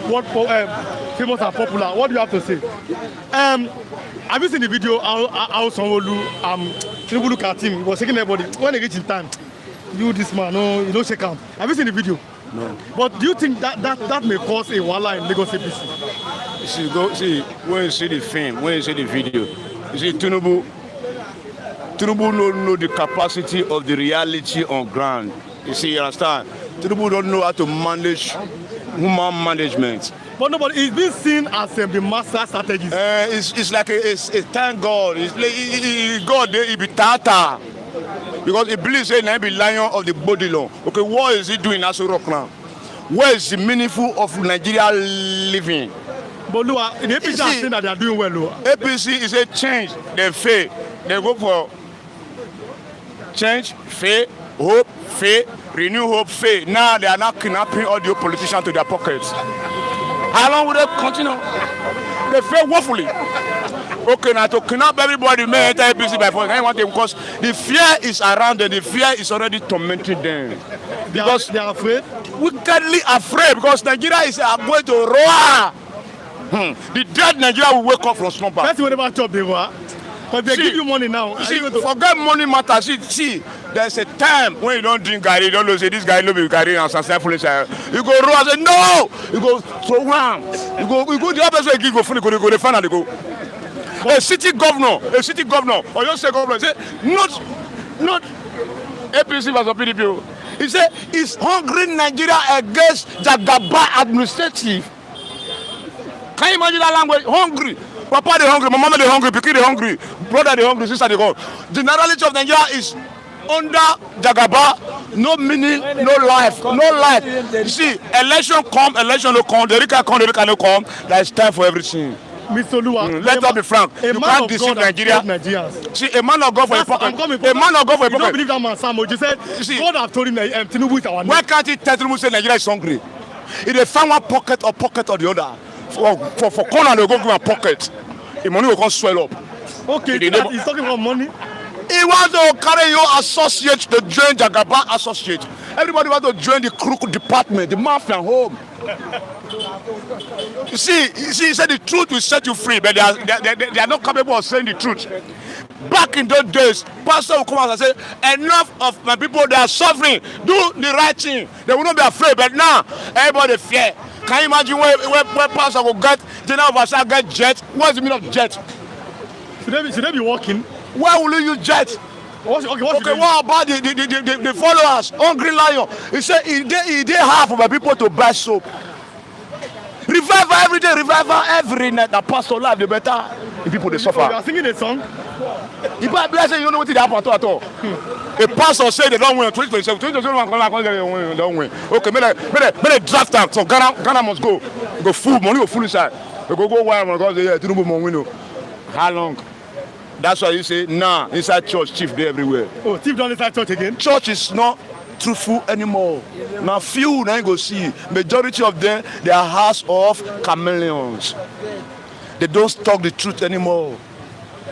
famous and popular? What do you have to say? Have you seen the video how Sanwo-Olu Tinubu look at him? He was shaking everybody. When they reach in time, this man, no, you don't shake hands. Have you seen the video? No. But do you think that may cause a wahala in Lagos APC? See, when you see the film, when you see the video, you see Tinubu don't know the capacity of the reality on ground. You see, you understand? Tinubu don't know how to manage human management. But nobody is being seen as the master strategist. It's like a thank God. It's like God, he be tata. Because he believes he be lion of the body law. Okay, what is he doing as a rock now? Where is the meaningful of Nigeria living? But look, the APC are saying that they are doing well. APC is a change. They fail. They go for change, fail, hope, fail, renew hope, fail. Now they are not kidnapping all the politicians to their pockets. How long will they continue? They fail woefully. Okay, now to kidnap everybody may enter APC by force. I want them because the fear is around them. The fear is already tormenting them. Because they are afraid. Wickedly afraid because Nigeria is going to roar. The dead Nigeria will wake up from slumber. That's whenever chop they roar. But they give you money now. See, forget money matters. See, there's a time when you don't drink Gary, you don't say this guy no be Gary and some foolish. You go roar and say no. You go so wrong. You go the other way. You go funny. Go the final. A city governor, or you say governor, say not not APC versus PDP. He said it's hungry Nigeria against Jagaba administrative. Can you imagine that language? Hungry. Papa they hungry, mama they hungry, pikin they hungry, brother they hungry, sister they hungry. The narrative of Nigeria is under Jagaba, no meaning, no life, no life. You see, election come, election no come, the Rika come, the Rika no come. There is time for everything. Mr. Lua, Let us be frank. You can't deceive Nigeria. See, a man of God for a pocket. A man of God for a pocket. You don't believe that man, Samo? You said God have told him that Tinubu is our name. Why can't he tell Tinubu say Nigeria is hungry? If they find one pocket or the other, for corner they go give a pocket, the money will come swell up. Okay, he's talking about money. He wants to carry your associates to join Jagaba associate. Everybody wants to join the crook department, the mafia home. You see, he said the truth will set you free, but they are not capable of saying the truth. Back in those days, pastor will come out and say, enough of my people, they are suffering. Do the right thing. They will not be afraid. But now, everybody fear. Can you imagine where pastor will get, general officer get jet? What's the meaning of jet? Should they be walking? Where will you use jet? What about the followers? Hungry Lion. He said he did half of my people to buy soap. Revival every day, revival every night. The pastor life, the better. The people they suffer. You are singing a song? If I bless you, you don't know what it happened at all. A pastor say they don't win 2027. 2027 they don't win. Okay, may draft them. So Ghana must go full money, go full inside. They go wild because they Tinubu won't win. How long? That's why you say, nah, inside church, chief there everywhere. Oh, chief done inside church again? Church is not truthful anymore. Now few now you go see. Majority of them, they are house of chameleons. They don't talk the truth anymore.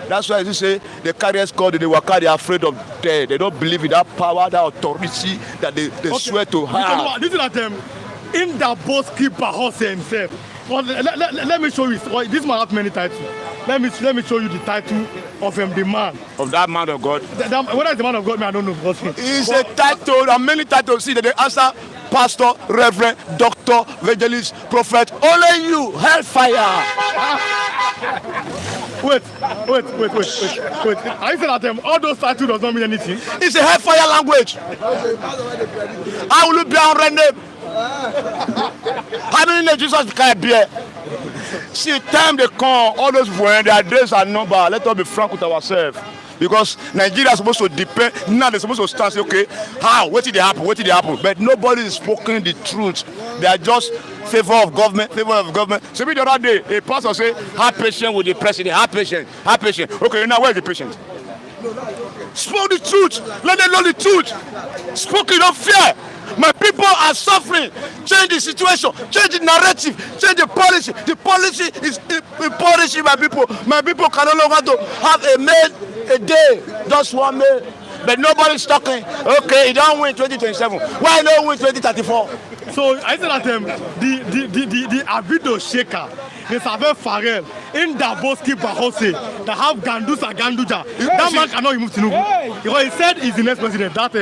That's why you say the carriers call they work out, they are afraid of death. They don't believe in that power, that authority that they swear to have. This is like in the boss keeper horse himself. Well, let me show you. This man has many titles. Let me show you the title of the man. Of that man of God. Whether it's the man of God, I don't know. It's a title, and many titles. See, they answer pastor, reverend, doctor, evangelist, prophet. Only you, hellfire. Wait. Are you saying that all those titles does not mean anything? It's a hellfire language. I will be on red name. How many names Jesus can be? See, time they come, all those when their days are numbered. Let us be frank with ourselves. Because Nigeria is supposed to depend, now they're supposed to stand and say, okay, how? What did they happen? But nobody is speaking the truth. They are just favor of government. So the other day, a pastor say, have patience with the president, have patience. Okay, now where's the patient? Spoke the truth. Let them know the truth. Spoke it, don't fear. My people are suffering. Change the situation, change the narrative, change the policy. The policy is impoverishing my people. My people can no longer to have a meal a day, just one meal. But nobody's talking. Okay, you don't win 2027. Why not win 2034? So I said that the Abido Shaker, the Saver Farrell, in the Boski Bahose, that have Ganduja. That man cannot remove Tinubu. Because he said he's the next president. That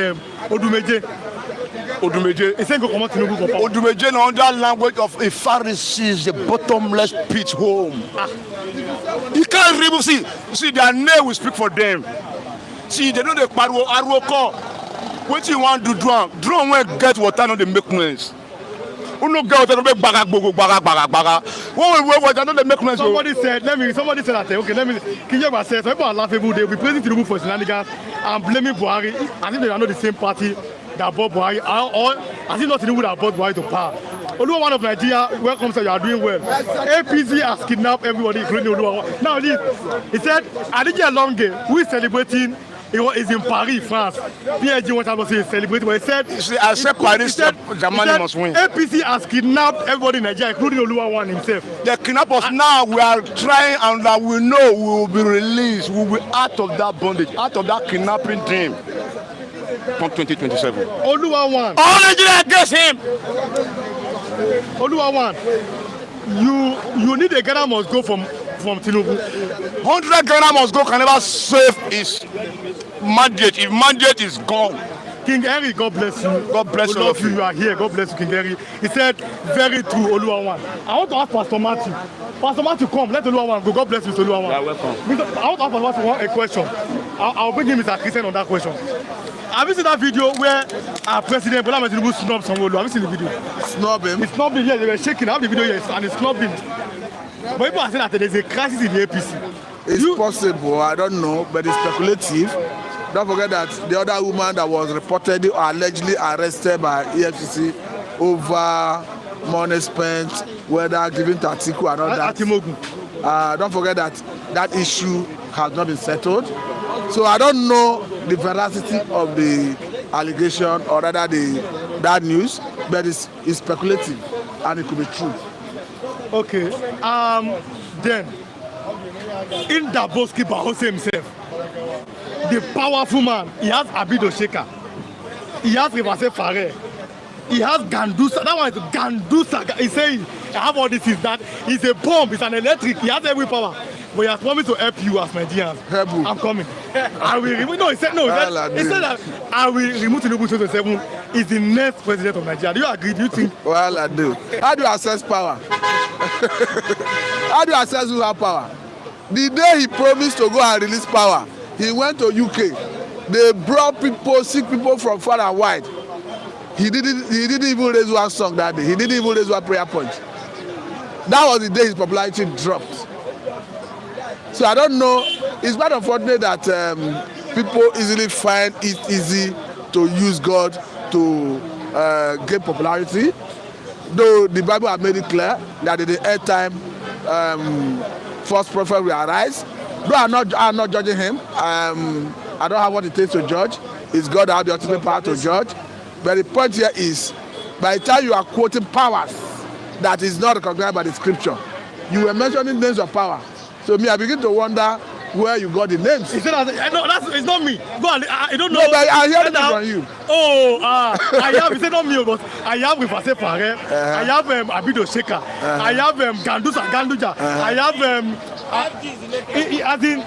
Odumeje. He said go come out Tinubu. Odumeje now that language of a Pharisee, the bottomless pit home. You can't remove. See, their name will speak for them. See, they know the Arwoko. What you want to do? Drum when get water, no they make noise. Who no get water, no make baga. What water, no they make noise. Somebody said that. Okay, Kinyaba said some people are laughable. They will be praising Tinubu for shenanigans and blaming Buhari as if they are not the same party that brought Buhari, or as if not Tinubu that brought Buhari to power. Oluwa one of Nigeria, welcome sir, you are doing well. APC has kidnapped everybody, including Oluwa. Now he said, Adiji Alonge, who is celebrating, is in Paris, France. PSG wants to say celebrating, but he said, I said Paris, Germany must win. APC has kidnapped everybody in Nigeria, including Oluwa one himself. They kidnap us now. We are trying, and that we know we will be released. We will be out of that bondage, out of that kidnapping dream. From 2027. Oluwa one. All Nigeria against him. Oluwa one. You need a Ghana must go from Tinubu. 100 Ghana must go can never save his mandate. If mandate is gone. King Henry, God bless you. God bless We all love of you. You are here. God bless you, King Henry. He said, very true, Oluwawan. I want to ask Pastor Matthew. Pastor Matthew, come. Let Oluwawan go. God bless you, Oluwawan. You are welcome. I want to ask Pastor Matthew a question. I'll bring him Mr. Christian on that question. Have you seen that video where our president Bola Ahmed Tinubu snubbed Sanwo-Olu? Have you seen the video? Snub him. It's snubbed him. Yes, they were shaking. I have the video here, and it's snubbed him. But people are saying that there's a crisis in the APC. It's possible, I don't know, but it's speculative. Don't forget that the other woman that was reportedly or allegedly arrested by EFCC over money spent, whether given to Atiku and all that. Don't forget that that issue has not been settled. So I don't know the veracity of the allegation or rather that news, but it's speculative and it could be true. Okay. Then, in Daboski Bahose himself, the powerful man, he has Abido Sheka, he has Rivase Fare, he has Gandusa. That one is Gandusa. He's saying, I have all this, is that he's a bomb, he's an electric, he has every power. But he has promised to help you as Nigerians. I'm coming. I will remove. No, he said no. He said that I will remove Tinubu 2027. Is the next president of Nigeria. Do you agree? Do you think? Well, I do. How do you assess power? How do you assess who have power? The day he promised to go and release power, he went to UK. They brought people, sick people from far and wide. He didn't even raise one song that day. He didn't even raise one prayer point. That was the day his popularity dropped. So I don't know. It's quite unfortunate that people easily find it easy to use God to gain popularity. Though the Bible has made it clear that in the end time, false prophet will arise. Though I'm not judging him. I don't have what it takes to judge. It's God that has the ultimate power to judge. But the point here is, by the time you are quoting powers that is not recognized by the scripture, you were mentioning names of power. So me, I begin to wonder where you got the names. It's not me. Go on, I don't know. No, but I hear it from you. Oh, I have, it's not me, but I have Rivase Fare, I have Abido Sheka, I have Ganduja, I have, as in,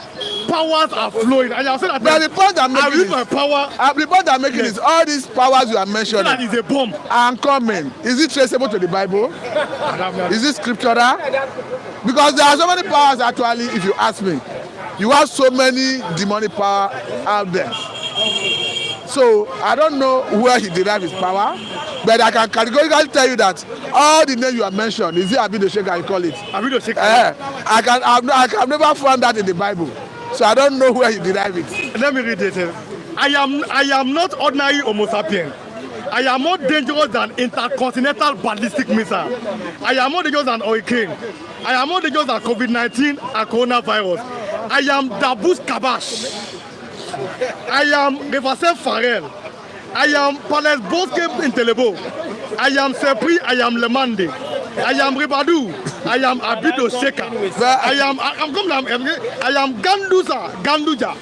powers are flowing. And I said that but the point I'm making is, my power. The point I'm making is all these powers you are mentioning. That is a bomb. And coming. Is it traceable to the Bible? Is it scriptural? Because there are so many powers actually, if you ask me. You have so many demonic power out there. So I don't know where he derived his power, but I can categorically tell you that all the names you have mentioned, is it Abido Sheka you call it? Abido Sheka. I can never find that in the Bible. So I don't know where he derived it. Let me read it. I am not ordinary Homo sapien. I am more dangerous than intercontinental ballistic missile. I am more dangerous than hurricane. I am more dangerous than COVID-19 and coronavirus. I am Dabus Kabash. I am Rivase Farel. I am Palace Bosque in Telebo. I am Sepri. I am Lemande. I am Ribadu. I am Abido Sheka. I am Ganduja.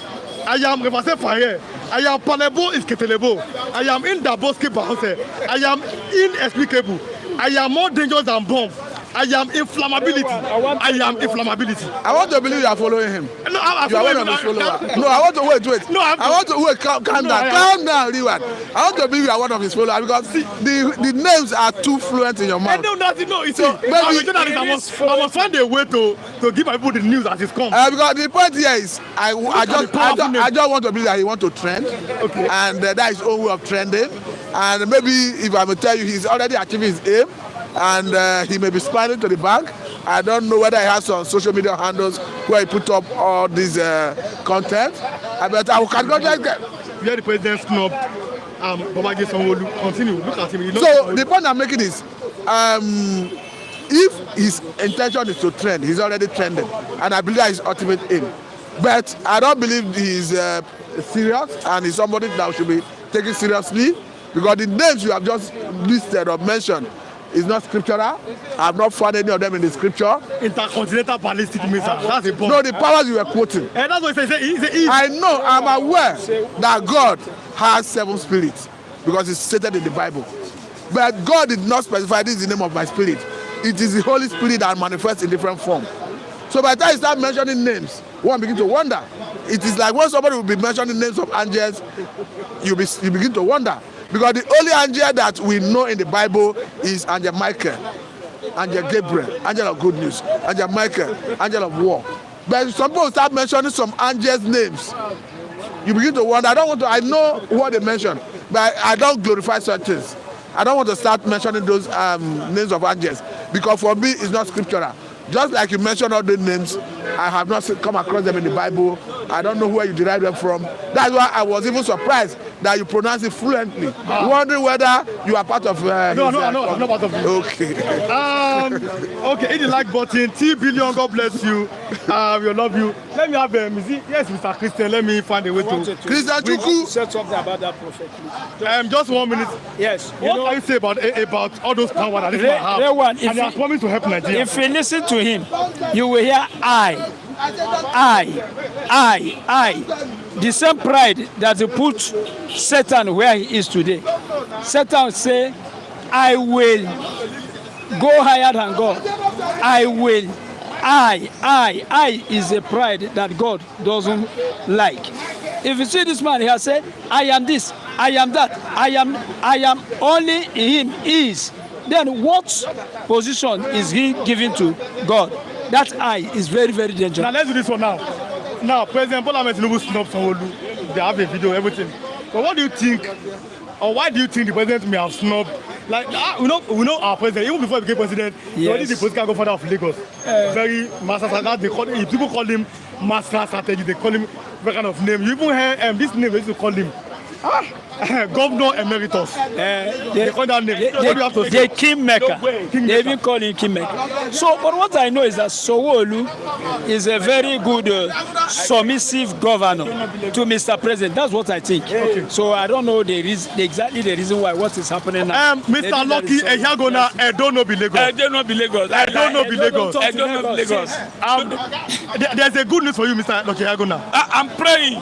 I am Rivase Farel. I am Palebo Isketelebo. I am in Daboski Bahose. I am inexplicable. I am more dangerous than bomb. I am inflammability. I am inflammability. I want to believe you are following him. No, you are one of his followers. No, I want to wait. No, I want to wait. Calm down, Riwan. I want to believe you are one of his followers because the names are too fluent in your mouth. No, you see, I must find a way to give my people the news as it comes. Because the point here is, I just want to believe that he wants to trend, okay, and that is his own way of trending. And maybe if I may tell you, he's already achieving his aim. And he may be smiling to the bank. I don't know whether he has some social media handles where he put up all this content. But I can go there. Where the president snubbed Babage Sanwo-Olu. Continue. Look at him. So the point I'm making is, if his intention is to trend, he's already trending, and I believe that is his ultimate aim. But I don't believe he's serious, and he's somebody that should be taken seriously, because the names you have just listed or mentioned is not scriptural. I have not found any of them in the scripture. Intercontinental ballistic missile. That's a bomb. No, the powers you were quoting. And that's what he said. I know. I'm aware that God has 7 spirits because it's stated in the Bible. But God did not specify this is the name of my spirit. It is the Holy Spirit that manifests in different form. So by the time you start mentioning names, one begin to wonder. It is like when somebody will be mentioning names of angels, you begin to wonder. Because the only angel that we know in the Bible is Angel Michael, Angel Gabriel, angel of good news, Angel Michael, angel of war. But some people start mentioning some angels' names. You begin to wonder. I know what they mention, but I don't glorify such things. I don't want to start mentioning those names of angels, because for me it's not scriptural. Just like you mentioned all the names, I have not come across them in the Bible. I don't know where you derive them from. That's why I was even surprised that you pronounce it fluently, wondering whether you are part of. No, I'm not part of it. Okay. Okay, hit the like button. T billion, God bless you. We love you. Let me have yes, Mr. Christian. Let me find a way to. Christian Chuku. Say something about that prophet, please. Just 1 minute. Yes. What can you say about all those power that this man have? And he has promised to help Nigeria. If you listen to him, you will hear I. The same pride that he put Satan where he is today. Satan say, I will go higher than God. I will. I is a pride that God doesn't like. If you see this man, he has said, I am this, I am that, I am only him is. Then what position is he giving to God? That I is very, very dangerous. Now let's do this one now. Now, President Bola Ahmed Tinubu snubbed Sanwo-Olu. They have a video, everything. But what do you think, or why do you think the president may have snubbed? Like, we know our president, even before he became president, he already the political godfather of Lagos. Very master strategy. They call him, people call him master strategy. They call him that kind of name. You even hear this name, they used to call him Governor Emeritus. They call that name. They Kingmaker. They even call him Kingmaker. So, but what I know is that Sanwo-Olu is a very good submissive governor to Mr. President. That's what I think. Okay. So I don't know exactly the reason why what is happening now. Mr. Lucky Ehagona, I don't know be Lagos. I don't know be Lagos. I don't know be Lagos. I don't know be Lagos. There's a good news for you, Mr. Lucky Ehagona. I'm praying.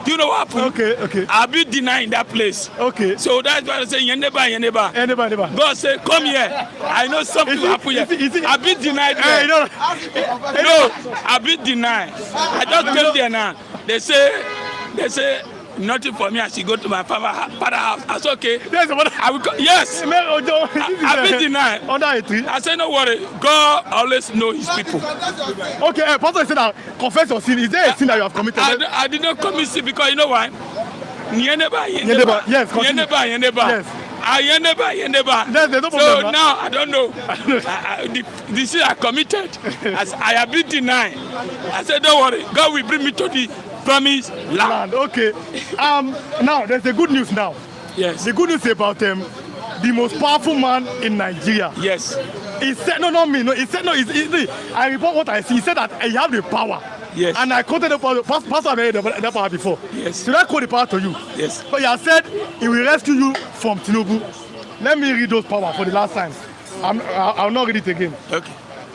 Do you know what happened? Okay. I'll be denying that place. Okay. So that's why I say, Yeneba. God said, come here. I know something will happen here. I'll be denied there. No, I'll be denied. I just came there now. They say, nothing for me. I should go to my father's house. I said, okay. I will go. Yes. I've been denied. I said, no worry. God always knows his people. Okay, Pastor said that confess your sin. Is there a sin that you have committed? I did not commit sin because you know why? Yeneba. Yes, Yeneba. Yes. So now I don't know. The sin I committed, I have been denied. I said, don't worry. God will bring me to the promised land. Okay. Now there's the good news now. Yes. The good news about the most powerful man in Nigeria. Yes. He said, no, not me. No, he said, no, I report what I see. He said that he have the power. Yes. And I quoted the power. Pastor had the power before. Yes. Should I quote the power to you? Yes. But he has said he will rescue you from Tinubu. Let me read those powers for the last time. I'll not read it again. Okay.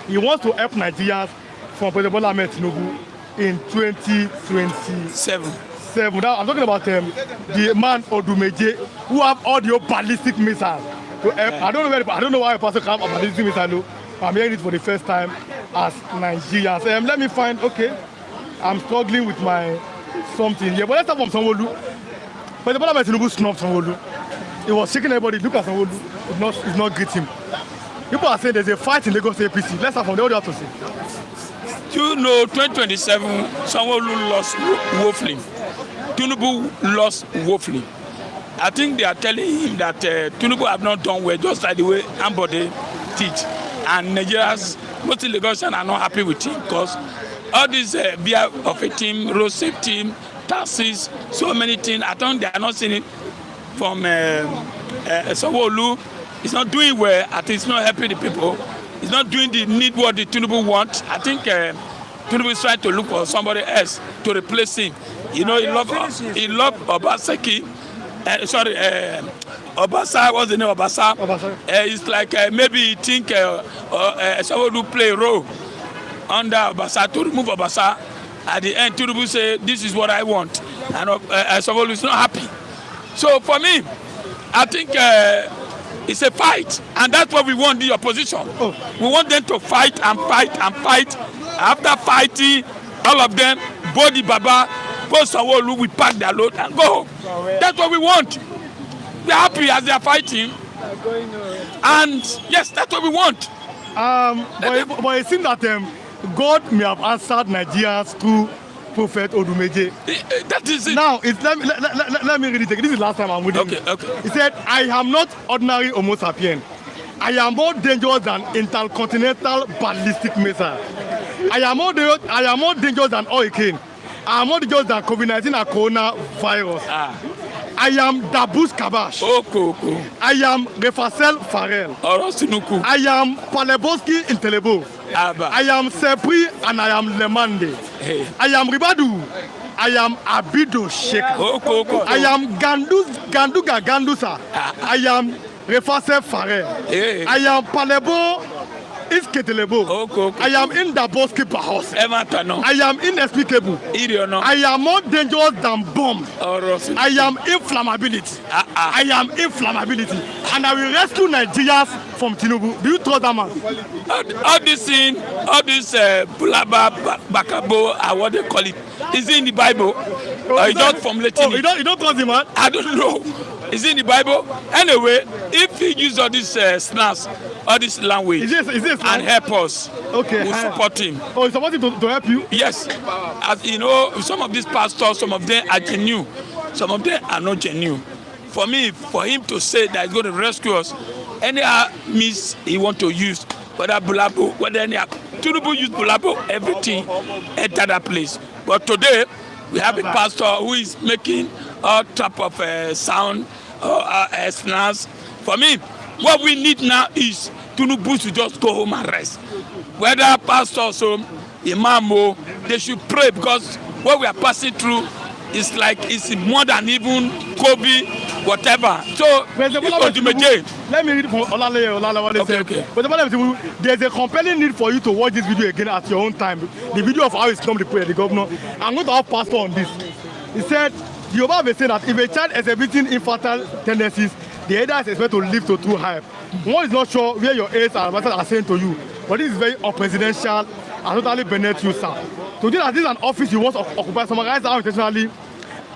He wants to help Nigerians from President Bola Ahmed Tinubu in 2027. I'm talking about the man Odumeje who have all the ballistic missiles to help. I don't know why a person can have a ballistic missile. No. I'm hearing it for the first time as Nigerians. Let me find. Okay, I'm struggling with my something here. But let's start from Sanwo-Olu. President Bola Ahmed Tinubu snubbed Sanwo-Olu. He was shaking everybody. Look at Sanwo-Olu. It's not greeting. People are saying there's a fight in Lagos APC. Let's start from there. What do you have to say? You know, 2027, Sanwo-Olu lost woefully. Tinubu lost woefully. I think they are telling him that Tinubu have not done well, just like the way Ambode teach. And Nigerians, mostly Lagosians, are not happy with him because all these via of a team, road safety, taxes, so many things. I think they are not seeing it from Sanwo-Olu. It's not doing well. I think it's not helping the people. It's not doing the need what the Tinubu wants. I think Tinubu is trying to look for somebody else to replace him. You know, he loved Obaseki. Obasa, what's the name of Obasa? It's like maybe he think someone who play a role under Obasa to remove Obasa. At the end, Tinubu say, this is what I want. And someone is not happy. So for me, I think It's a fight, and that's what we want the opposition. We want them to fight and fight and fight. After fighting, all of them, both the Baba, both Sanwo-Olu, we pack their load and go home. That's what we want. We're happy as they are fighting. And yes, that's what we want. But it seems that God may have answered Nigerians through Prophet Odumeje. That is it. Now, let me read it again. This is the last time I'm reading it. Okay. He said, I am not ordinary Homo sapien. I am more dangerous than intercontinental ballistic missile. I am more dangerous than hurricane. I am more dangerous than COVID-19 and coronavirus. I am Dabus Kabash. I am Refasel Farel. I am Paleboski Intelebo. I am Sepri and I am Lemande. I am Ribadu. I am Abido Sheka. I am Ganduga Gandusa. I am Refasel Farel. I am Palebo Isketelebo. I am Indaboski Bahos. I am inexplicable. I am more dangerous than bomb. I am inflammability. I am inflammability. And I will rescue Nigerians from Tinubu. Do you trust that man? All this thing, all this Bulaba, Bakabo, what they call it, is it in the Bible? Or you don't formulate it? You don't trust him, man? I don't know. Is it in the Bible? Anyway, if he use all this snaps, all this language, is this and help us, okay, we support him. Oh, you support him to help you? Yes. As you know, some of these pastors, some of them are genuine, some of them are not genuine. For me, for him to say that he's going to rescue us, any means he want to use, whether Bulabo, whether any Tinubu use Bulabo, everything enter that place. But today, we have a pastor who is making all type of sound, snares. For me, what we need now is Tinubu to just go home and rest. Whether pastors or imam, they should pray, because what we are passing through is like it's more than even COVID, whatever. So, let me read from Olale what they said. Okay. But there's a compelling need for you to watch this video again at your own time. The video of how he's come to pray the governor. I'm going to have pastor on this. He said, the Yoruba said that if a child exhibiting infertile tendencies, the elder is expected to live to true hype. One is not sure where your aides and advisors are saying to you, but this is very unpresidential and totally beneath you, sir. So this is an office you want to occupy, summarize out intentionally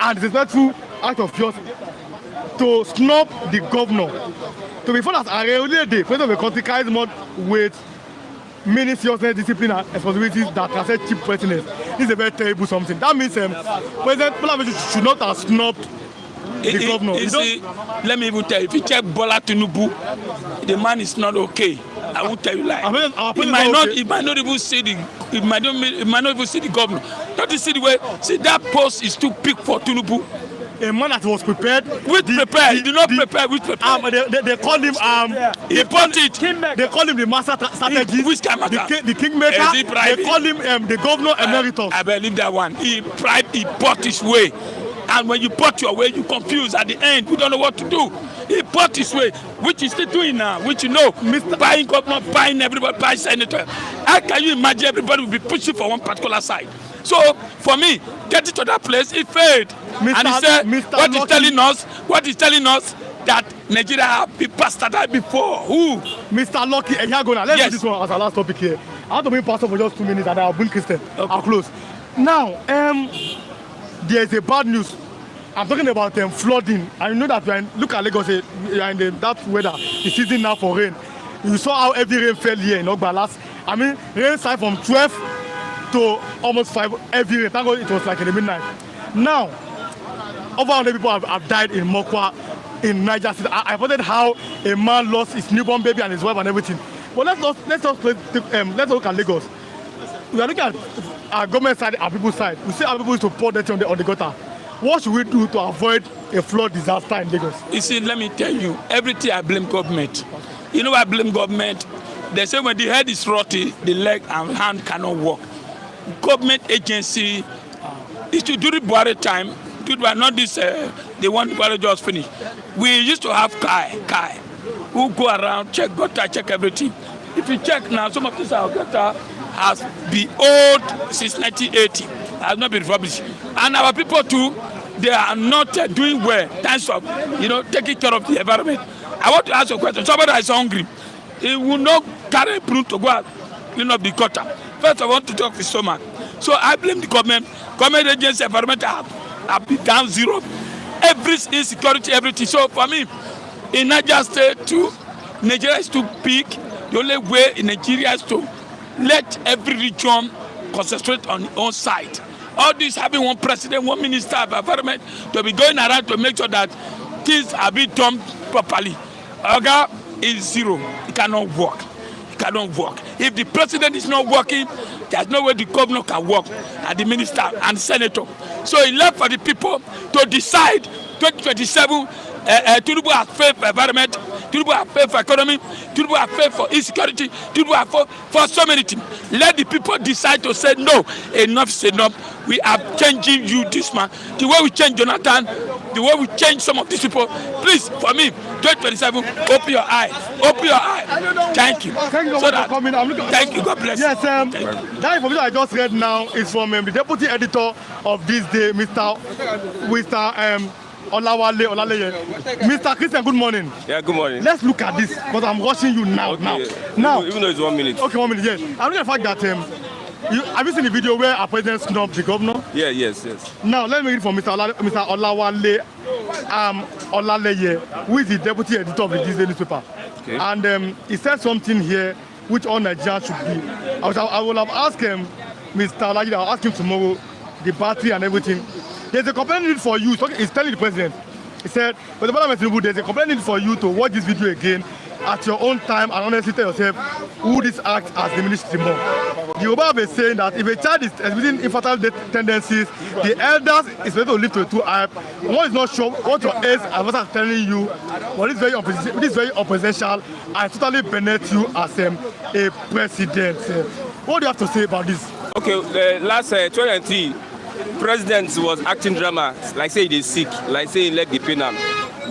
and disrespectful act of yours to snub the governor. To be found as a real day, president of the country carries more weight, meaning seriousness, discipline, and responsibilities that can say cheap presidents. This is a very terrible something. That means President Bola should not have snubbed the governor. Let me even tell you, if you check Bola Tinubu, the man is not okay. I won't tell you lie. He might not even see the governor. Not to see the way. See, that post is too big for Tinubu. A man that was prepared. He did not prepare. With prepared. They called him. He bought it. They called him the master strategist. Which kind of the kingmaker. They called him the governor emeritus. I believe that one. He bought his way. And when you bought your way, you confuse at the end. We don't know what to do. He bought his way, which he's still doing now, which you know, buying governor, buying everybody, buying senator. How can you imagine everybody will be pushing for one particular side? So, for me, getting to that place, he failed. And he said, what he's telling us, that Nigeria have been bastardized before. Who? Mr. Lucky Ehiagona. Let's do this one as our last topic here. I want to bring pastor for just 2 minutes and I'll bring Christian. Okay. I'll close. Now, there's a bad news. I'm talking about flooding. I know that look at Lagos, you are in that weather. The season now for rain. You saw how heavy rain fell here in Ogba rain started from 12 to almost 5 heavy rain. Thank God it was like in the midnight. Now, over 100 people have died in Mokwa, in Niger State. I reported how a man lost his newborn baby and his wife and everything. But let's look at Lagos. We are looking at our government side, our people's side. We say our people is to pour dirty on the gutter. What should we do to avoid a flood disaster in Lagos? You see, let me tell you, everything I blame government. You know I blame government? They say when the head is rotty, the leg and hand cannot work. Government agency, is to do the Buhari time, not this, the one Buhari just finished. We used to have Kai, who go around, check gutter, check everything. If you check now, some of this our gutter has been old since 1980, has not been refurbished. And our people too, they are not doing well, thanks of, taking care of the environment. I want to ask you a question. Somebody that is hungry, he will not carry a broom to go out, clean up the gutter. First, I want to talk with stomach. So I blame the government. Government agency, environmental have been down zero. Every insecurity, everything. So for me, in Niger State too, Nigeria is too big. The only way in Nigeria is to let every region concentrate on its own side. All this having one president, one minister of environment to be going around to make sure that things are being done properly. Oga is zero. It cannot work. It cannot work. If the president is not working, there's no way the governor can work, and the minister and senator. So he left for the people to decide 2027. Tinubu has failed for environment, Tinubu has failed for economy, Tinubu has failed for insecurity, Tinubu has failed for so many things. Let the people decide to say no, enough is enough. We are changing you this man. The way we change Jonathan, the way we change some of these people. Please, for me, 2027, open your eye. Open your eye. Thank you. Thank you so much for coming. Thank you. God bless. Yes, that information I just read now is from the deputy editor of this day, Mr. Olaleye. Mr. Christian, good morning. Yeah, good morning. Let's look at this because I'm watching you now. Okay. Now, even though it's 1 minute. Okay, 1 minute. Yes. I'm looking at the fact that have you seen the video where our president snubbed the governor? Yeah, yes. Now let me read from Mr. Olawale Olaleye, who is the deputy editor of the Disney newspaper. Okay. And he said something here which all Nigerians should be. I will have asked him, Mr. Olawale, I'll ask him tomorrow, the battery and everything. There's a complaint need for you. He's telling the president. He said, but the Parliament Tinubu, there's a complaint need for you to watch this video again at your own time and honestly tell yourself who this act has diminished the more. The Yoruba is saying that if a child is exhibiting infertile tendencies, the elders is supposed to live to a two-eye. One is not sure what your age advisor is telling you, but this is very unpresidential and totally benefits you as a president. What do you have to say about this? Okay, last 2023, president was acting drama, like say he is sick, like say he leg the pain am,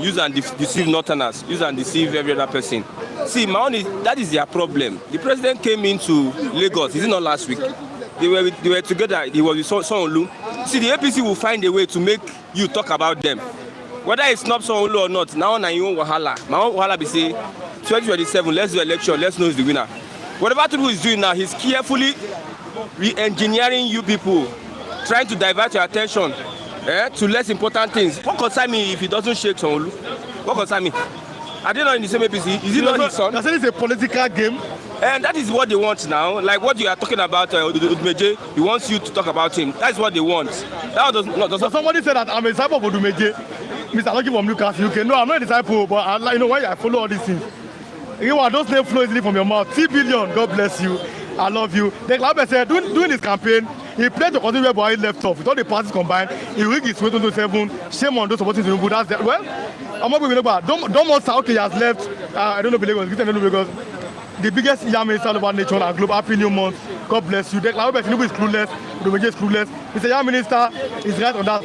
use and deceive northerners, use and deceive every other person. See, my own is that is their problem. The president came into Lagos, is it not last week? They were together, he was with Sanwo-Olu. See, the APC will find a way to make you talk about them. Whether it's not Sanwo-Olu or not, now na your own wahala. My own wahala be say 2027, let's do election, let's know who's the winner. Whatever Tinubu is doing now, he's carefully re-engineering you people, trying to divert your attention to less important things. What concern me if he doesn't shake Sanwo-Olu? What concern me? Are they not in the same APC? Is it not his son? You're saying it's a political game? And that is what they want now. Like what you are talking about, Odumeje, he wants you to talk about him. That's what they want. That does so somebody said that I'm a disciple of Odumeje. Mr. Lucky from Newcastle, UK. No, I'm not a disciple, but why I follow all these things. Those names flow easily from your mouth. 3 billion, God bless you. I love you. The club said, during this campaign, he played to continue where he left off. With all the parties combined, he rigged his way to 27. Shame on those supporting Tinubu. That's that. Well, I'm not going to go. Don't want to okay, he has left. I don't know because the biggest young minister of our nation and global. Happy New Month. God bless you. The club Tinubu is clueless. Odumeje is clueless. Mr. Young Minister is right on that.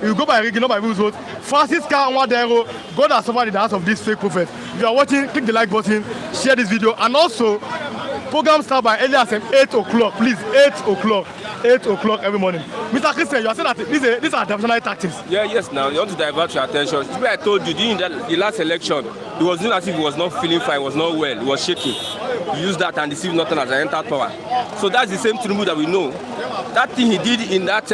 You go by rigging, not by who's vote. Francis Nwadero, God has suffered in the hands of this fake prophet. If you are watching, click the like button, share this video, and also program start by earlier as 8 o'clock. Please, 8 o'clock. 8 o'clock every morning. Mr. Christian, you are saying that these are diversionary tactics. Yeah, yes, now you want to divert your attention. It's where I told you during the last election, he was doing as if he was not feeling fine, was not well, he was shaking. He used that and deceived nothing as I entered power. So that's the same Tinubu that we know. That thing he did in that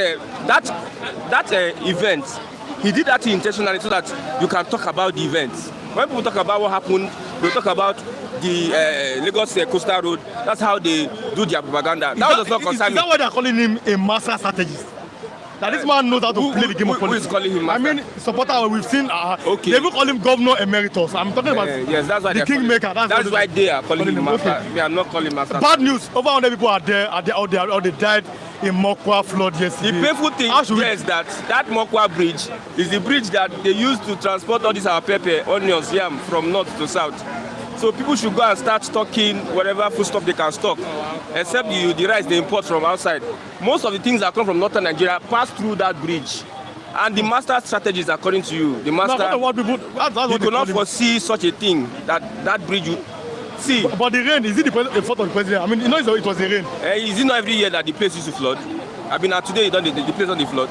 event, he did that intentionally so that you can talk about the event. When people talk about what happened, they talk about the Lagos Coastal Road. That's how they do their propaganda. That does not concern me. Is that why they are calling him a master strategist? That this man knows how to play the game of politics. Who is calling him master? I mean, supporter we've seen. Okay. They even call him governor emeritus. I'm talking about yes, that's why the kingmaker. That's why they are calling him master. Okay. We are not calling master. Bad news. Over 100 people are there. Or they died in Mokwa flood yesterday. The painful thing is that Mokwa bridge is the bridge that they use to transport all these our pepper, onions, yam from north to south. So people should go and start stocking whatever foodstuff they can stock, except the rice they import from outside. Most of the things that come from northern Nigeria pass through that bridge. And the master strategies, according to you, the master, you cannot foresee such a thing, that bridge. See, but the rain, is it the fault of the president? I mean, it was the rain. Is it not every year that the place used to flood? I mean, today the place on the flood.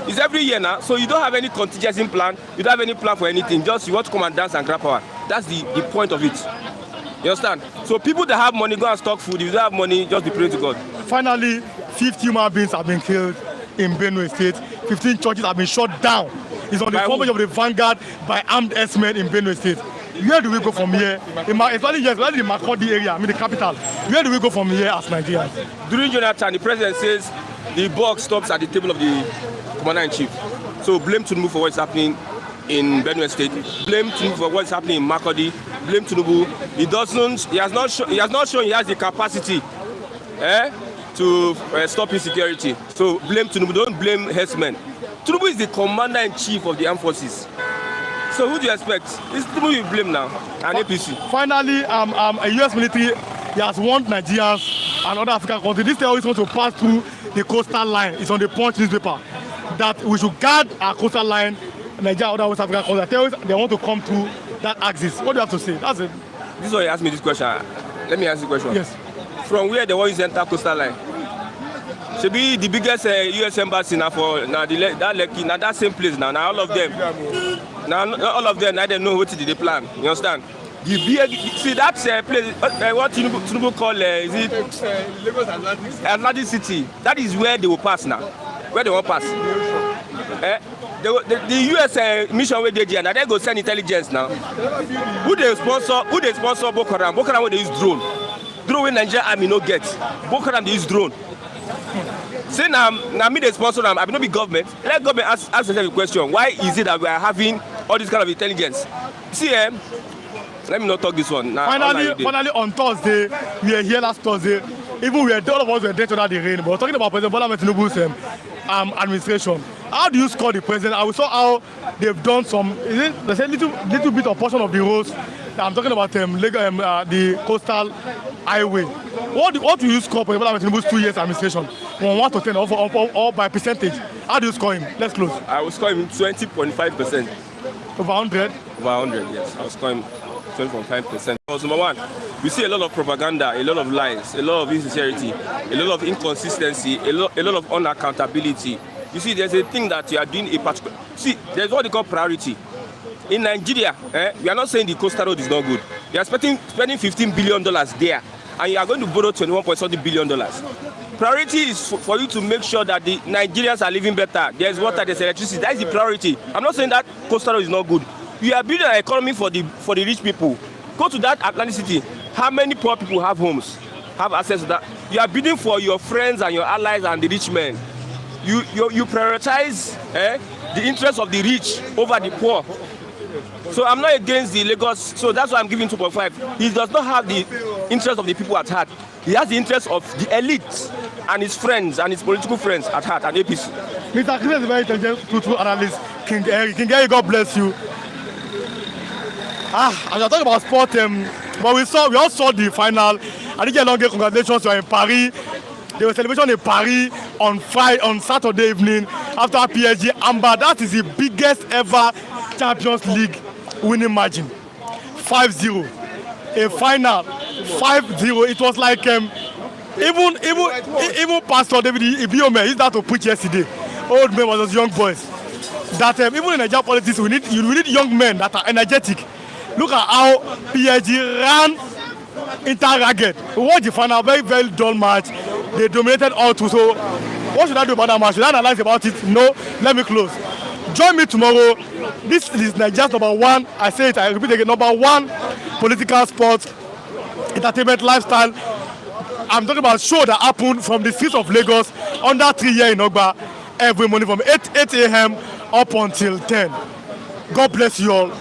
It's every year now, so you don't have any contingency plan, you don't have any plan for anything, just you want to come and dance and grab power. That's the point of it. You understand? So people that have money go and stock food. If you don't have money, just be praying to God. Finally, 50 human beings have been killed in Benue State. 15 churches have been shut down. It's on the front page of the Vanguard by armed herdsmen in Benue State. Where do we go from here? Especially the Makurdi area, I mean the capital. Where do we go from here as Nigerians? During Jonathan, the president says the buck stops at the table of the commander-in-chief. So blame Tinubu for what's happening in Benue State. Blame Tinubu for what's happening in Makurdi. Blame Tinubu. He has not shown he has the capacity to stop insecurity. So blame Tinubu. Don't blame herdsmen. Tinubu is the commander-in-chief of the armed forces. So who do you expect? It's Tinubu you blame now, and APC. Finally, a U.S. military has warned Nigerians and other African countries. This terrorists want to pass through the coastal line. It's on the Punch newspaper that we should guard our coastal line. Nigeria and other West African countries. Terrorists, they want to come through that axis. What do you have to say? That's it. This is why you asked me this question. Let me ask you a question. Yes. From where they want to enter coastal line? Should be the biggest U.S. embassy now for that same place now. Now all of them. Now they know what they plan. You understand? See that place, what Tinubu call is it Lagos Atlantic City? That is where they will pass now. Where they won't pass. The U.S. mission where they there, now they go send intelligence now. Who they sponsor Boko Haram? Boko Haram where they use drone. Drone when Nigeria army no get. Boko Haram they use drone. Say now me they sponsor them. I mean not be government. Let government ask themselves a question. Why is it that we are having all this kind of intelligence? See, let me not talk this one. Now, finally on Thursday, we were here last Thursday. Even all of us were there under the rain. But we're talking about President Bola Tinubu's administration. How do you score the president? I saw how they've done some, there's a little bit of portion of the roads. I'm talking about the coastal highway. What do you score President Bola Tinubu's 2 years administration? From 1 to 10 or by percentage? How do you score him? Let's close. I will score him 20.5%. Over 100? Over 100, yes. I will score him 20.5%. Because number one, we see a lot of propaganda, a lot of lies, a lot of insincerity, a lot of inconsistency, a lot of unaccountability. You see, there's a thing that you are doing a particular. See, there's what they call priority. In Nigeria, we are not saying the coastal road is not good. We are spending $15 billion there, and you are going to borrow $21.something billion. Priority is for you to make sure that the Nigerians are living better. There's water, there's electricity. That is the priority. I'm not saying that coastal road is not good. We are building an economy for the rich people. Go to that Atlantic City. How many poor people have homes, have access to that? You are building for your friends and your allies and the rich men. You prioritize the interests of the rich over the poor. So I'm not against the Lagos. So that's why I'm giving 2.5. He does not have the interest of the people at heart. He has the interest of the elite and his friends and his political friends at heart and APC. Mr. Chris is a very intelligent, truthful analyst. King Gary, God bless you. As I talk about sport, but we all saw the final. I think Elonge, congratulations, you are in Paris. There was celebration in Paris on Saturday evening after PSG Amber. That is the biggest ever Champions League winning margin. 5-0. A final 5-0. It was like even Pastor David Ibiome, he's that to preach yesterday. Old men was young boys. That even in Nigerian politics, we need young men that are energetic. Look at how PSG ran inter-ragged. We watched the final, very, very dull match. They dominated all two. So, what should I do about that match? Should I analyze about it? No. Let me close. Join me tomorrow. This is Nigeria's #1. I say it, I repeat again, #1 political, sports, entertainment, lifestyle. I'm talking about show that happened from the streets of Lagos under 3 years in Ogba every morning from 8 a.m. up until 10. God bless you all.